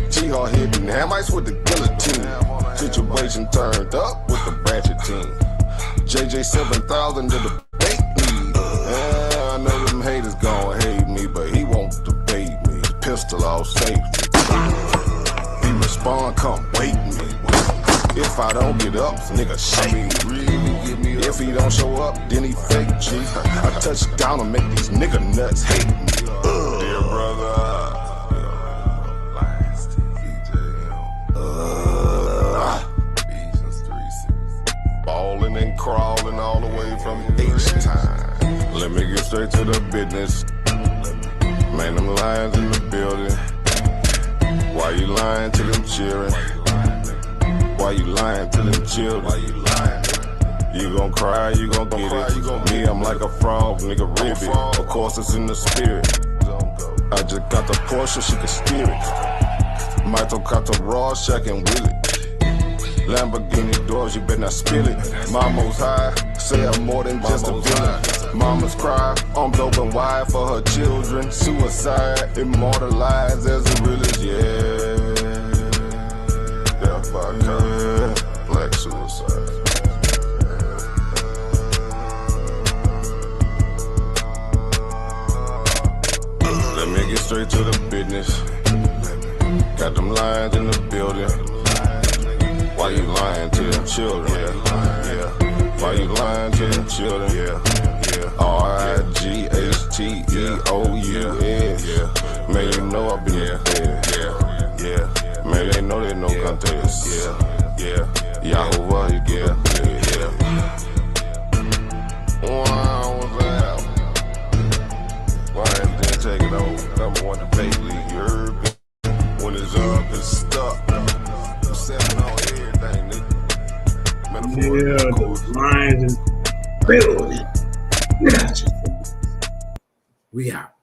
Jihad hitting Hamites with the guillotine. Situation turned up with the Ratchet team. JJ 7000 to the debate lead. Yeah, I know them haters gon' hate me, but he won't debate me. Pistol off safety. Respond, come wake me. If I don't get up, nigga shake me. If he don't show up, then he fake G. I touch down and make these nigga nuts hate me. Dear brother, ballin' and cry. from H-Time. Let me get straight to the business. Man, them lions in the building. Why you lying to them children? Why you lying to them children? Why you lying? You gon' cry, you gon' get it. Me, I'm like a frog, nigga, ribbit. Of course, it's in the spirit. I just got the Porsche, she can steer it. Michael caught the Rorschach and Willie. Lamborghini doors, you better not spill it. Mama's high, say I'm more than just a villain. Mama's cry, arms open wide for her children. Suicide, immortalized as a realist, yeah. Yeah, black suicide. Let me get straight to the business. Got them lions in the building. Why you lying to them children? Yeah. Why you lying to them children? Yeah. R-I-G-H-T-E-O-U-S. Yeah. Man, you know I be there. Yeah. Man, they know they no contest. Yeah. Yahoo, yeah. Wow, what's that? Why didn't take it over? Number one debate league, you heard me? When it's up, it's stuck. I'm 7 on everything, nigga. Yeah, those lions and building. We out.